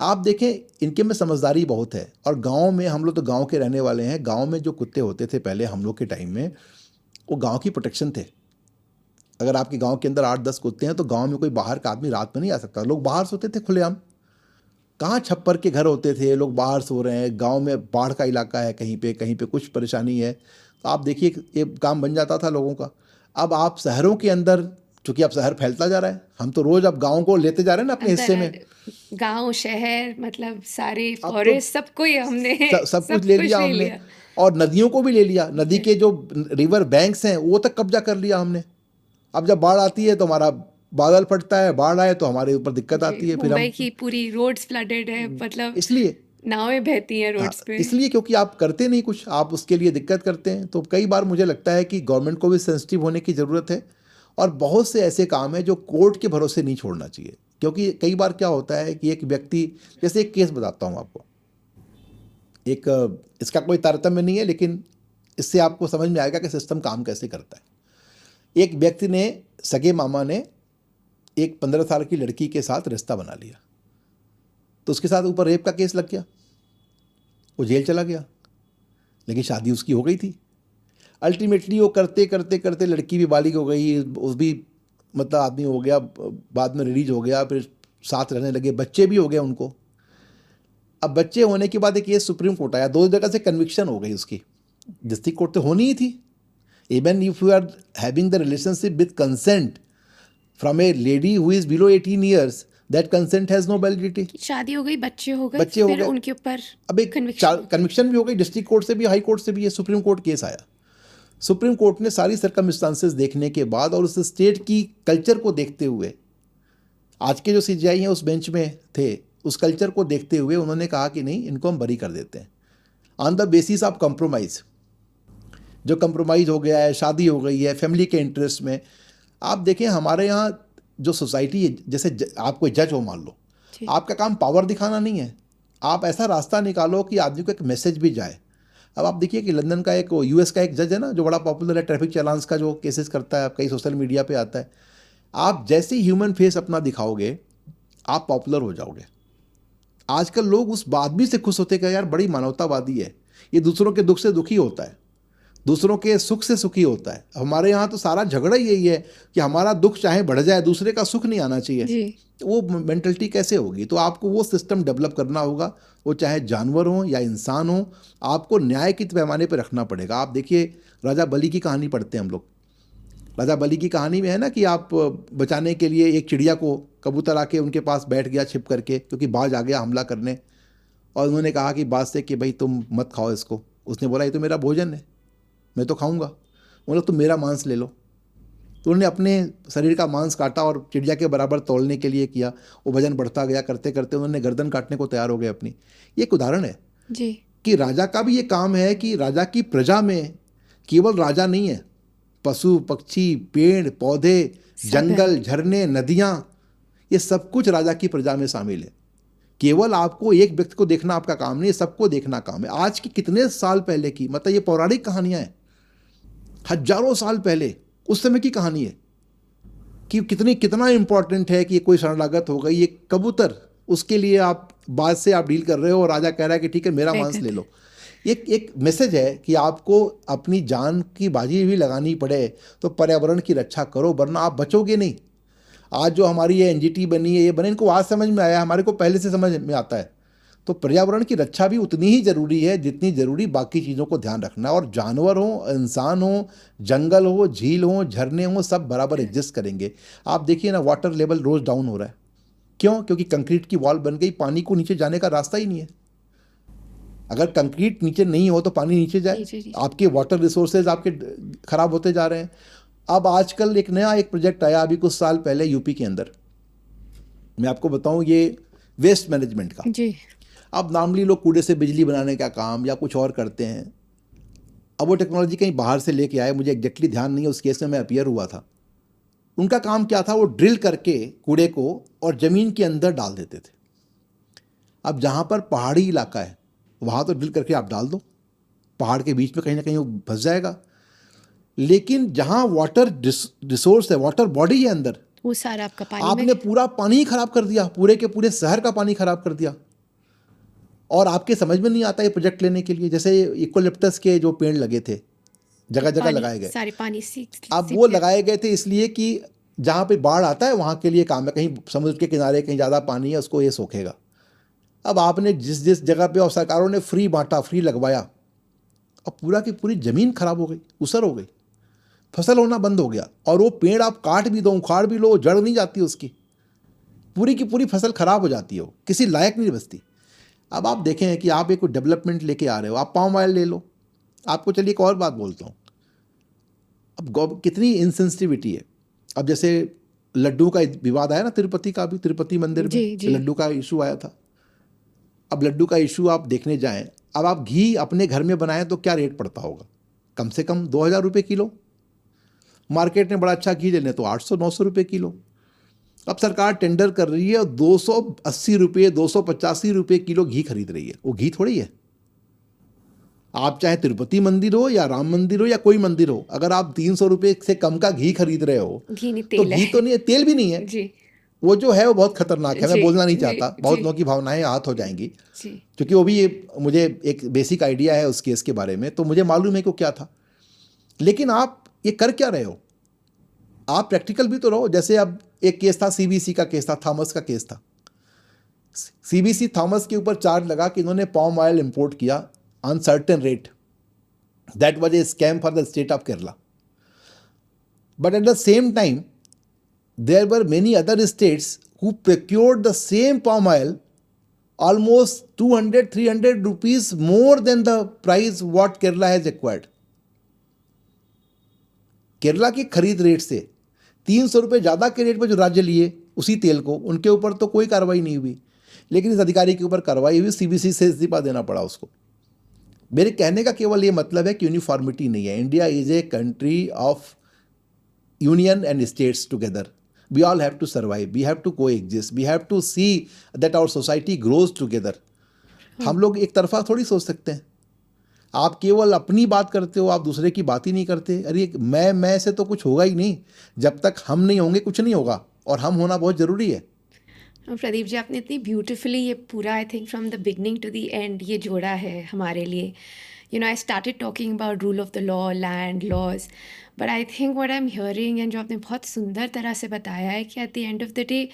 [SPEAKER 1] आप देखें इनके में समझदारी बहुत है। और गांव में, हम लोग तो गांव के रहने वाले हैं, गांव में जो कुत्ते होते थे पहले हम लोग के टाइम में, वो गांव की प्रोटेक्शन थे। अगर आपके गांव के अंदर 8-10 कुत्ते हैं तो गांव में कोई बाहर का आदमी रात में नहीं आ सकता। लोग बाहर सोते थे खुलेआम, कहाँ छप्पर के घर होते थे, लोग बाहर सो रहे हैं। गांव में बाढ़ का इलाका है, कहीं पे कुछ परेशानी है, तो आप देखिए ये काम बन जाता था लोगों का। अब आप शहरों के अंदर, चूँकि अब शहर फैलता जा रहा है, हम तो रोज़ अब गाँव को लेते जा रहे हैं ना अपने हिस्से में।
[SPEAKER 3] गांव, शहर, मतलब सारे
[SPEAKER 1] अब
[SPEAKER 3] फॉरेस्ट, सबको ही हमने
[SPEAKER 1] सब कुछ ले लिया हमने, और नदियों को भी ले लिया। नदी के जो रिवर बैंक्स हैं वो तक कब्जा कर लिया हमने। अब जब बाढ़ आती है तो हमारा बादल फटता है, बाढ़ आए तो हमारे ऊपर दिक्कत आती है। फिर
[SPEAKER 3] मुंबई की पूरी रोड्स फ्लडेड है, मतलब
[SPEAKER 1] इसलिए
[SPEAKER 3] नावें बहती हैं रोड्स पे।
[SPEAKER 1] इसलिए क्योंकि आप करते नहीं कुछ, आप उसके लिए दिक्कत करते हैं। तो कई बार मुझे लगता है कि गवर्नमेंट को भी सेंसिटिव होने की ज़रूरत है, और बहुत से ऐसे काम हैं जो कोर्ट के भरोसे नहीं छोड़ना चाहिए। क्योंकि कई बार क्या होता है कि एक व्यक्ति, जैसे एक केस बताता हूँ आपको, एक इसका कोई तारतम्य नहीं है लेकिन इससे आपको समझ में आएगा कि सिस्टम काम कैसे करता है। एक व्यक्ति ने, सगे मामा ने एक 15 साल की लड़की के साथ रिश्ता बना लिया, तो उसके साथ ऊपर रेप का केस लग गया, वो जेल चला गया, लेकिन शादी उसकी हो गई थी। अल्टीमेटली वो करते करते करते लड़की भी बालिग हो गई, उस भी मतलब आदमी हो गया, बाद में रिलीज हो गया, फिर साथ रहने लगे, बच्चे भी हो गए उनको। अब बच्चे होने के बाद एक केस सुप्रीम कोर्ट आया, 2 जगह से कन्विक्शन हो गई उसकी, डिस्ट्रिक्ट कोर्ट तो होनी ही थी। Even if you are having the relationship with consent from a lady who is below 18 years, that consent has no validity.
[SPEAKER 3] शादी हो गई, बच्चे हो गए,
[SPEAKER 1] बच्चे हो
[SPEAKER 3] फिर
[SPEAKER 1] गए,
[SPEAKER 3] उनके ऊपर
[SPEAKER 1] अब एक
[SPEAKER 3] conviction।
[SPEAKER 1] कन्विक्शन भी हो गई, डिस्ट्रिक्ट कोर्ट से भी, हाई कोर्ट से भी, ये सुप्रीम कोर्ट केस आया। सुप्रीम कोर्ट ने सारी सर्कमस्टांसेस देखने के बाद और उस स्टेट की कल्चर को देखते हुए, आज के जो सीजीआई हैं उस बेंच में थे, उस कल्चर को देखते हुए उन्होंने कहा कि नहीं, इनको हम बरी कर देते हैं on the basis of compromise. जो कंप्रोमाइज़ हो गया है, शादी हो गई है फैमिली के इंटरेस्ट में। आप देखें हमारे यहाँ जो सोसाइटी है, जैसे आप कोई जज हो मान लो, आपका काम पावर दिखाना नहीं है, आप ऐसा रास्ता निकालो कि आदमी को एक मैसेज भी जाए। अब आप देखिए कि लंदन का एक यूएस का एक जज है ना, जो बड़ा पॉपुलर है, ट्रैफिक चालान्स का जो केसेस करता है, कई सोशल मीडिया पे आता है। आप जैसे ह्यूमन फेस अपना दिखाओगे, आप पॉपुलर हो जाओगे। आजकल लोग उस आदमी से खुश होते हैं, यार बड़ी मानवतावादी है, ये दूसरों के दुख से दुखी होता है, दूसरों के सुख से सुखी होता है। हमारे यहाँ तो सारा झगड़ा यही है कि हमारा दुख चाहे बढ़ जाए, दूसरे का सुख नहीं आना चाहिए। तो वो मेंटलिटी कैसे होगी? तो आपको वो सिस्टम डेवलप करना होगा, वो चाहे जानवर हो या इंसान हो, आपको न्याय के पैमाने पर रखना पड़ेगा। आप देखिए राजा बलि की कहानी पढ़ते हैं हम लोग, राजा बलि की कहानी में है ना कि आप बचाने के लिए एक चिड़िया को, कबूतर आके उनके पास बैठ गया छिप करके, क्योंकि बाज आ गया हमला करने, और उन्होंने कहा कि बाज से कि भाई तुम मत खाओ इसको। उसने बोला ये तो मेरा भोजन है, मैं तो खाऊंगा। बोला तुम मेरा मांस ले लो। तो उन्होंने अपने शरीर का मांस काटा और चिड़िया के बराबर तोलने के लिए किया। वो वजन बढ़ता गया, करते करते उन्होंने गर्दन काटने को तैयार हो गए अपनी। ये एक उदाहरण है
[SPEAKER 3] जी
[SPEAKER 1] कि राजा का भी ये काम है कि राजा की प्रजा में केवल राजा नहीं है, पशु पक्षी, पेड़ पौधे, जंगल, झरने, नदियाँ, ये सब कुछ राजा की प्रजा में शामिल है। केवल आपको एक व्यक्ति को देखना आपका काम नहीं है, सबको देखना काम है। आज की कितने साल पहले की, मतलब ये पौराणिक कहानियाँ हैं, हजारों साल पहले उस समय की कहानी है कि कितना इंपॉर्टेंट है कि कोई शरणागत हो गई, ये कबूतर, उसके लिए आप बात से आप डील कर रहे हो और राजा कह रहा है कि ठीक है मेरा मांस ले लो। एक मैसेज है कि आपको अपनी जान की बाजी भी लगानी पड़े तो पर्यावरण की रक्षा करो, वरना आप बचोगे नहीं। आज जो हमारी ये एनजीटी बनी है, ये बने, इनको आज समझ में आया, हमारे को पहले से समझ में आता है। तो पर्यावरण की रक्षा भी उतनी ही ज़रूरी है जितनी ज़रूरी बाकी चीज़ों को ध्यान रखना। और जानवर हो, इंसान हो, जंगल हो, झील हो, झरने हो, सब बराबर एग्जिस्ट करेंगे। आप देखिए ना, वाटर लेवल रोज़ डाउन हो रहा है। क्यों? क्योंकि कंक्रीट की वॉल बन गई, पानी को नीचे जाने का रास्ता ही नहीं है। अगर कंक्रीट नीचे नहीं हो तो पानी नीचे जाए, आपके वाटर रिसोर्सेज आपके ख़राब होते जा रहे हैं। अब आजकल एक नया प्रोजेक्ट आया अभी कुछ साल पहले यूपी के अंदर, मैं आपको बताऊं, ये वेस्ट मैनेजमेंट का।
[SPEAKER 3] जी
[SPEAKER 1] अब नॉर्मली लोग कूड़े से बिजली बनाने का काम या कुछ और करते हैं। अब वो टेक्नोलॉजी कहीं बाहर से लेके आए, मुझे एग्जैक्टली ध्यान नहीं है, उस केस में मैं अपीयर हुआ था। उनका काम क्या था, वो ड्रिल करके कूड़े को और ज़मीन के अंदर डाल देते थे। अब जहाँ पर पहाड़ी इलाका है वहाँ तो ड्रिल करके आप डाल दो, पहाड़ के बीच में कहीं ना कहीं वो फंस जाएगा। लेकिन जहाँ वाटर रिसोर्स है, वाटर बॉडी है अंदर,
[SPEAKER 3] वो सारा आपका पानी
[SPEAKER 1] आपने पूरा पानी ही खराब कर दिया, पूरे के पूरे शहर का पानी खराब कर दिया। और आपके समझ में नहीं आता ये प्रोजेक्ट लेने के लिए, जैसे यूकेलिप्टस के जो पेड़ लगे थे जगह जगह लगाए गए,
[SPEAKER 3] सारे पानी
[SPEAKER 1] अब वो लगाए गए थे इसलिए कि जहाँ पे बाढ़ आता है वहाँ के लिए काम है। कहीं समुद्र के किनारे कहीं ज़्यादा पानी है, उसको ये सोखेगा। अब आपने जिस जगह पे, और सरकारों ने फ्री बांटा, फ्री लगवाया, अब पूरा की पूरी ज़मीन खराब हो गई, उसर हो गई, फसल होना बंद हो गया। और वो पेड़ आप काट भी दो, उखाड़ भी लो, जड़ नहीं जाती उसकी, पूरी की पूरी फसल खराब हो जाती है, वो किसी लायक नहीं बचती। अब आप देखें कि आप एक डेवलपमेंट लेके आ रहे हो, आप पाम ऑयल ले लो। आपको चलिए एक और बात बोलता हूँ, अब कितनी इनसेंसिटिविटी है। अब जैसे लड्डू का विवाद आया ना, तिरुपति का भी, तिरुपति मंदिर में लड्डू का इशू आया था। अब लड्डू का इशू आप देखने जाएं, अब आप घी अपने घर में बनाएं तो क्या रेट पड़ता होगा? कम से कम 2000 रुपये किलो। मार्केट में बड़ा अच्छा घी ले लें तो 800-900 रुपये किलो। अब सरकार टेंडर कर रही है और 280 रुपये, 285 रुपये किलो घी खरीद रही है। वो घी थोड़ी है। आप चाहे तिरुपति मंदिर हो या राम मंदिर हो या कोई मंदिर हो, अगर आप 300 रुपये से कम का घी खरीद रहे हो,
[SPEAKER 3] घी नहीं,
[SPEAKER 1] तो घी तो नहीं है, तेल भी नहीं है।
[SPEAKER 3] जी
[SPEAKER 1] वो जो है वो बहुत खतरनाक है, मैं
[SPEAKER 3] जी,
[SPEAKER 1] बोलना नहीं
[SPEAKER 3] जी,
[SPEAKER 1] चाहता, बहुत
[SPEAKER 3] जी।
[SPEAKER 1] लोगों की भावनाएं आहत हो जाएंगी,
[SPEAKER 3] जी
[SPEAKER 1] क्योंकि वो भी मुझे एक बेसिक आइडिया है उस केस के बारे में, तो मुझे मालूम है कि वो क्या था। लेकिन आप ये कर क्या रहे हो? आप प्रैक्टिकल भी तो रहो। जैसे अब एक केस था, सीबीसी का केस था, थॉमस का केस था। सीबीसी थॉमस के ऊपर चार्ज लगा कि इन्होंने पॉम ऑयल इंपोर्ट किया on certain rate, that was a scam for the state of Kerala. But at the same time there were many other states who procured the same palm oil almost 200-300 rupees more than the price what Kerala has acquired. Kerala की खरीद rate से 300 रुपये ज़्यादा के rate पर जो राज्य लिए उसी तेल को, उनके ऊपर तो कोई कार्रवाई नहीं हुई, लेकिन इस अधिकारी के ऊपर कार्रवाई हुई, सीबीसी से इस्तीफा देना पड़ा उसको। मेरे कहने का केवल ये मतलब है कि यूनिफॉर्मिटी नहीं है। India is a country of union and states together. We all have to survive. We have to coexist. We have to see that our society grows together. हम लोग एक तरफा थोड़ी सोच सकते हैं। आप केवल अपनी बात करते हो, आप दूसरे की बात ही नहीं करते। अरे मैं से तो कुछ होगा ही नहीं। जब तक हम नहीं होंगे कुछ नहीं होगा, और हम होना बहुत ज़रूरी है।
[SPEAKER 3] प्रदीप जी, आपने इतनी ब्यूटिफुली ये पूरा I think from the beginning to the end ये जोड़ा है हमारे लिए। I started talking about rule of the law, land laws, but I think what I am hearing and जो आपने बहुत सुंदर तरह से बताया है कि at the end of the day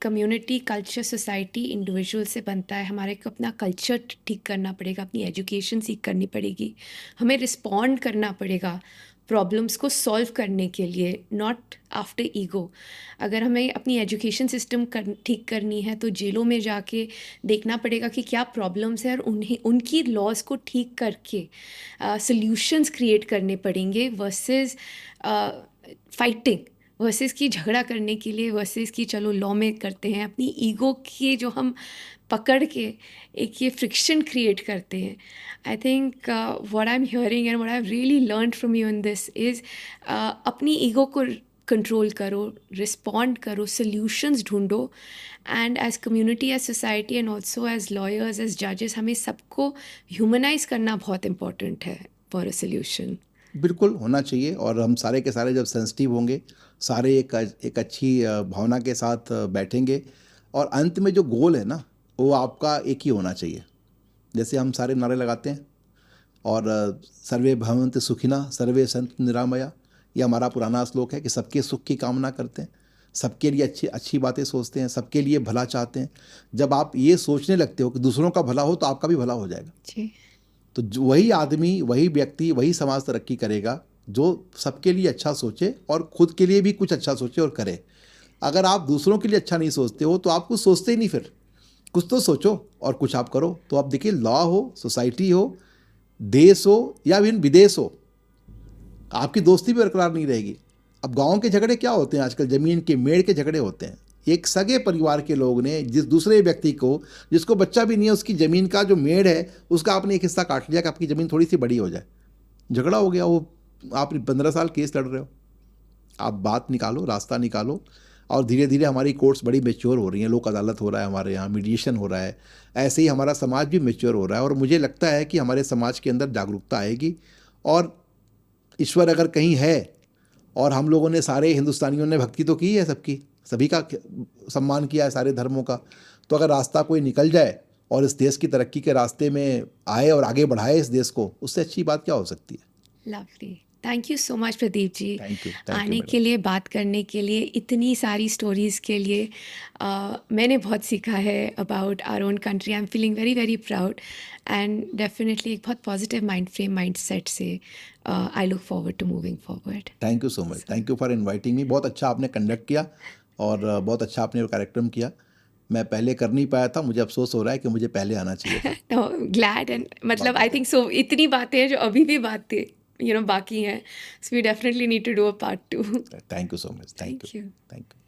[SPEAKER 3] community, culture, society individual से बनता है। हमारे को अपना कल्चर ठीक करना पड़ेगा, अपनी एजुकेशन सीख करनी पड़ेगी, हमें रिस्पॉन्ड करना पड़ेगा प्रॉब्लम्स को सॉल्व करने के लिए, नॉट आफ्टर ईगो। अगर हमें अपनी एजुकेशन सिस्टम ठीक करनी है तो जेलों में जाके देखना पड़ेगा कि क्या प्रॉब्लम्स है और उनकी लॉज को ठीक करके सॉल्यूशंस क्रिएट करने पड़ेंगे, वर्सेस फाइटिंग, वर्सेस की झगड़ा करने के लिए, वर्सेस की चलो लॉ में करते हैं। अपनी ईगो के जो हम पकड़ के एक ये फ्रिक्शन क्रिएट करते हैं। I think what I am hearing and what I have really learned from you in this is अपनी ईगो को कंट्रोल करो, रिस्पॉन्ड करो, सॉल्यूशंस ढूंढो, and as community, as society and also as lawyers, as जजेस, हमें सबको humanise करना बहुत इंपॉर्टेंट है फॉर अ सोल्यूशन।
[SPEAKER 1] बिल्कुल होना चाहिए, और हम सारे के सारे जब सेंसिटिव होंगे, सारे एक अच्छी भावना के साथ बैठेंगे, और अंत में जो गोल है ना वो आपका एक ही होना चाहिए। जैसे हम सारे नारे लगाते हैं, और सर्वे भवन्तु सुखिनः सर्वे सन्तु निरामया, ये हमारा पुराना श्लोक है कि सबके सुख की कामना करते हैं, सबके लिए अच्छी बातें सोचते हैं, सबके लिए भला चाहते हैं। जब आप ये सोचने लगते हो कि दूसरों का भला हो तो आपका भी भला हो जाएगा।
[SPEAKER 3] जी,
[SPEAKER 1] तो वही आदमी, वही व्यक्ति, वही समाज तरक्की करेगा जो सबके लिए अच्छा सोचे और खुद के लिए भी कुछ अच्छा सोचे और करे। अगर आप दूसरों के लिए अच्छा नहीं सोचते हो तो आप कुछ सोचते ही नहीं, फिर कुछ तो सोचो और कुछ आप करो। तो आप देखिए, लॉ हो, सोसाइटी हो, देश हो या फिर विदेश हो, आपकी दोस्ती भी बरकरार नहीं रहेगी। अब गाँव के झगड़े क्या होते हैं आजकल? ज़मीन के मेड़ के झगड़े होते हैं। एक सगे परिवार के लोग ने जिस दूसरे व्यक्ति को, जिसको बच्चा भी नहीं है, उसकी ज़मीन का जो मेड़ है उसका आपने एक हिस्सा काट लिया कि आपकी ज़मीन थोड़ी सी बड़ी हो जाए, झगड़ा हो गया। वो आप 15 साल केस लड़ रहे हो। आप बात निकालो, रास्ता निकालो, और धीरे धीरे हमारी कोर्ट्स बड़ी मैच्योर हो रही हैं। लोक अदालत हो रहा है हमारे यहाँ, मीडिएशन हो रहा है। ऐसे ही हमारा समाज भी मैच्योर हो रहा है, और मुझे लगता है कि हमारे समाज के अंदर जागरूकता आएगी। और ईश्वर अगर कहीं है, और हम लोगों ने, सारे हिंदुस्तानियों ने भक्ति तो की है सबकी, सभी का सम्मान किया है, सारे धर्मों का, तो अगर रास्ता कोई निकल जाए और इस देश की तरक्की के रास्ते में आए और आगे बढ़ाए इस देश को, उससे अच्छी बात क्या हो सकती है।
[SPEAKER 3] Lovely, thank you so much Pradeep ji,
[SPEAKER 1] thank you
[SPEAKER 3] आने
[SPEAKER 1] मैडम।
[SPEAKER 3] के लिए, बात करने के लिए, इतनी सारी स्टोरीज़ के लिए। मैंने बहुत सीखा है about our own country. I am feeling very very proud, and definitely एक बहुत पॉजिटिव माइंड सेट से I look forward to moving forward.
[SPEAKER 1] Thank you so much, thank you for inviting me. बहुत अच्छा आपने कंडक्ट किया, और बहुत अच्छा आपने कार्यक्रम किया। मैं पहले कर नहीं पाया था, मुझे अफसोस हो रहा है कि मुझे पहले आना चाहिए था।
[SPEAKER 3] ग्लैड, एंड मतलब आई थिंक सो, इतनी बातें हैं जो अभी भी बातें बाकी हैं, so we definitely need to do a part 2।
[SPEAKER 1] Thank you so much, thank
[SPEAKER 3] Thank
[SPEAKER 1] you,
[SPEAKER 3] you.
[SPEAKER 1] Thank you.